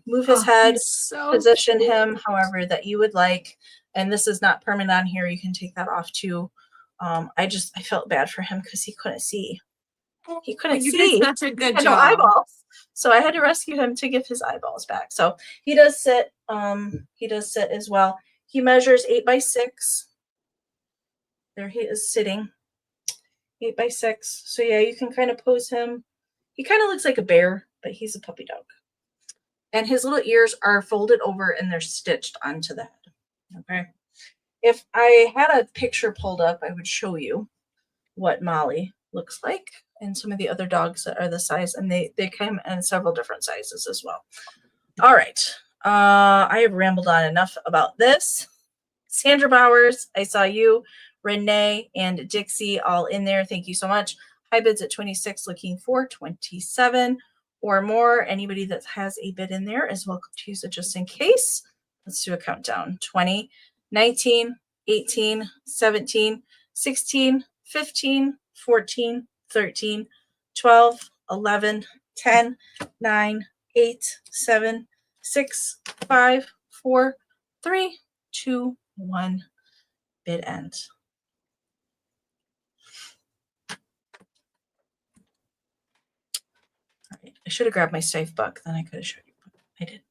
move his head, So position cute. him however that you would like. And this is not permanent on here. You can take that off too. I felt bad for him because he couldn't see. He couldn't You did see. such a He good had no job. eyeballs. So I had to rescue him to give his eyeballs back. So he does sit. He does sit as well. He measures 8x6. There he is sitting. 8x6. So yeah, you can kind of pose him. He kind of looks like a bear, but he's a puppy dog. And his little ears are folded over and they're stitched onto the head. Okay. If I had a picture pulled up, I would show you what Molly looks like and some of the other dogs that are the size, and they come in several different sizes as well. All right. I have rambled on enough about this. Sandra Bowers, I saw you. Renee and Dixie all in there. Thank you so much. High bids at 26, looking for 27 or more. Anybody that has a bid in there is welcome to use it just in case. Let's do a countdown. 20, 19, 18, 17, 16, 15, 14, 13, 12, 11, 10, 9, 8, 7, 6, 5, 4, 3, 2, 1. Bid end. All right. I should have grabbed my safe buck, then I could have showed you. I did.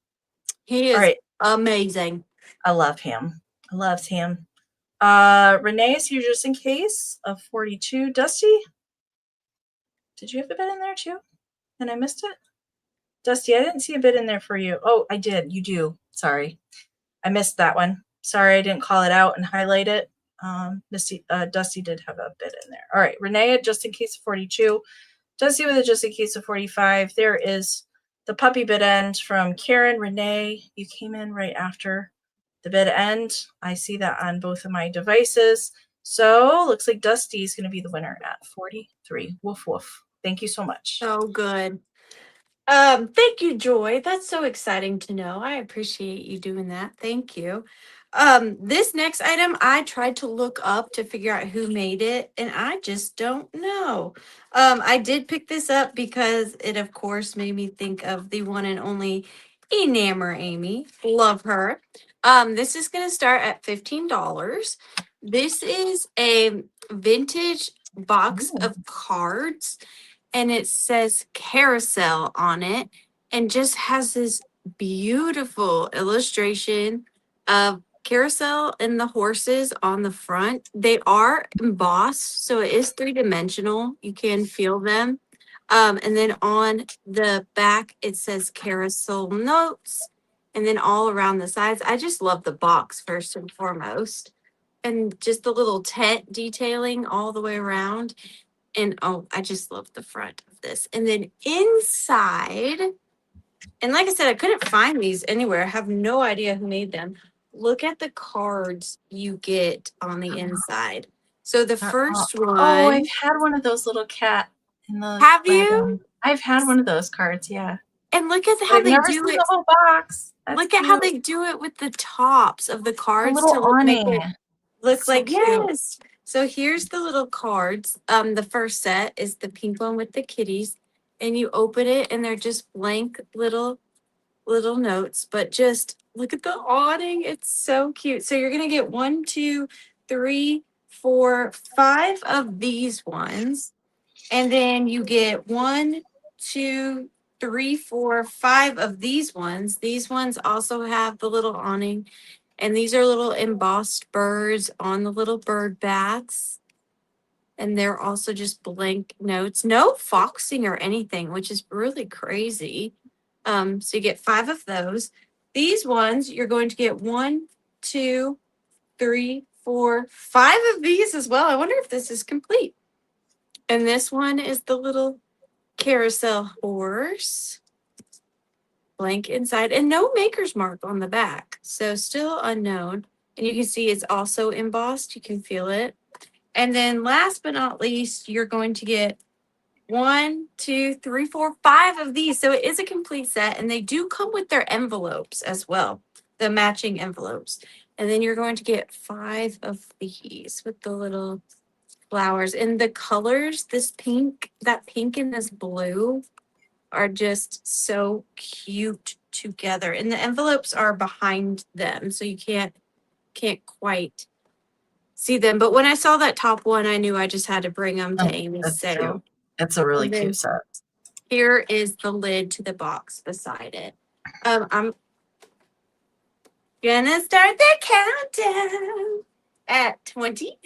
He is All right. amazing. I love him. I love him. Renee is here just in case of 42. Dusty, did you have a bid in there too? And I missed it? Dusty, I didn't see a bid in there for you. Oh, I did. You do. Sorry. I missed that one. Sorry, I didn't call it out and highlight it. Dusty did have a bid in there. All right. Renee, just in case of 42. Dusty with it just in case of 45. There is the puppy bid end from Karen. Renee, you came in right after the bid end. I see that on both of my devices. So looks like Dusty is going to be the winner at 43. Woof, woof. Thank you so much. So good. Thank you, Joy. That's so exciting to know. I appreciate you doing that. Thank you. This next item I tried to look up to figure out who made it, and I just don't know. I did pick this up because it, of course, made me think of the one and only Enamor Amy. Love her. This is going to start at $15. This is a vintage box of cards, and it says carousel on it, and just has this beautiful illustration of carousel and the horses on the front, they are embossed, so it is three-dimensional. You can feel them. And then on the back, it says carousel notes. And then all around the sides, I just love the box first and foremost. And just the little tent detailing all the way around. And oh, I just love the front of this. And then inside, and like I said, I couldn't find these anywhere. I have no idea who made them. Look at the cards you get on the inside. So the first Oh, one. I've had one of those little cat in the Have wagon. you? I've had one of those cards, yeah. And look at But how I've they never do seen it. the whole box. That's Look cute. at how they do it with the tops of the A cards little to make awning. it look So like cute. yes. So here's the little cards. The first set is the pink one with the kitties, and you open it, and they're just blank little notes. But just look at the awning; it's so cute. So you're gonna get 1, 2, 3, 4, 5 of these ones, and then you get 1, 2, 3, 4, 5 of these ones. These ones also have the little awning. And these are little embossed birds on the little bird bats. And they're also just blank notes. No foxing or anything, which is really crazy. So you get 5 of those. These ones, you're going to get 1, 2, 3, 4, 5 of these as well. I wonder if this is complete. And this one is the little carousel horse. Blank inside and no maker's mark on the back. So still unknown. And you can see it's also embossed. You can feel it. And then last but not least, you're going to get 1, 2, 3, 4, 5 of these. So it is a complete set. And they do come with their envelopes as well, the matching envelopes. And then you're going to get 5 of these with the little flowers. And the colors, this pink, that pink and this blue are just so cute together. And the envelopes are behind them, so you can't quite see them. But when I saw that top one, I knew I just had to bring them to Amy's That's sale. cute. It's a really cute set. Here is the lid to the box beside it. I'm gonna start the countdown at 20,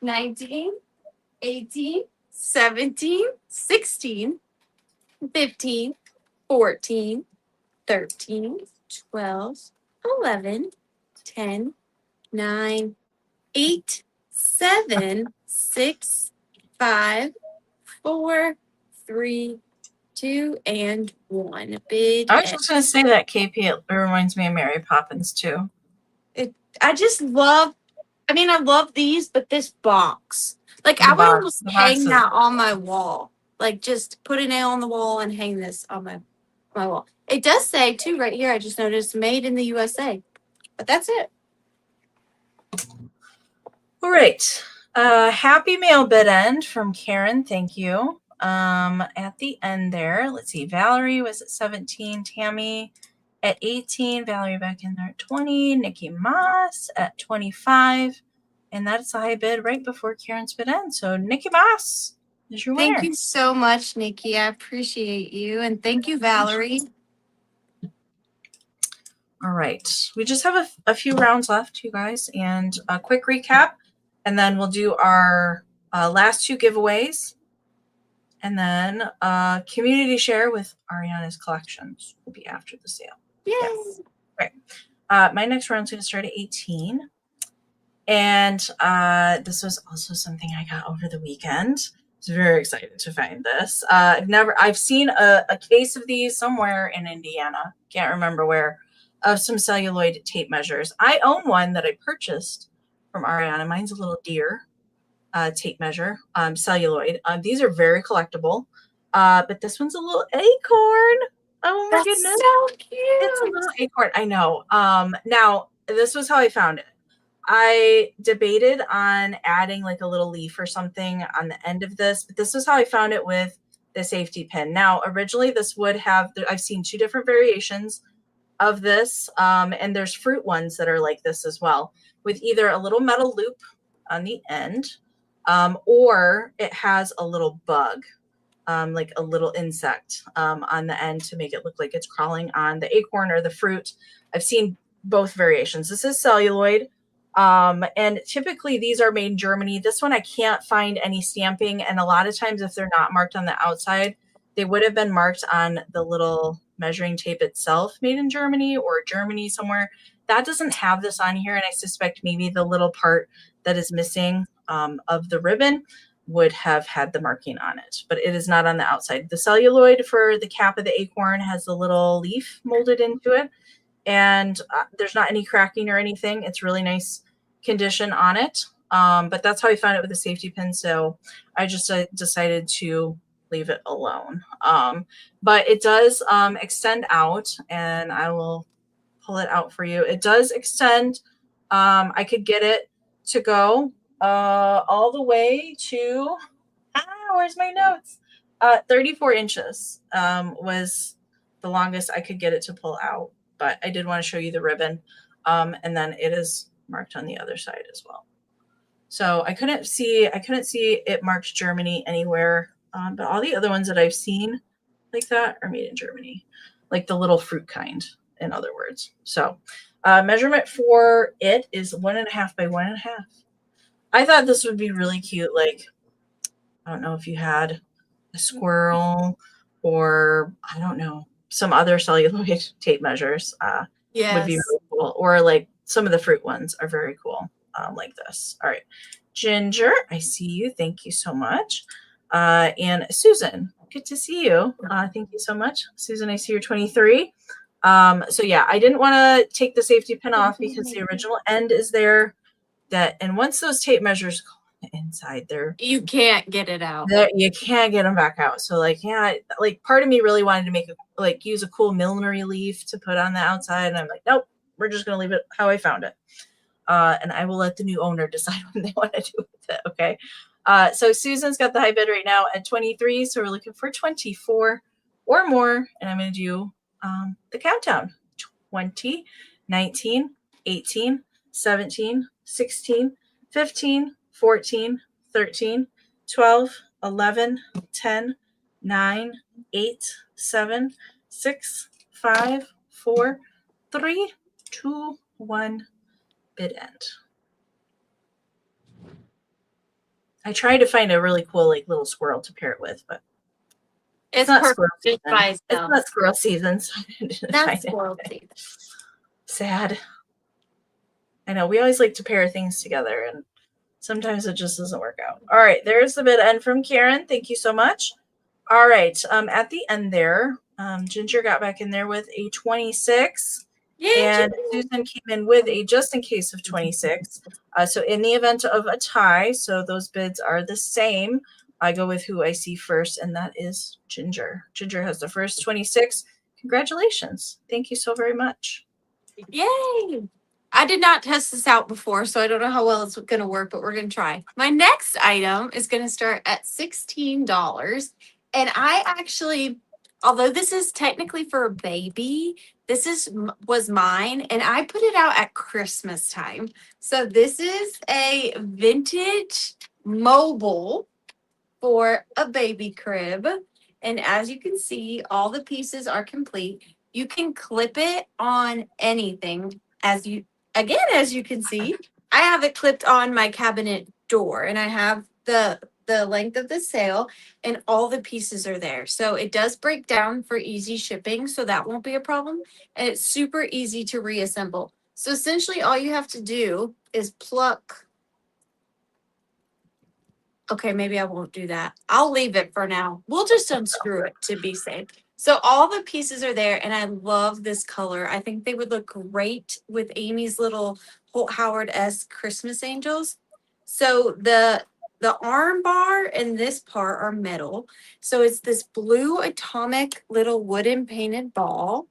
19, 18, 17, 16, 15, 14, 13, 12, 11, 10, 9, 8, 7, 6, 5, 4, 3, 2, and 1. Big I was just going to say that, KP, it reminds me of Mary Poppins, too. I just love, I love these, but this box. Like, I would almost hang that on my wall. Like, just put a nail on the wall and hang this on my wall. It does say, too, right here, I just noticed, made in the USA. But that's it. All right. Happy mail bid end from Karen. Thank you. At the end there, let's see. Valerie was at 17. Tammy at 18. Valerie back in there at 20. Nikki Moss at 25. And that's a high bid right before Karen's bid end. So Nikki Moss is your winner. Thank you so much, Nikki. I appreciate you. And thank you, Valerie. All right. We just have a few rounds left, you guys, and a quick recap. And then we'll do our last 2 giveaways. And then community share with Arianna's collections will be after the sale. Yay. Yes. Right. My next round's going to start at 18. And this was also something I got over the weekend. I was very excited to find this. I've seen a case of these somewhere in Indiana. Can't remember where. Of some celluloid tape measures. I own one that I purchased from Arianna. Mine's a little deer tape measure, celluloid. These are very collectible. But this one's a little acorn. Oh my goodness. So cute. It's a little acorn. I know. Now, this was how I found it. I debated on adding like a little leaf or something on the end of this, but this was how I found it with the safety pin. Now, originally this would have, I've seen 2 different variations of this, and there's fruit ones that are like this as well, with either a little metal loop on the end, or it has a little bug, like a little insect on the end to make it look like it's crawling on the acorn or the fruit. I've seen both variations. This is celluloid. And typically these are made in Germany. This one I can't find any stamping, and a lot of times if they're not marked on the outside, they would have been marked on the little measuring tape itself, made in Germany or Germany somewhere. That doesn't have this on here, and I suspect maybe the little part that is missing of the ribbon would have had the marking on it, but it is not on the outside. The celluloid for the cap of the acorn has the little leaf molded into it, and there's not any cracking or anything. It's really nice condition on it. But that's how I found it with the safety pin. So I just decided to leave it alone. But it does extend out, and I will pull it out for you. It does extend. I could get it to go all the way to, where's my notes? 34 inches was the longest I could get it to pull out. But I did want to show you the ribbon. And then it is marked on the other side as well. So I couldn't see it marked Germany anywhere. But all the other ones that I've seen like that are made in Germany, like the little fruit kind, in other words. So measurement for it is 1.5 by 1.5. I thought this would be really cute. Like, I don't know if you had a squirrel or, I don't know, some other celluloid tape measures would be really cool. Or like some of the fruit ones are very cool, like this. All right. Ginger, I see you. Thank you so much. And Susan, good to see you. Thank you so much. Susan, I see you're 23. So yeah, I didn't want to take the safety pin off because the original end is there. And once those tape measures go on the inside, you can't get it out. You can't get them back out. So like, yeah, like part of me really wanted to make use a cool millinery leaf to put on the outside, and I'm like, nope, we're just gonna leave it how I found it. And I will let the new owner decide what they want to do with it. Okay. So Susan's got the high bid right now at 23. So we're looking for 24 or more. And I'm going to do the countdown: 20, 19, 18, 17, 16, 15, 14, 13, 12, 11, 10, 9, 8, 7, 6, 5, 4, 3, 2, 1. Bid end. I tried to find a really cool little squirrel to pair it with, but it's not squirrel season. It's not squirrel season, so I didn't find squirrel season. Sad. I know, we always like to pair things together, and sometimes it just doesn't work out. All right, there's the bid end from Karen. Thank you so much. All right, at the end there, Ginger got back in there with a 26. And Susan came in with a just in case of 26. So in the event of a tie, so those bids are the same, I go with who I see first, and that is Ginger. Ginger has the first 26. Congratulations. Thank you so very much. Yay. I did not test this out before, so I don't know how well it's going to work, but we're going to try. My next item is going to start at $16. And I actually, although this is technically for a baby, this was mine, and I put it out at Christmas time. So this is a vintage mobile for a baby crib. And as you can see, all the pieces are complete. You can clip it on anything. As you can see, I have it clipped on my cabinet door, and I have the length of the sail, and all the pieces are there. So it does break down for easy shipping, so that won't be a problem. And it's super easy to reassemble. So essentially all you have to do is pluck. Okay, maybe I won't do that. I'll leave it for now. We'll just unscrew it to be safe. So all the pieces are there, and I love this color. I think they would look great with Amy's little Holt Howard-esque Christmas angels. So the arm bar and this part are metal. So it's this blue atomic little wooden painted ball.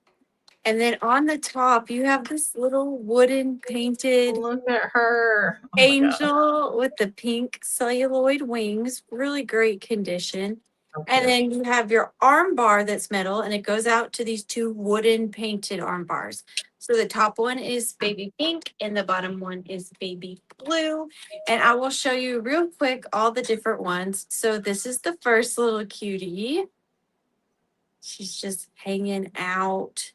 And then on the top, you have this little wooden painted Look at her. angel with the pink celluloid wings. Really great condition. Okay. And then you have your arm bar that's metal, and it goes out to these two wooden painted arm bars. So the top one is baby pink, and the bottom one is baby blue. And I will show you real quick all the different ones. So this is the first little cutie. She's just hanging out.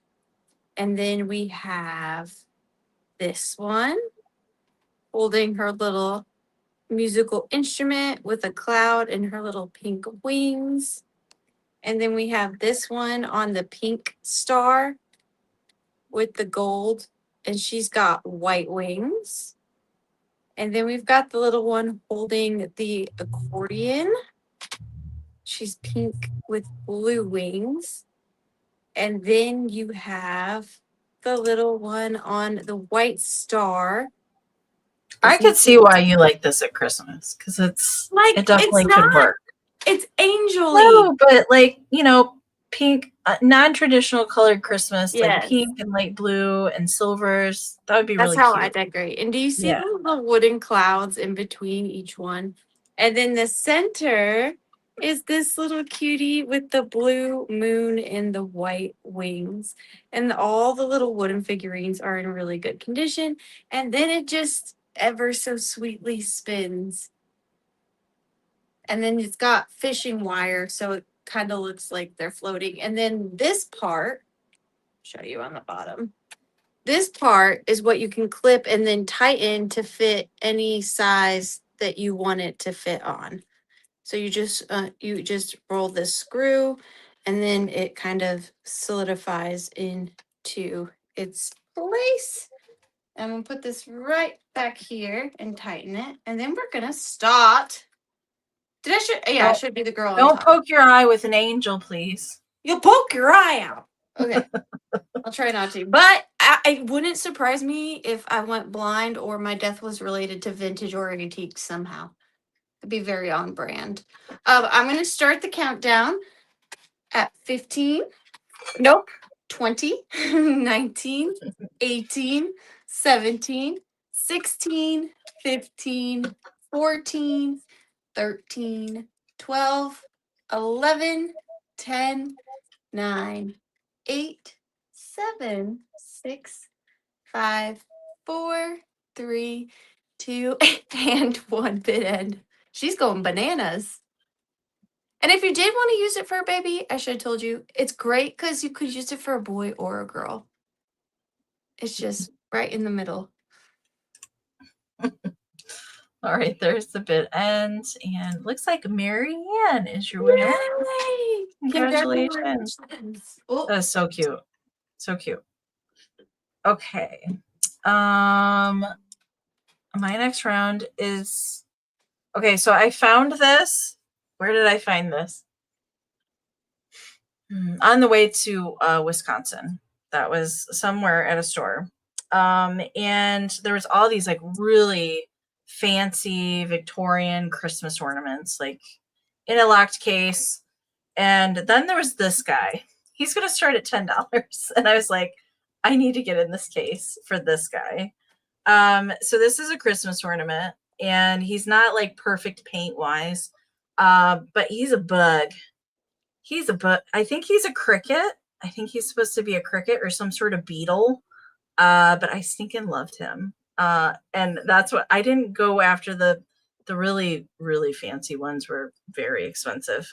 And then we have this one holding her little musical instrument with a cloud and her little pink wings. And then we have this one on the pink star with the gold, and she's got white wings. And then we've got the little one holding the accordion. She's pink with blue wings. And then you have the little one on the white star. I could see why you like this at Christmas, because it definitely could work. It's angel-y. No, but like, you know, pink, non-traditional colored Christmas, like pink and light blue and silvers. That would be really cute. That's how I decorate. And do you see the little wooden clouds in between each one? And then the center is this little cutie with the blue moon and the white wings. And all the little wooden figurines are in really good condition. And then it just ever so sweetly spins. And then it's got fishing wire, so it kind of looks like they're floating. And then this part, show you on the bottom. This part is what you can clip and then tighten to fit any size that you want it to fit on. So you just roll this screw, and then it kind of solidifies into its place. I'm gonna put this right back here and tighten it, and then we're gonna start. I should be the girl. Don't poke your eye with an angel, please. You'll poke your eye out. Okay. I'll try not to. But it wouldn't surprise me if I went blind or my death was related to vintage or antique somehow. It'd be very on brand. I'm going to start the countdown at 15. Nope. 20, 19, 18, 17, 16, 15, 14, 13, 12, 11, 10, 9, 8, 7, 6, 5, 4, 3, 2, and 1 bit end. She's going bananas. And if you did want to use it for a baby, I should have told you, it's great because you could use it for a boy or a girl. It's just right in the middle. All right, there's the bit end, and looks like Mary Ann is your winner. Yay! Congratulations. That is so cute. So cute. Okay. My next round is, okay, so I found this. Where did I find this? On the way to Wisconsin. That was somewhere at a store. And there was all these like really fancy Victorian Christmas ornaments, like in a locked case. And then there was this guy. He's going to start at $10. And I was like, I need to get in this case for this guy. So this is a Christmas ornament, and he's not like perfect paint wise, but he's a bug. He's a bug. I think he's a cricket. I think he's supposed to be a cricket or some sort of beetle. But I stinking loved him. And that's what I didn't go after the really, really fancy ones were very expensive.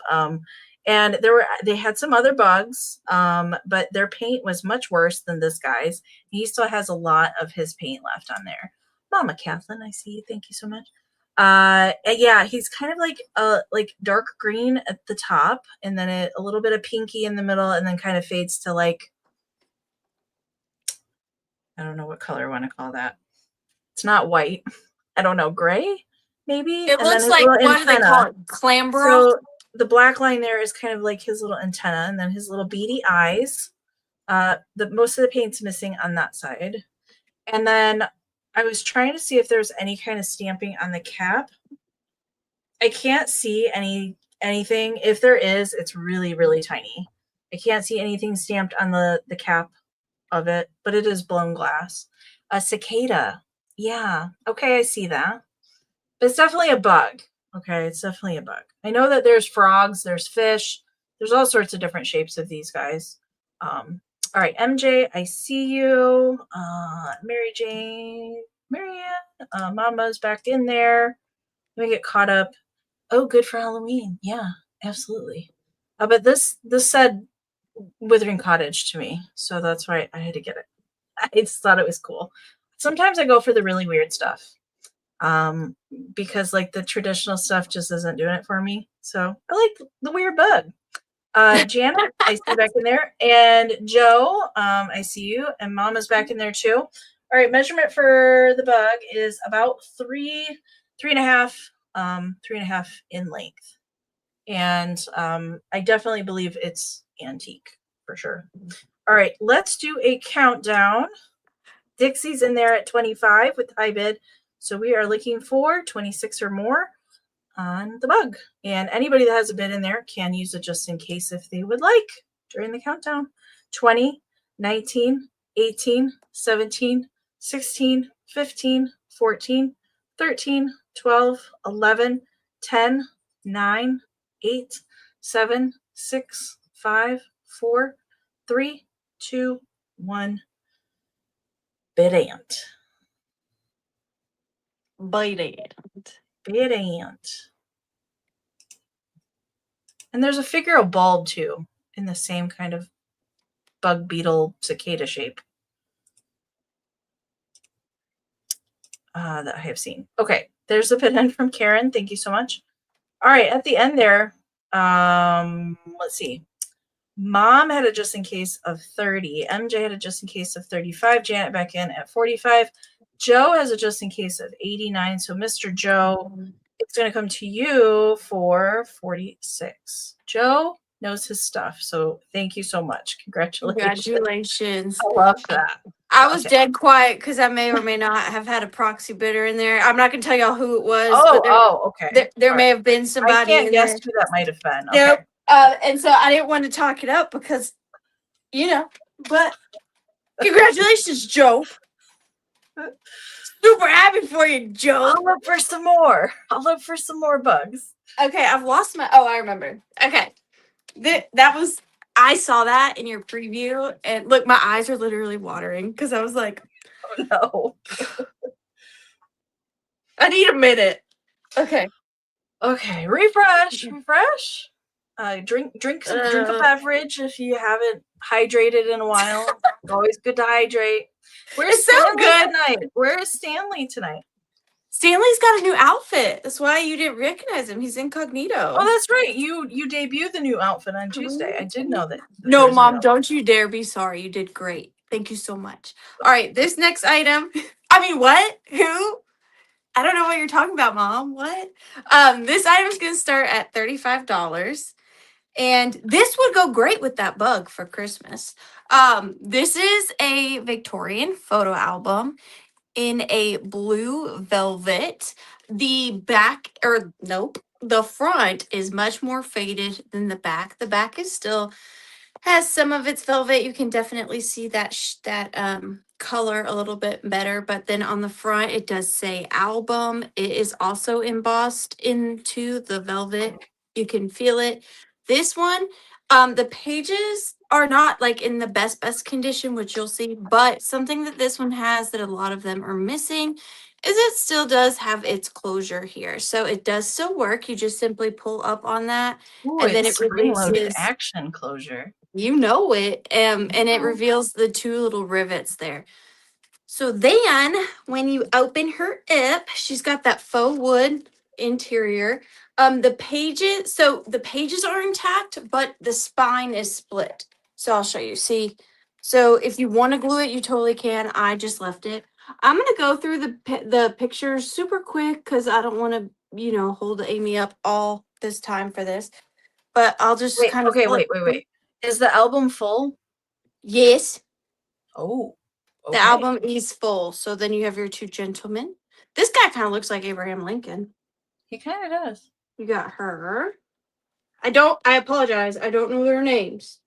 And they had some other bugs, but their paint was much worse than this guy's. He still has a lot of his paint left on there. Mama Kathleen, I see you. Thank you so much. Yeah, he's kind of like dark green at the top, and then a little bit of pinky in the middle, and then kind of fades to like, I don't know what color I want to call that. It's not white. I don't know, gray maybe. It looks like, what do they call it? Clambra. So the black line there is kind of like his little antenna, and then his little beady eyes. Most of the paint's missing on that side. And then I was trying to see if there's any kind of stamping on the cap. I can't see anything. If there is, it's really, really tiny. I can't see anything stamped on the cap of it, but it is blown glass. A cicada. Yeah. Okay, I see that. But it's definitely a bug. Okay, it's definitely a bug. I know that there's frogs, there's fish, there's all sorts of different shapes of these guys. All right, MJ, I see you. Mary Jane, Marianne, Mama's back in there. Let me get caught up. Oh, good for Halloween. Yeah, absolutely. But this said Withering Cottage to me, so that's why I had to get it. I just thought it was cool. sometimes I go for the really weird stuff. Because like the traditional stuff just isn't doing it for me. So I like the weird bug. Janet, I see you back in there. And Joe, I see you. And Mama's back in there too. All right, measurement for the bug is about three and a half in length. And I definitely believe it's antique for sure. All right, let's do a countdown. Dixie's in there at 25 with high bid. So we are looking for 26 or more on the bug. And anybody that has a bid in there can use it just in case if they would like during the countdown. 20, 19, 18, 17, 16, 15, 14, 13, 12, 11, 10, 9, 8, 7, 6, 5, 4, 3, 2, 1. Bid ant. Bite ant. Bid ant. And there's a figure of bulb too, in the same kind of bug beetle cicada shape that I have seen. Okay, there's a bid end from Karen. Thank you so much. All right, at the end there, let's see. Mom had a just in case of 30. MJ had a just in case of 35. Janet back in at 45. Joe has a just in case of 89. So Mr. Joe, it's going to come to you for 46. Joe knows his stuff. So thank you so much. Congratulations. I love that. I was dead quiet because I may or may not have had a proxy bidder in there. I'm not going to tell y'all who it was. Okay. There may have been somebody. I can't guess who that might have been. Okay. Nope. And so I didn't want to talk it up because, but congratulations, Joe. Super happy for you, Joe. I'll look for some more. Bugs. Okay, I've lost my. Oh, I remember. Okay, I saw that in your preview, and look, my eyes are literally watering because I was like, oh no. I need a minute. Okay. Refresh. Drink a beverage if you haven't hydrated in a while. Always good to hydrate. Where's Stanley tonight? Where is Stanley tonight? Stanley's got a new outfit. That's why you didn't recognize him. He's incognito. Oh, that's right. You debuted the new outfit on Tuesday. I did know that. No, Mom, don't you dare be sorry. You did great. Thank you so much. All right, this next item. I mean, what? Who? I don't know what you're talking about, Mom. What? This item is going to start at $35. And this would go great with that bug for Christmas. This is a Victorian photo album in a blue velvet. The front is much more faded than the back. The back is still has some of its velvet. You can definitely see that color a little bit better, but then on the front it does say album. It is also embossed into the velvet. You can feel it. This one, the pages are not like in the best condition, which you'll see, but something that this one has that a lot of them are missing is it still does have its closure here. So it does still work. You just simply pull up on that. Ooh, and then it releases action closure. You know it. And it reveals the two little rivets there. So then when you open her up, she's got that faux wood interior. The pages are intact, but the spine is split. So I'll show you. See, so if you want to glue it, you totally can. I just left it. I'm going to go through the pictures super quick because I don't want to, hold Amy up all this time for this. But I'll just wait. Is the album full? Yes. Oh. Okay. The album is full. So then you have your two gentlemen. This guy kind of looks like Abraham Lincoln. He kind of does. You got her. I apologize. I don't know their names.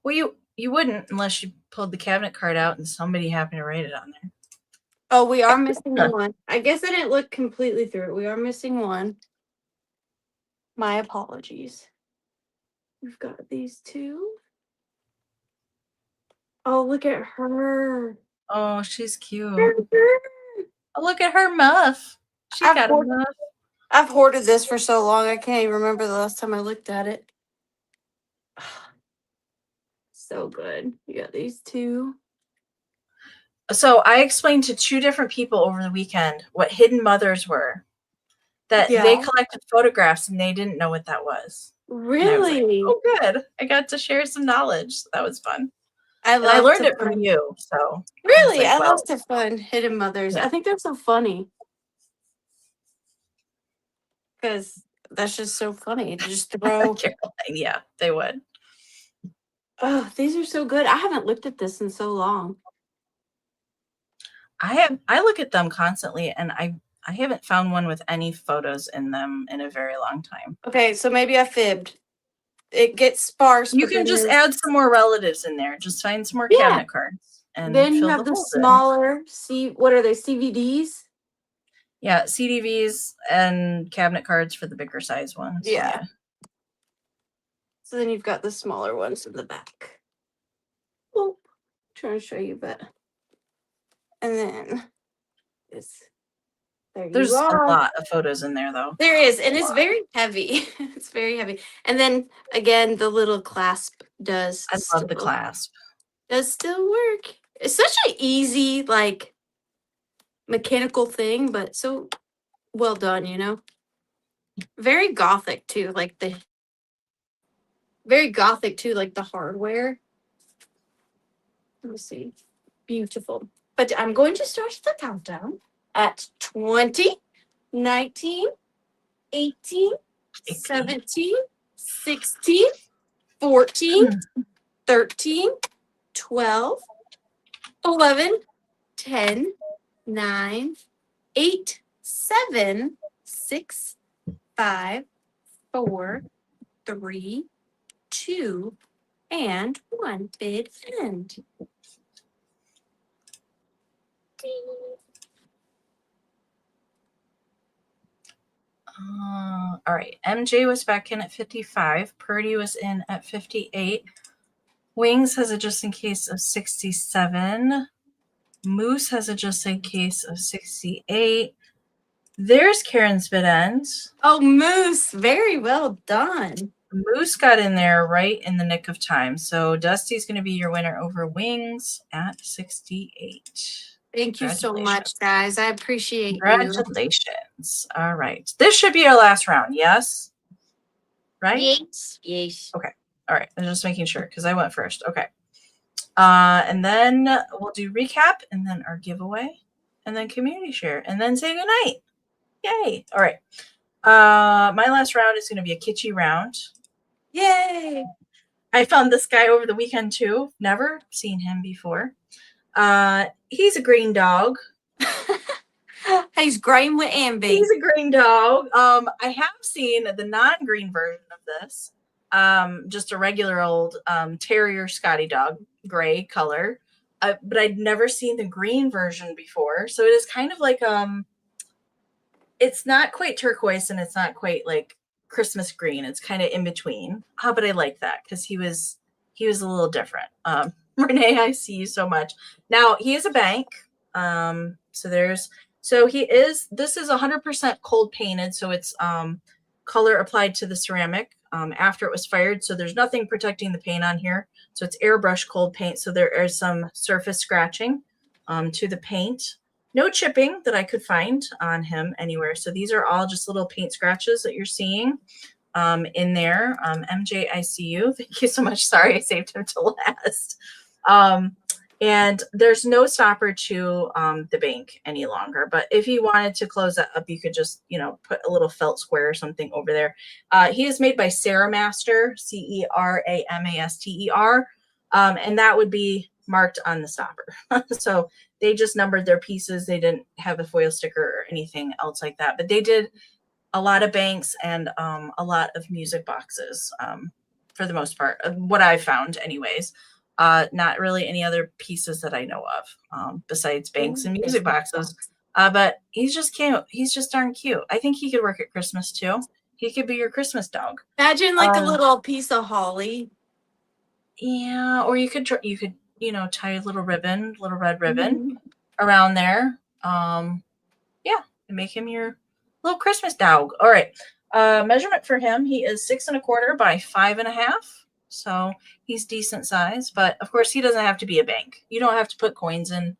Well, you wouldn't unless you pulled the cabinet card out and somebody happened to write it on there. Oh, we are missing one. I guess I didn't look completely through it. We are missing one. My apologies. We've got these two. Oh, look at her. Oh, she's cute. Oh, look at her muff. She got a muff. I've hoarded this for so long, I can't even remember the last time I looked at it. So good. You got these two. So I explained to 2 different people over the weekend what hidden mothers were. That they collected photographs and they didn't know what that was. Really? And I was like, oh, good. I got to share some knowledge. So that was fun. I learned it from you. So really, I love to find hidden mothers. Yeah. I think that's so funny. Because that's just so funny to just throw. Caroline, yeah, they would. Oh, these are so good. I haven't looked at this in so long. I look at them constantly, and I haven't found one with any photos in them in a very long time. Okay, so maybe I fibbed. It gets sparse. You can just add some more relatives in there. Just find some more Yeah. cabinet cards and then you fill have the the holes in. smaller what are they, CVDs? Yeah, CDVs and cabinet cards for the bigger size ones. Yeah. So then you've got the smaller ones in the back. Oh, trying to show you, but and then this. There's a lot of photos in there, though. There is, and it's very heavy. It's very heavy. And then again, the little clasp does. I love the clasp. Does still work. It's such an easy, like, mechanical thing, but so well done, you know. Very gothic too, like the hardware. Let me see. Beautiful. But I'm going to start the countdown at 20, 19, 18, 17, 16, 14, 13, 12, 11, 10, 9, 8, 7, 6, 5, 4, 3, 2, and 1. Bid end. All right. MJ was back in at 55. Purdy was in at 58. Wings has a just in case of 67. Moose has a just in case of 68. There's Karen's bid ends. Oh, Moose. Very well done. Moose got in there right in the nick of time. So Dusty's going to be your winner over Wings at 68. Thank you so much, guys. I appreciate you. Congratulations. All right. This should be our last round. Yes? Right? Yes. Yes. Okay. All right. I'm just making sure because I went first. Okay. And then we'll do recap and then our giveaway and then community share and then say goodnight. Yay. All right. My last round is going to be a kitschy round. Yay. I found this guy over the weekend too. Never seen him before. He's a green dog. He's green with envy. He's a green dog. I have seen the non-green version of this. Just a regular old terrier Scotty dog, gray color. But I'd never seen the green version before. So it is kind of like it's not quite turquoise and it's not quite like Christmas green. It's kind of in between. But I like that because he was a little different. Renee, I see you so much. Now he is a bank. This is 100% cold painted. So it's color applied to the ceramic after it was fired. So there's nothing protecting the paint on here. So it's airbrush cold paint. So there is some surface scratching to the paint. No chipping that I could find on him anywhere. So these are all just little paint scratches that you're seeing in there. MJ, I see you. Thank you so much. Sorry, I saved him to last. And there's no stopper to the bank any longer. But if you wanted to close that up, you could just, put a little felt square or something over there. He is made by Ceramaster, Ceramaster. And that would be marked on the stopper. So they just numbered their pieces. They didn't have a foil sticker or anything else like that. But they did a lot of banks and a lot of music boxes for the most part, what I found anyways. Not really any other pieces that I know of besides banks and music boxes. But he's just cute. He's just darn cute. I think he could work at Christmas too. He could be your Christmas dog. Imagine like a little piece of holly. Yeah, or you could tie a little red ribbon around there. And make him your little Christmas dog. All right. Measurement for him, he is 6 1/4 by 5 1/2. So he's decent size, but of course he doesn't have to be a bank. You don't have to put coins in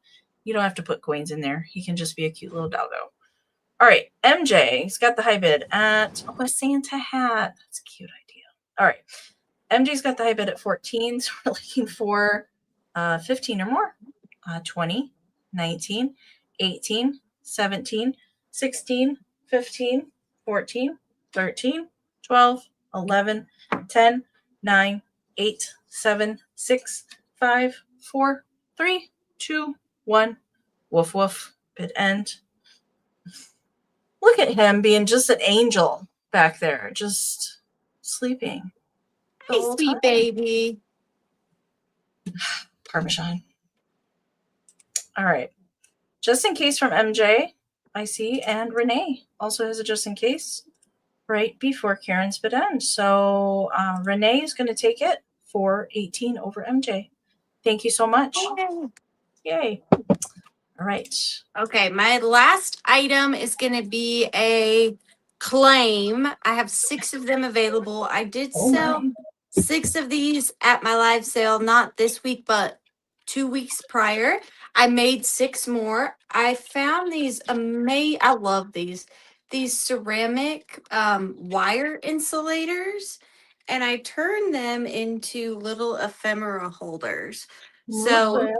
You don't have to put coins in there. He can just be a cute little doggo. All right, MJ's got the high bid at a Santa hat. That's a cute idea. All right, MJ's got the high bid at 14, so we're looking for 15 or more. 20, 19, 18, 17, 16, 15, 14, 13, 12, 11, 10, 9, 8, 7, 6, 5, 4, 3, 2, 1. Woof, woof. Bid end. Look at him being just an angel back there, just sleeping the Hey, whole sweet time. baby. Parmesan. All right. Just in case from MJ, I see, and Renee also has a just in case right before Karen's bid end. So Renee is going to take it for 18 over MJ. Thank you so much. Yay. All right. Okay, my last item is going to be a claim. I have 6 of them available. I did sell 6 of these at my live sale, not this week, but 2 weeks prior. I made 6 more. I found these amazing, I love these ceramic wire insulators, and I turned them into little ephemera holders. So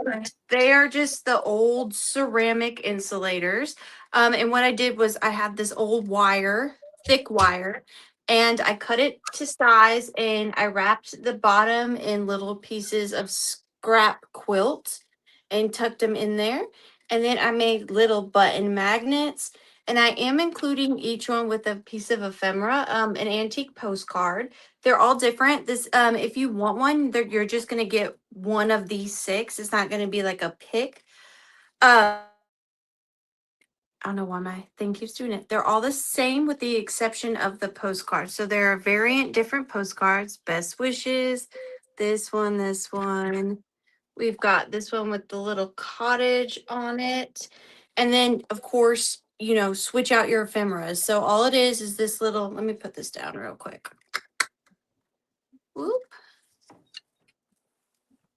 they are just the old ceramic insulators. And what I did was I had this old wire, thick wire, and I cut it to size and I wrapped the bottom in little pieces of scrap quilt and tucked them in there. And then I made little button magnets. And I am including each one with a piece of ephemera, an antique postcard. They're all different. This, if you want one, you're just gonna get one of these 6. It's not gonna be like a pick. I don't know why my thing keeps doing it. They're all the same with the exception of the postcards. So there are variant different postcards. Best wishes. This one, this one. We've got this one with the little cottage on it. And then, of course, you know, switch out your ephemeras. So all it is this little, let me put this down real quick. Whoop.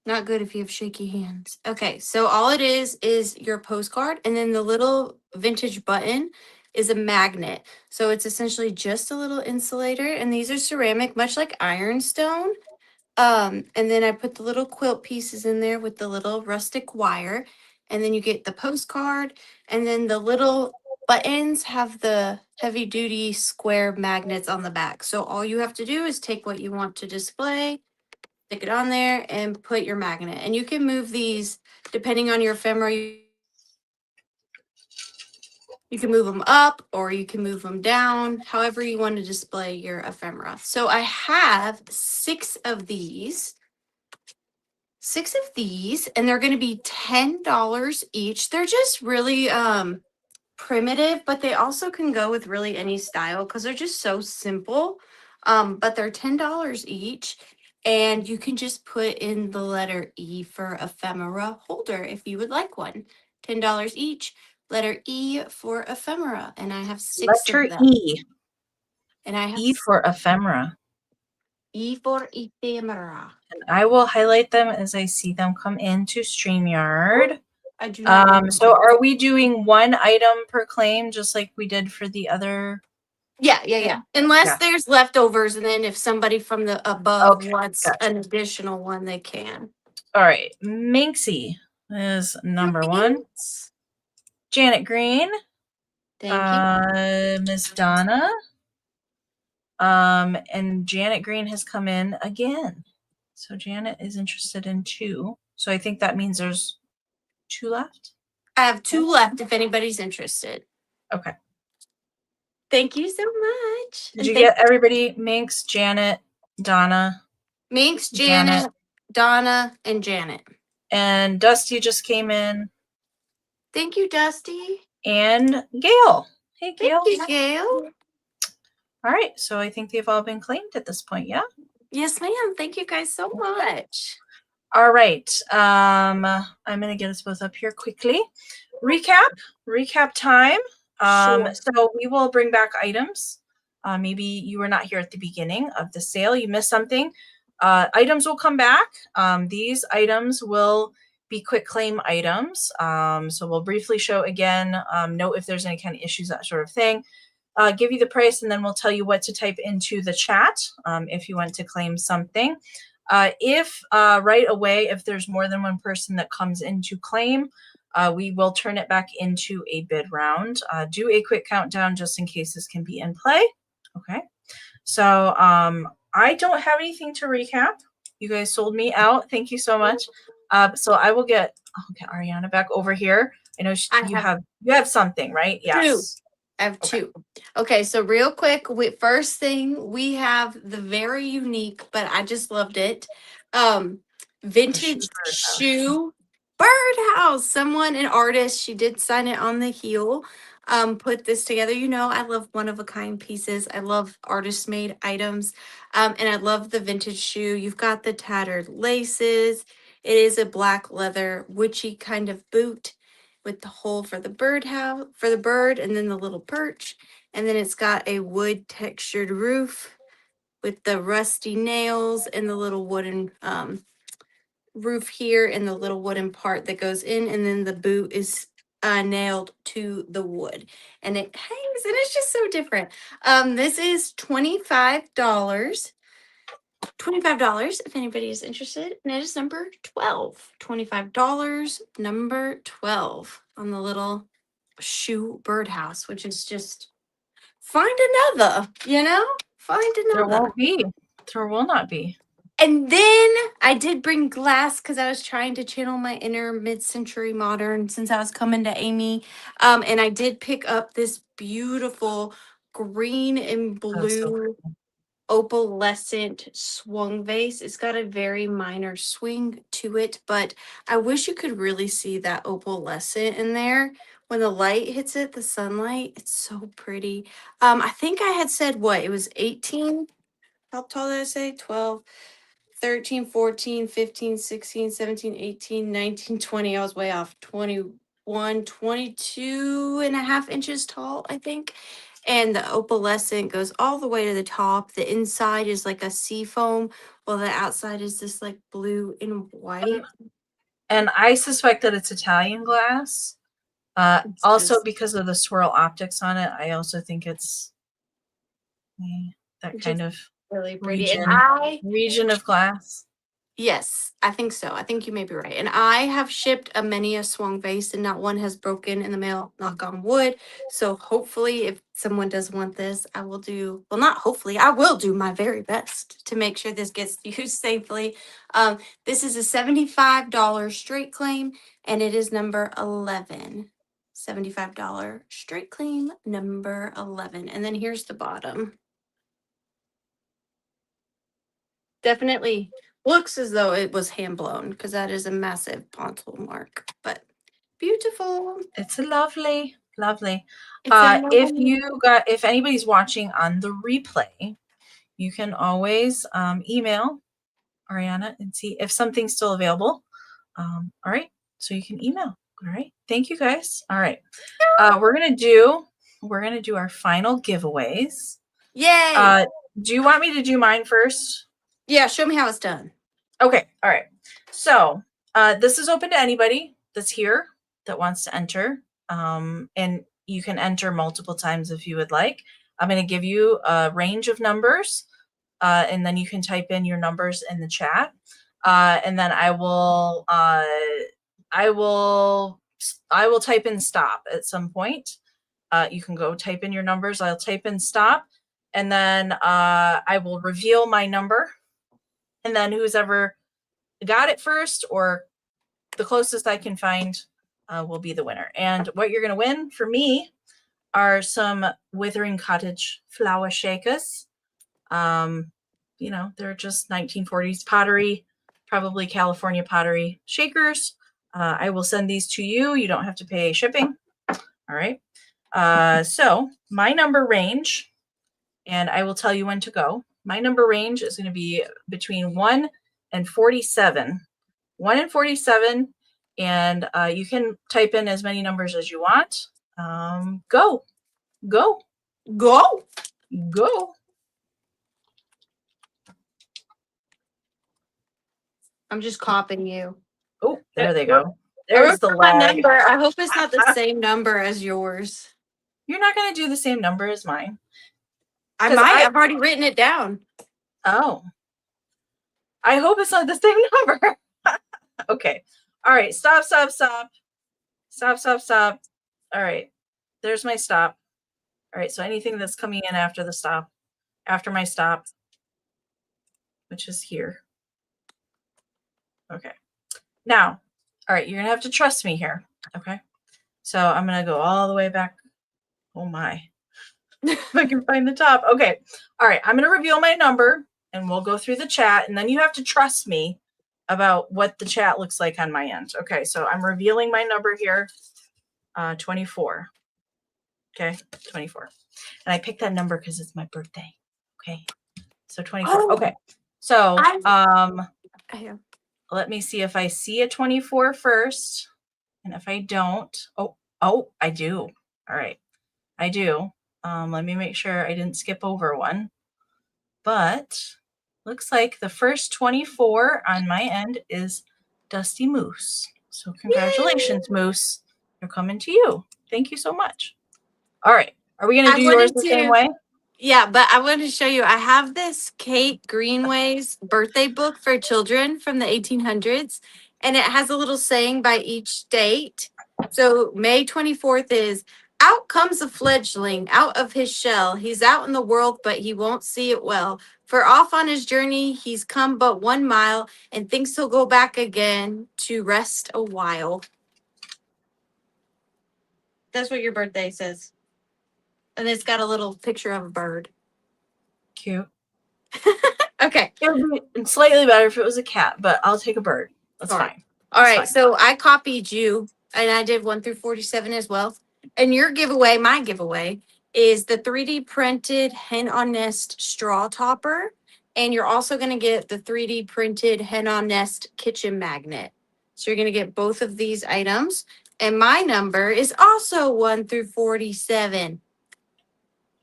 Not good if you have shaky hands. Okay, so all it is your postcard, and then the little vintage button is a magnet. So it's essentially just a little insulator, and these are ceramic, much like ironstone. And then I put the little quilt pieces in there with the little rustic wire, and then you get the postcard, and then the little buttons have the heavy duty square magnets on the back. So all you have to do is take what you want to display, stick it on there, and put your magnet. And you can move these depending on your ephemera. You can move them up or you can move them down, however you want to display your ephemera. So I have 6 of these. 6 of these, and they're going to be $10 each. They're just really primitive, but they also can go with really any style because they're just so simple. But they're $10 each, and you can just put in the letter E for ephemera holder if you would like one. $10 each. Letter E for ephemera, and I have 6 Letter of them. E. And I have E for ephemera. E for ephemera. And I will highlight them as I see them come into StreamYard. I do not. So are we doing one item per claim, just like we did for the other? Yeah. Unless there's leftovers, and then if somebody from the above wants an additional one, they can. All right. Minxie is number 1. Janet Green. Thank you. Miss Donna. And Janet Green has come in again. So Janet is interested in 2. So I think that means there's 2 left. I have 2 left if anybody's interested. Okay. Thank you so much. Did you get everybody? Minx, Janet, Donna. Minx, Janet, Donna, and Janet. And Dusty just came in. Thank you, Dusty. And Gail. Hey, Gail. Thank you, Gail. All right. So I think they've all been claimed at this point. Yeah. Yes, ma'am. Thank you guys so much. All right. I'm going to get us both up here quickly. Recap time. Sure. So we will bring back items. Maybe you were not here at the beginning of the sale. You missed something. Items will come back. These items will be quick claim items. So we'll briefly show again, note if there's any kind of issues, that sort of thing. Give you the price, and then we'll tell you what to type into the chat if you want to claim something. If right away, if there's more than one person that comes in to claim, we will turn it back into a bid round. Do a quick countdown just in case this can be in play. Okay. So I don't have anything to recap. You guys sold me out. Thank you so much. So I will get Arianna back over here. I know you have something, right? Yes. I have two. Okay, so real quick, first thing, we have the very unique, but I just loved it. Vintage shoe birdhouse. Someone, an artist, she did sign it on the heel. Put this together. You know, I love one-of-a-kind pieces. I love artist-made items. And I love the vintage shoe. You've got the tattered laces. It is a black leather witchy kind of boot with the hole for the bird, and then the little perch. And then it's got a wood textured roof with the rusty nails and the little wooden roof here and the little wooden part that goes in. And then the boot is nailed to the wood, and it hangs, and it's just so different. This is $25. $25 if anybody is interested, and it is number 12. $25, number 12 on the little shoe birdhouse, which is just find another, find another. There won't be. There will not be. And then I did bring glass because I was trying to channel my inner mid-century modern since I was coming to Amie. And I did pick up this beautiful green and blue opalescent swung vase. It's got a very minor swing to it, but I wish you could really see that opalescent in there. When the light hits it, the sunlight, it's so pretty. I think I had said what? It was 18. How tall did I say? 12. 13, 14, 15, 16, 17, 18, 19, 20. I was way off. 21, 22 and a half inches tall, I think. And the opalescent goes all the way to the top. The inside is like a sea foam, while the outside is this like blue and white. And I suspect that it's Italian glass. Also, because of the swirl optics on it, I also think it's that kind of really pretty. Region of glass. Yes, I think so. I think you may be right. And I have shipped many a swung vase, and not one has broken in the mail, knock on wood. So hopefully if someone does want this, I will do, well, not hopefully, I will do my very best to make sure this gets used safely. This is a $75 straight claim, and it is number 11. $75 straight claim, number 11. And then here's the bottom. Definitely looks as though it was hand blown, because that is a massive pontoon mark, but beautiful. It's lovely. If anybody's watching on the replay, you can always email Arianna and see if something's still available. All right, so you can email. All right, thank you guys. All right, we're gonna do our final giveaways. Yay! Do you want me to do mine first? Yeah, show me how it's done. Okay, all right. So this is open to anybody that's here that wants to enter. And you can enter multiple times if you would like. I'm going to give you a range of numbers, and then you can type in your numbers in the chat. And then I will type in stop at some point. You can go type in your numbers. I'll type in stop, and then I will reveal my number. And then who's ever got it first or the closest I can find will be the winner. And what you're going to win for me are some Withering.Cottage flower shakers. They're just 1940s pottery, probably California pottery shakers. I will send these to you. You don't have to pay shipping. All right. So my number range, and I will tell you when to go. My number range is going to be between 1 and 47. 1 and 47, and you can type in as many numbers as you want. Go. I'm just copying you. Oh, There they go. I There's wrote the down my lag. number. I hope it's not the same number as yours. You're not going to do the same number as mine. I might. I've already written it down. Oh. I hope it's not the same number. Okay. All right. Stop. All right. There's my stop. All right. So anything that's coming in after the stop, after my stop, which is here. Okay. Now, all right. You're going to have to trust me here. Okay. So I'm going to go all the way back. Oh my. If I can find the top. Okay. All right. I'm going to reveal my number and we'll go through the chat. And then you have to trust me about what the chat looks like on my end. Okay. So I'm revealing my number here. 24. Okay. 24. And I picked that number because it's my birthday. Okay. So 24. Oh, okay. So let me see if I see a 24 first. And if I don't, I do. All right. I do. Let me make sure I didn't skip over one. But looks like the first 24 on my end is Dusty Moose. So congratulations, Yay! Moose. They're coming to you. Thank you so much. All right. Are we going to do yours the same way? Yeah, but I wanted to show you. I have this Kate Greenway's birthday book for children from the 1800s. And it has a little saying by each date. So May 24th is, out comes a fledgling out of his shell. He's out in the world, but he won't see it well. For off on his journey, he's come but 1 mile and thinks he'll go back again to rest a while. That's what your birthday says. And it's got a little picture of a bird. Cute. Okay. It would be slightly better if it was a cat, but I'll take a bird. That's fine. All right. So I copied you and I did 1 through 47 as well. And your giveaway, my giveaway, is the 3D printed hen on nest straw topper. And you're also going to get the 3D printed hen on nest kitchen magnet. So you're going to get both of these items. And my number is also 1 through 47.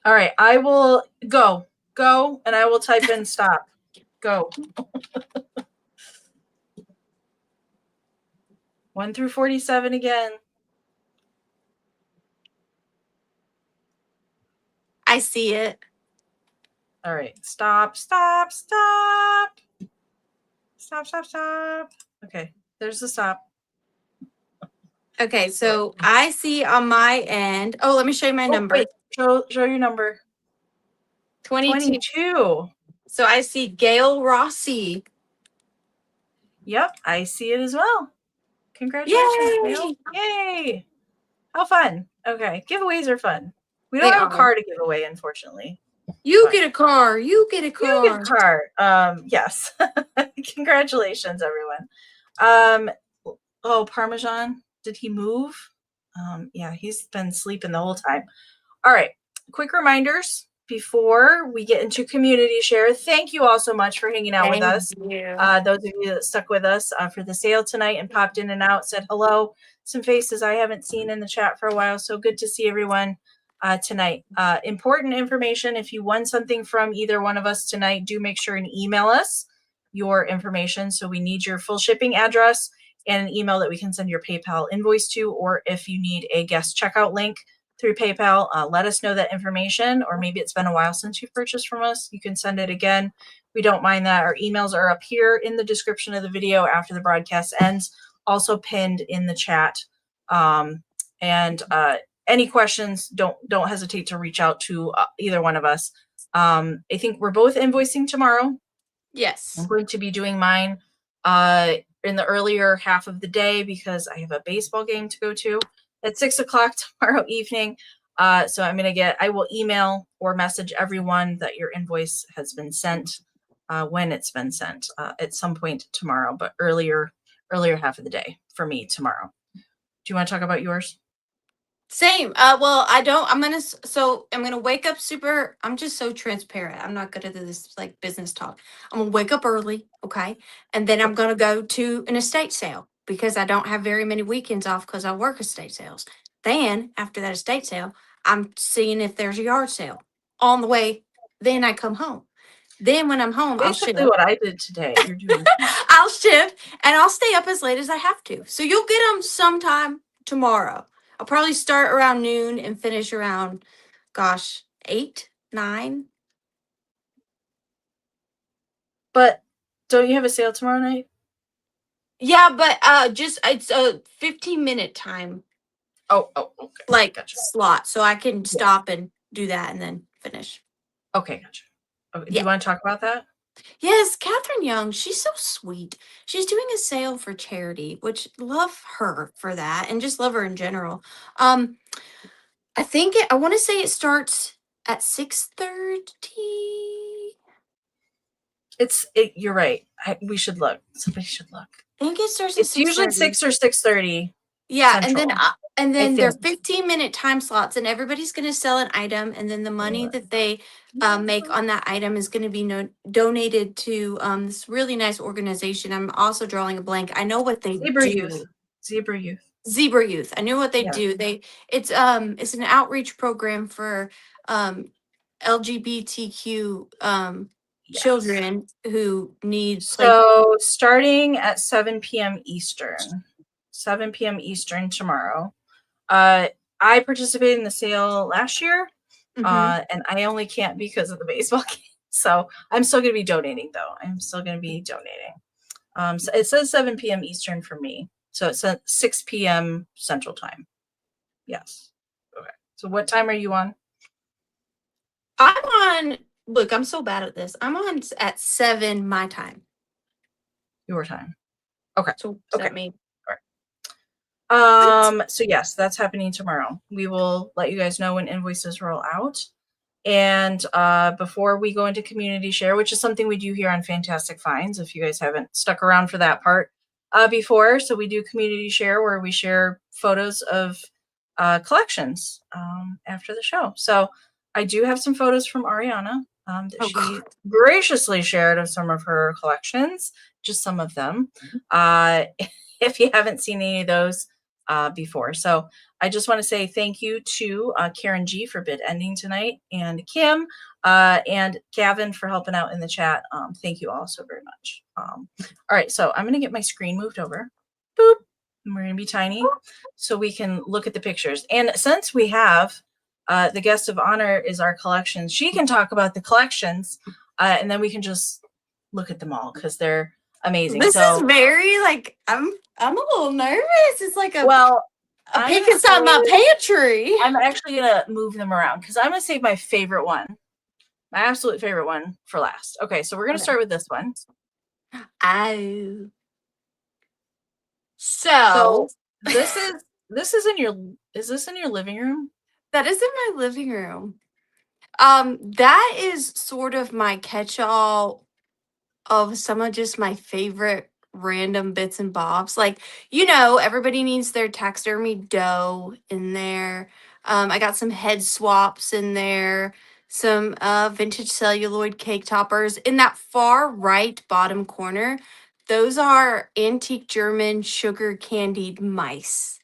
All right. I will go, and I will type in stop. Go. 1 through 47 again. I see it. All right. Stop. Okay. There's the stop. Okay. So I see on my end. Oh, let me show you my number. Wait. Show your number. 22. So I see Gail Rossi. Yep. I see it as well. Congratulations, Gail. Yay. How fun. Okay. Giveaways are fun. We don't have a car to give away, unfortunately. You get a car. You get a car. Yes. Congratulations, everyone. Oh, Parmesan. Did he move? Yeah, he's been sleeping the whole time. All right. Quick reminders before we get into community share. Thank you all so much for hanging out with us. Those of you that stuck with us for the sale tonight and popped in and out, said hello. Some faces I haven't seen in the chat for a while. So good to see everyone tonight. Important information. If you won something from either one of us tonight, do make sure and email us your information. So we need your full shipping address and an email that we can send your PayPal invoice to, or if you need a guest checkout link through PayPal, let us know that information, or maybe it's been a while since you've purchased from us. You can send it again. We don't mind that. Our emails are up here in the description of the video after the broadcast ends, also pinned in the chat. Any questions, don't hesitate to reach out to either one of us. I think we're both invoicing tomorrow. Yes. I'm going to be doing mine in the earlier half of the day because I have a baseball game to go to at 6 o'clock tomorrow evening. So I will email or message everyone that your invoice has been sent when it's been sent at some point tomorrow, but earlier half of the day for me tomorrow. Do you want to talk about yours? Same. Well, I don't. I'm gonna wake up I'm just so transparent. I'm not good at this like business talk. I'm gonna wake up early, okay, and then I'm gonna go to an estate sale because I don't have very many weekends off because I work estate sales. Then after that estate sale, I'm seeing if there's a yard sale on the way. Then I come home. Then when I'm home, basically what I did today. You're doing. I'll ship and I'll stay up as late as I have to. So you'll get them sometime tomorrow. I'll probably start around noon and finish around, gosh, 8, 9. But don't you have a sale tomorrow night? Yeah, but just it's a 15-minute time Oh, okay. like Gotcha. slot, so I can stop and do that and then finish. Okay, gotcha. Okay, do Yeah. you want to talk about that? Yes, Catherine Young, she's so sweet. She's doing a sale for charity, which love her for that and just love her in general. I think I want to say it starts at 6:30. You're right. We should look. Somebody should look. I think it starts at It's usually 6:30. 6 or 6:30. Yeah, Central, and I then they're think. 15-minute time slots, and everybody's going to sell an item, and then the money that they make on that item is going to be donated to this really nice organization. I'm also drawing a blank. I know what they Zebra do. Youth. Zebra Youth. Zebra Youth. I knew what they Yeah. do. It's an outreach program for LGBTQ Yes. children who need So starting at 7 p.m. Eastern. 7 p.m. Eastern tomorrow. I participated in the sale last year, and I only can't because of the baseball game. So I'm still going to be donating, though. I'm still going to be donating. So it says 7 p.m. Eastern for me. So it's at 6 p.m. Central Time. Yes. Okay. So what time are you on? I'm on. Look, I'm so bad at this. I'm on at 7 my time. Your time. Okay. So okay. Me. So yes, that's happening tomorrow. We will let you guys know when invoices roll out. And before we go into community share, which is something we do here on Fantastic Finds, if you guys haven't stuck around for that part before. So we do community share where we share photos of collections after the show. So I do have some photos from Arianna that she graciously shared of some of her collections, just some of them. If you haven't seen any of those before. So I just want to say thank you to Karen G for bid ending tonight, and Kim and Gavin for helping out in the chat. Thank you all so very much. All right, so I'm going to get my screen moved over. Boop. And we're going to be tiny so we can look at the pictures. And since we have the guest of honor is our collections, she can talk about the collections, and then we can just look at them all because they're amazing. This is very I'm a little nervous. It's like a peek inside my pantry. I'm actually gonna move them around because I'm gonna save my favorite one, my absolute favorite one, for last. Okay, so we're gonna start with this one. Oh. So this is in your living room? That is in my living room. That is sort of my catch-all of some of just my favorite random bits and bobs. Like, everybody needs their taxidermy dough in there. I got some head swaps in there, some vintage celluloid cake toppers. In that far right bottom corner, those are antique German sugar candied mice.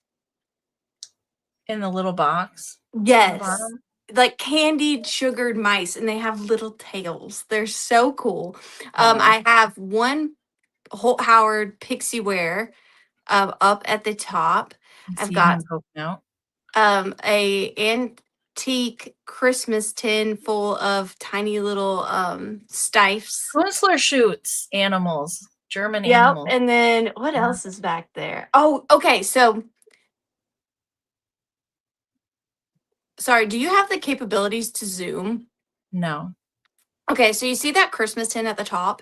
In the little box? Yes. Like candied sugared mice, and they have little tails. They're so cool. I have one Holt Howard pixie wear up at the top. I've got a antique Christmas tin full of tiny little Stiefs. Kunstler shoots animals, German animals. And then what else is back there? Oh, okay. So sorry, do you have the capabilities to zoom? No. Okay, so you see that Christmas tin at the top?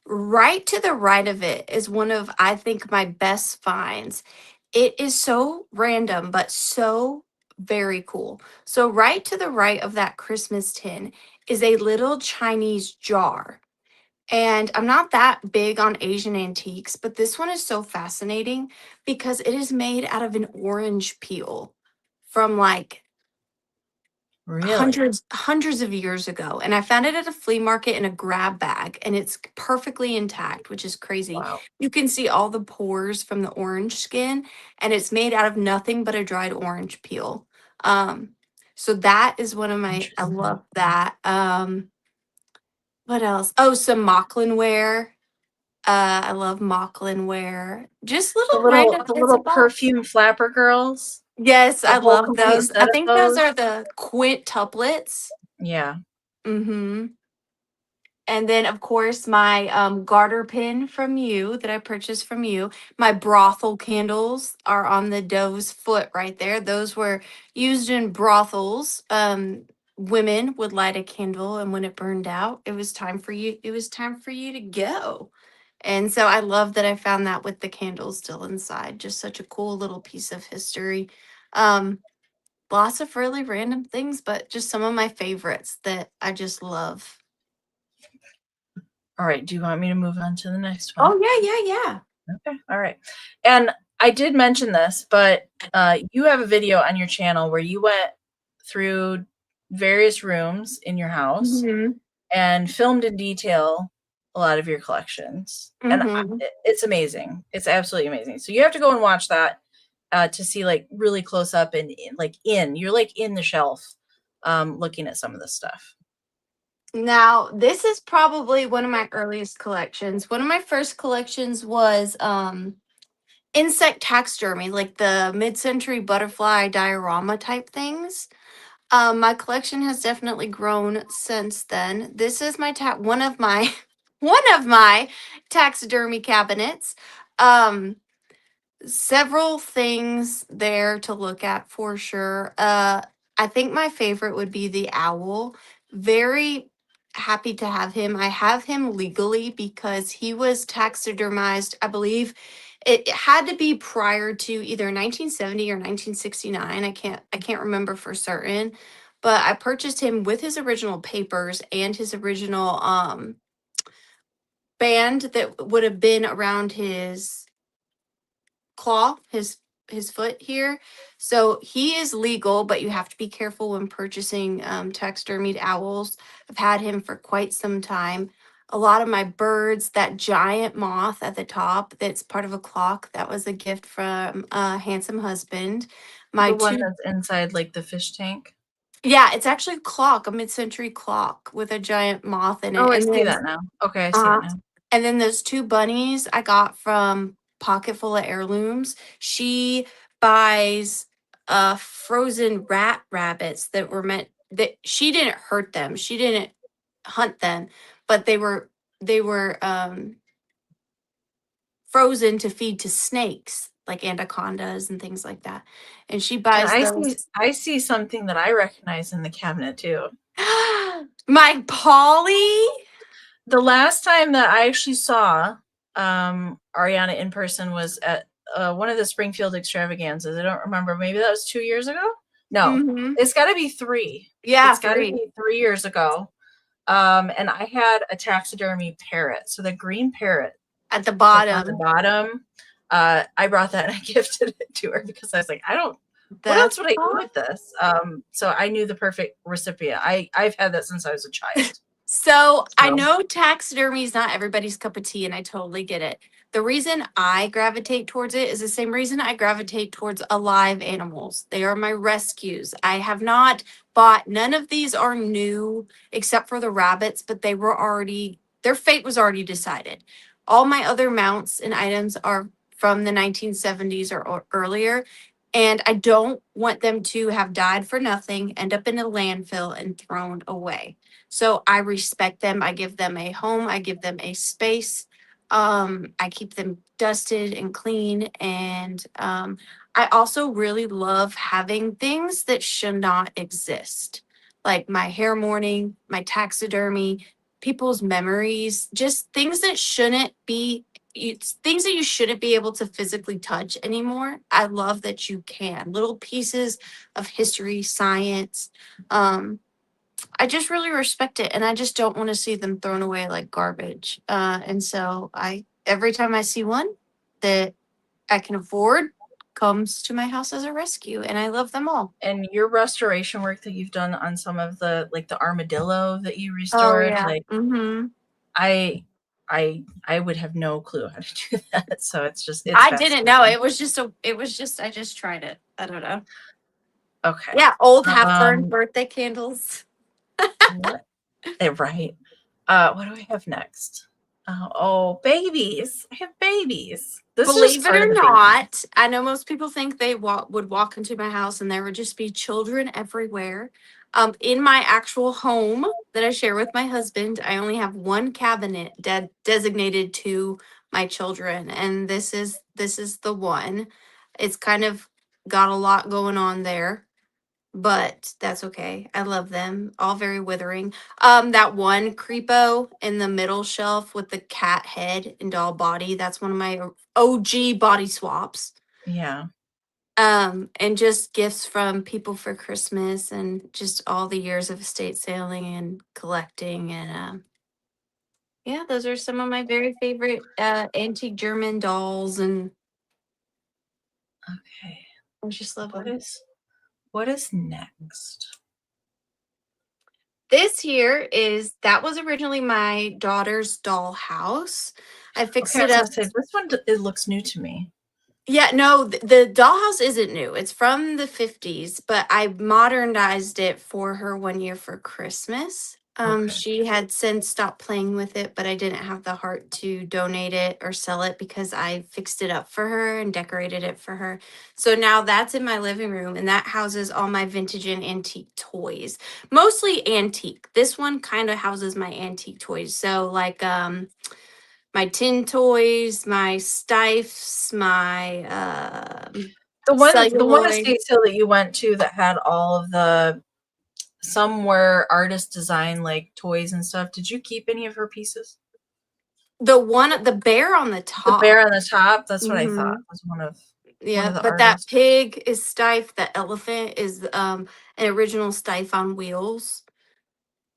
Right to the right of it is one of, I think, my best finds. It is so random, but so very cool. So right to the right of that Christmas tin is a little Chinese jar. And I'm not that big on Asian antiques, but this one is so fascinating because it is made out of an orange peel from hundreds of years ago. And I found it at a flea market in a grab bag, and it's perfectly intact, which is crazy. Wow. You can see all the pores from the orange skin, and it's made out of nothing but a dried orange peel. So that is one of my, I love that. What else? Oh, some Mocklin ware. I love Mocklin wear. Just The little little random the bits little and bobs. perfume flapper girls. Yes, The I whole love complete those. set I of think those those. are the quintuplets. Yeah. Mm-hmm. And then, of course, my garter pin from you that I purchased from you. My brothel candles are on the dove's foot right there. Those were used in brothels. Women would light a candle, and when it burned out, it was time for you. It was time for you to go. And so I love that I found that with the candles still inside. Just such a cool little piece of history. Um, Lots of really random things, but just some of my favorites that I just love. All right. Do you want me to move on to the next one? Oh, yeah. Okay. All right. And I did mention this, but you have a video on your channel where you went through various rooms in your house Mm-hmm. and filmed in detail a lot of your collections. And Mm-hmm. it's amazing. It's absolutely amazing. So you have to go and watch that to see like really close up and you're like in the shelf looking at some of the stuff. Now, this is probably one of my earliest collections. One of my first collections was insect taxidermy, like the mid-century butterfly diorama type things. My collection has definitely grown since then. This is my one of my one of my taxidermy cabinets. Um, Several things there to look at for sure. I think my favorite would be the owl. Very happy to have him. I have him legally because he was taxidermized. I believe it had to be prior to either 1970 or 1969. I can't remember for certain. But I purchased him with his original papers and his original band that would have been around his claw, his foot here. So he is legal, but you have to be careful when purchasing taxidermied owls. I've had him for quite some time. A lot of my birds, that giant moth at the top that's part of a clock, that was a gift from a handsome husband. My The one two, that's inside like the fish tank. yeah, it's actually a clock, a mid-century clock with a giant moth in it. Oh, I And see then that now. Okay, I see it uh, now. and then those two bunnies I got from Pocket Full of Heirlooms. She buys frozen rat rabbits that were meant that she didn't hurt them. She didn't hunt them, but they were frozen to feed to snakes like anacondas and things like that. And she And buys those. I see something that I recognize in the cabinet too. My Polly. The last time that I actually saw Arianna in person was at one of the Springfield extravaganzas. I don't remember. Maybe that was 2 years ago. No, Mm-hmm. it's got to be 3. Yeah, It's got to 3 be 3 years ago. And I had a taxidermy parrot. So the green parrot at the that's on the bottom. bottom. I brought that and I gifted it to her because I was like, what else That's would I do with this? So I knew the perfect recipient. I've had that since I was a child. So I So know taxidermy is not everybody's cup of tea, and I totally get it. The reason I gravitate towards it is the same reason I gravitate towards alive animals. They are my rescues. I have not bought, none of these are new except for the rabbits, but they were already, their fate was already decided. All my other mounts and items are from the 1970s or earlier. And I don't want them to have died for nothing, end up in a landfill, and thrown away. So I respect them. I give them a home. I give them a space. I keep them dusted and clean. And I also really love having things that should not exist, like my hair mourning, my taxidermy, people's memories, just things that shouldn't be. It's things that you shouldn't be able to physically touch anymore. I love that you can. Little pieces of history, science. I just really respect it, and I just don't want to see them thrown away like garbage. And so I every time I see one that I can afford comes to my house as a rescue, and I love them all. and your restoration work that you've done on some of the like the armadillo that you Oh restored, yeah. like Mm-hmm. I would have no clue how to do that. So it's I didn't know. fascinating. It was just I just tried it. I don't know. Okay. Yeah, old half-burned Um birthday candles. what right. What do I have next? Oh, babies. I have babies. This is Believe it part of or the baby. not, I know most people think they would walk into my house and there would just be children everywhere. In my actual home that I share with my husband, I only have one cabinet designated to my children, and this is the one. It's kind of got a lot going on there, but that's okay. I love them. All very withering. That one creepo in the middle shelf with the cat head and doll body, that's one of my OG body swaps. Yeah. And just gifts from people for Christmas and just all the years of estate sailing and collecting and yeah, those are some of my very favorite antique German dolls, and Okay. I just love them. What is next? This here that was originally my daughter's doll house. I fixed Okay, I it was up. gonna say this one it looks new to me. Yeah, no, the dollhouse isn't new. It's from the 50s, but I modernized it for her one year for Christmas. Okay. She had since stopped playing with it, but I didn't have the heart to donate it or sell it because I fixed it up for her and decorated it for her. So now that's in my living room, and that houses all my vintage and antique toys. Mostly antique. This one kind of houses my antique toys. So like my tin toys, my stifes, my The one celluloid. estate sale that you went to that had all of the some were artist design like toys and stuff. Did you keep any of her pieces? The bear on the The bear top. on the top, that's what I thought Hmm. was one of Yeah, the but that artists. pig is stife. The elephant is an original stife on wheels,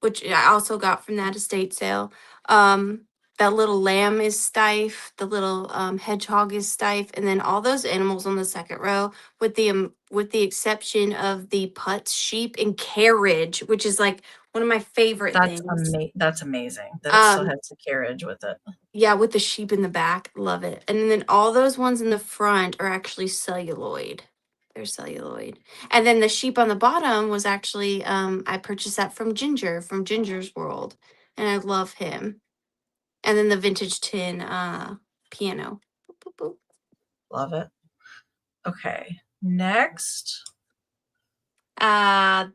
which I also got from that estate sale. Um, that little lamb is stife. The little hedgehog is stife, and then all those animals on the second row, with the exception of the putz sheep and carriage, which is like one of my favorite things. That's amazing that it still Um, has the carriage with it. yeah, with the sheep in the back, love it. And then all those ones in the front are actually celluloid. They're celluloid. And then the sheep on the bottom was actually I purchased that from Ginger, from Ginger's World. And I love him. And then the vintage tin piano. Boop, boop, boop. Love it. Okay. Next.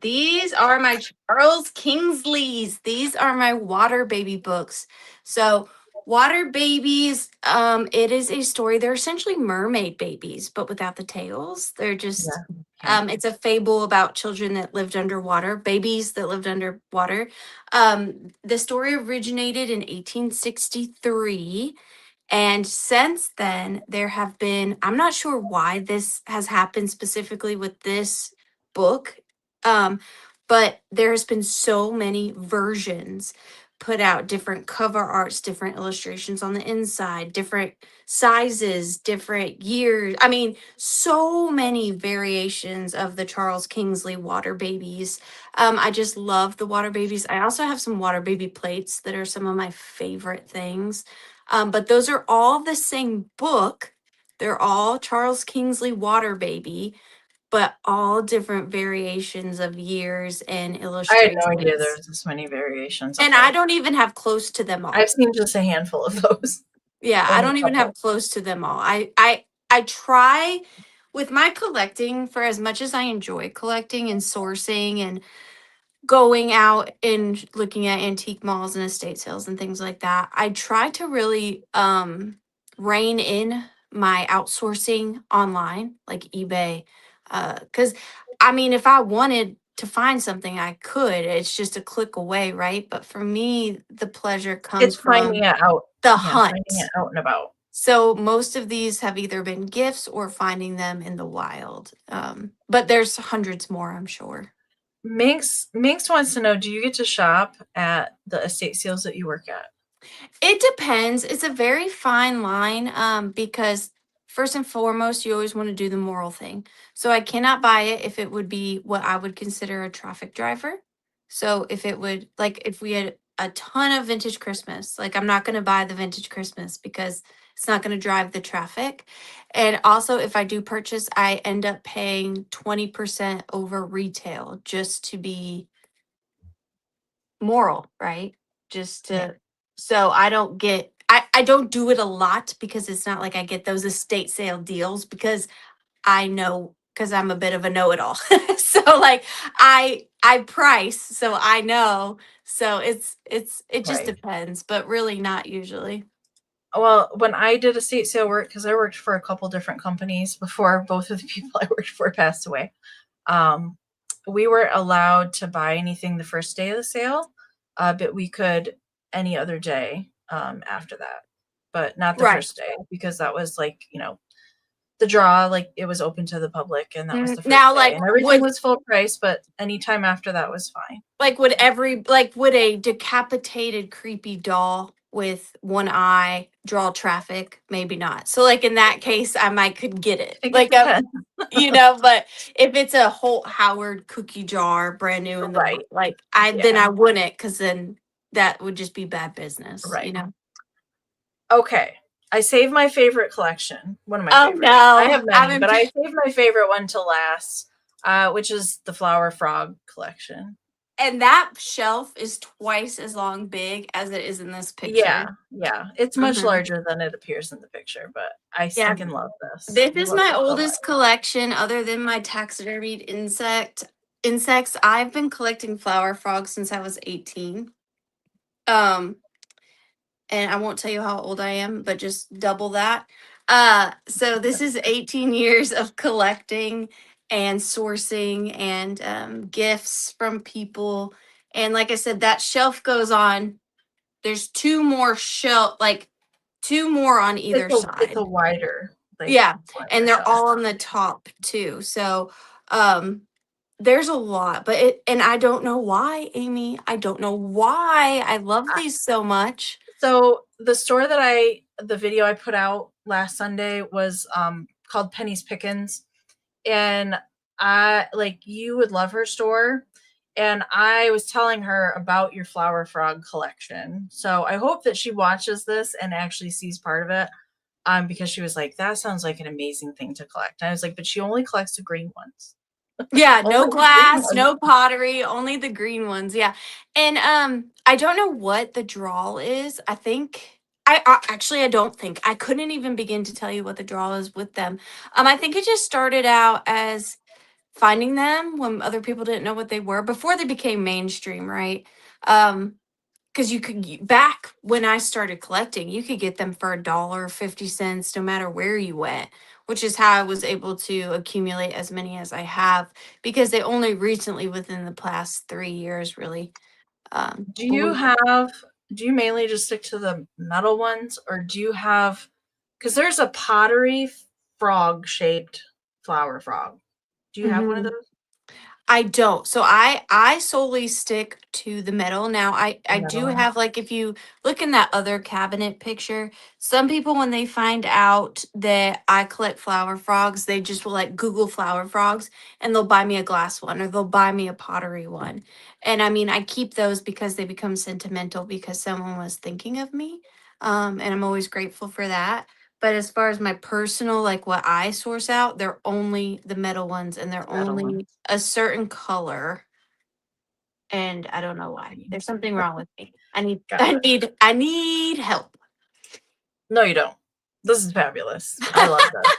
These are my Charles Kingsleys. These are my water baby books. So, water babies, it is a story. They're essentially mermaid babies, but without the tails. They're just, Yeah. Okay. it's a fable about children that lived underwater, babies that lived underwater. The story originated in 1863, and since then, there have been, I'm not sure why this has happened specifically with this book, um, but there has been so many versions put out, different cover arts, different illustrations on the inside, different sizes, different years. I mean, so many variations of the Charles Kingsley water babies. I just love the water babies. I also have some water baby plates that are some of my favorite things. But those are all the same book. They're all Charles Kingsley Water Baby, but all different variations of years and I had no idea illustrations. there's this many variations. And I Okay. don't even have close to them I've all. seen just a handful of those. Yeah, I Only don't a even have couple. close to them all. I try with my collecting, for as much as I enjoy collecting and sourcing and going out and looking at antique malls and estate sales and things like that, I try to really rein in my outsourcing online, like eBay. Cuz I mean, if I wanted to find something, I could. It's just a click away, right? But for me, the pleasure comes It's finding from it out. the Yeah, finding it hunt. out and about. So most of these have either been gifts or finding them in the wild. But there's hundreds more, I'm sure. Minx wants to know, do you get to shop at the estate sales that you work at? It depends. It's a very fine line because first and foremost, you always want to do the moral thing. So I cannot buy it if it would be what I would consider a traffic driver. So if it would, like, if we had a ton of vintage Christmas, like, I'm not going to buy the vintage Christmas because it's not going to drive the traffic. And also, if I do purchase, I end up paying 20% over retail just to be moral, right? Just Yeah. to, so I don't get I don't do it a lot because it's not like I get those estate sale deals because I know because I'm a bit of a know-it-all. So like I price, so I know. So it just Right. depends, but really not usually. Well, when I did estate sale work, because I worked for a couple different companies before both of the people I worked for passed away, um, we were allowed to buy anything the first day of the sale, but we could any other day after that, but not the Right. first day because that was like, the draw, like it was open to the public and that was the first Now day like and everything was full price, but anytime after that was fine. would a decapitated creepy doll with one eye draw traffic? Maybe not. So like in that case I might could get I it. think it Like depends. but if it's a Holt Howard cookie jar brand new in the Right. like then Yeah. I wouldn't, because then that would just be bad business, Right. you know. Okay. I saved my favorite collection. One of my Oh favorites. I no. have many, but I saved my favorite one to last, which is the Flower Frog collection. And that shelf is twice as long big as it is in this picture. Yeah. It's much larger than it appears in the picture, but I Yeah. stinking love this. This I is love my it so much. oldest collection other than my taxidermied insects. I've been collecting flower frogs since I was 18. Um and I won't tell you how old I am, but just double that. So this is 18 years of collecting and sourcing and gifts from people. And like I said, that shelf goes on. There's two more on either It's a side. wider, Yeah, and they're shelf. all on the top too. So, um there's a lot, but and I don't know why, Amy. I don't know why I love these so much. So the video I put out last Sunday was called Penny's Pickins, and you would love her store, and I was telling her about your Flower Frog collection. So I hope that she watches this and actually sees part of it, because she was like, that sounds like an amazing thing to collect. And I was like, but she only collects the green ones. Yeah, Only no the green glass, ones. no pottery, only the green ones. Yeah. And I don't know what the draw is. I think actually I don't think. I couldn't even begin to tell you what the draw is with them. I think it just started out as finding them when other people didn't know what they were before they became mainstream, right? Because back when I started collecting, you could get them for $1.50 no matter where you went, which is how I was able to accumulate as many as I have, because they only recently within the past 3 years really Do you blew. have do you mainly just stick to the metal ones, or do you have, because there's a pottery frog shaped flower frog. Do you have one of Mhm. those? I don't. So I solely stick to the metal. Now I The do metal ones. have, like, if you look in that other cabinet picture, some people when they find out that I collect flower frogs, they just will like Google flower frogs and they'll buy me a glass one or they'll buy me a pottery one. And I mean, I keep those because they become sentimental because someone was thinking of me. And I'm always grateful for that. But as far as my personal, like what I source out, they're only the metal ones and they're The metal ones. only a certain color. And I don't know why. There's something wrong with me. Gotcha. I need help. No, you don't. This is fabulous. I love this.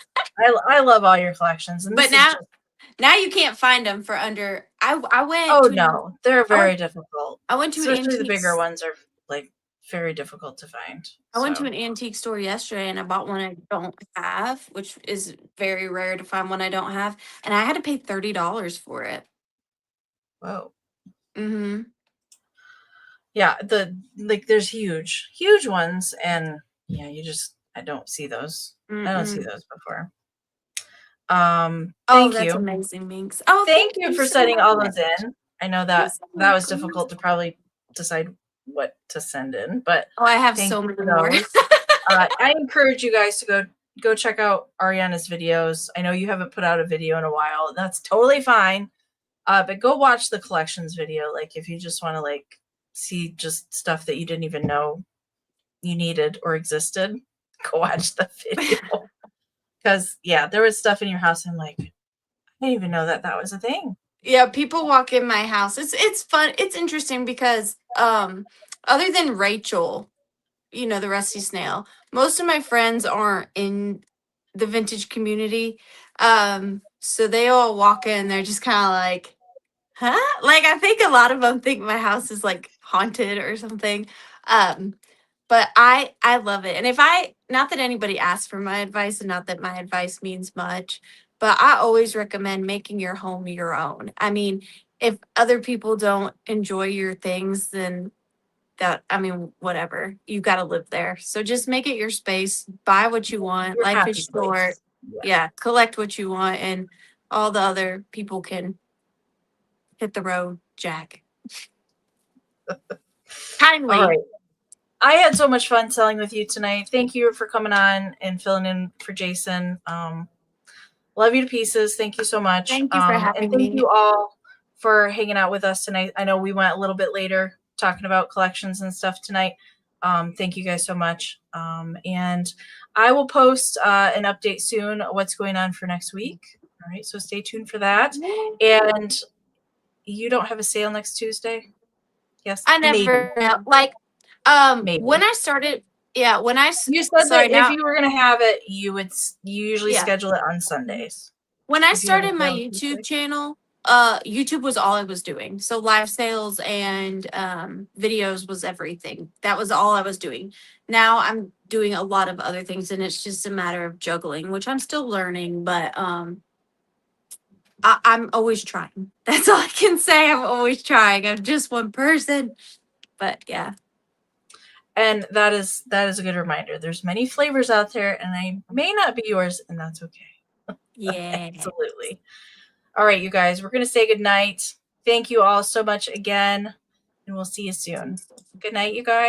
I love all your collections, and But this is just. now you can't find them for under. I went Oh to no, they're I went very difficult. I went to an Especially the bigger antiques ones are like very difficult to find. I went to So, an antique store yesterday and I bought one I don't have, which is very rare to find one I don't have, and I had to pay $30 for it. whoa. Mm-hmm. Yeah, there's huge ones, and yeah, I don't see those. I don't see Mm-mm. those before. Oh, Thank that's you. amazing, Minx. Oh, Thank thank you you for so sending all much. those in. I know You're that so that was welcome. difficult to probably decide what to send in, but Oh, I have thank so you many for more. those. I encourage you guys to go check out Arianna's videos. I know you haven't put out a video in a while. That's totally fine. But go watch the collections video. Like if you just want to like see just stuff that you didn't even know you needed or existed, go watch the video. Because yeah, there was stuff in your house. I'm like, I didn't even know that was a thing. Yeah, people walk in my house. It's fun. It's interesting because other than Rachel, the Rusty Snail. Most of my friends aren't in the vintage community. So they all walk in, they're just kind of like, huh? Like, I think a lot of them think my house is like haunted or something. Um, but I love it. And if I not that anybody asks for my advice and not that my advice means much, but I always recommend making your home your own. I mean, if other people don't enjoy your things, then whatever. You got to live there. So just make it your space, buy what you want. Your Life happy is short. place. Yeah. Yeah, collect what you want and all the other people can hit the road, Jack. Kindly. All right. I had so much fun selling with you tonight. Thank you for coming on and filling in for Jason. Love you to pieces. Thank you so much. Thank you for And having thank me. you all for hanging out with us tonight. I know we went a little bit later talking about collections and stuff tonight. Thank you guys so much. And I will post an update soon what's going on for next week. All right, so stay tuned for that. And you don't have a sale next Tuesday? Yes, I never maybe. know. Like, Maybe. when I started, You said that if you were going to have it, you usually schedule it on Sundays. When I If you have a started my sale YouTube Tuesday. channel, YouTube was all I was doing. So live sales and videos was everything. That was all I was doing. Now I'm doing a lot of other things, and it's just a matter of juggling, which I'm still learning. But I'm always trying. That's all I can say. I'm always trying. I'm just one person. But yeah. And that is a good reminder. There's many flavors out there, and I may not be yours, and that's okay. Yeah. Absolutely. All right, you guys, we're going to say good night. Thank you all so much again, and we'll see you soon. Good night, you guys.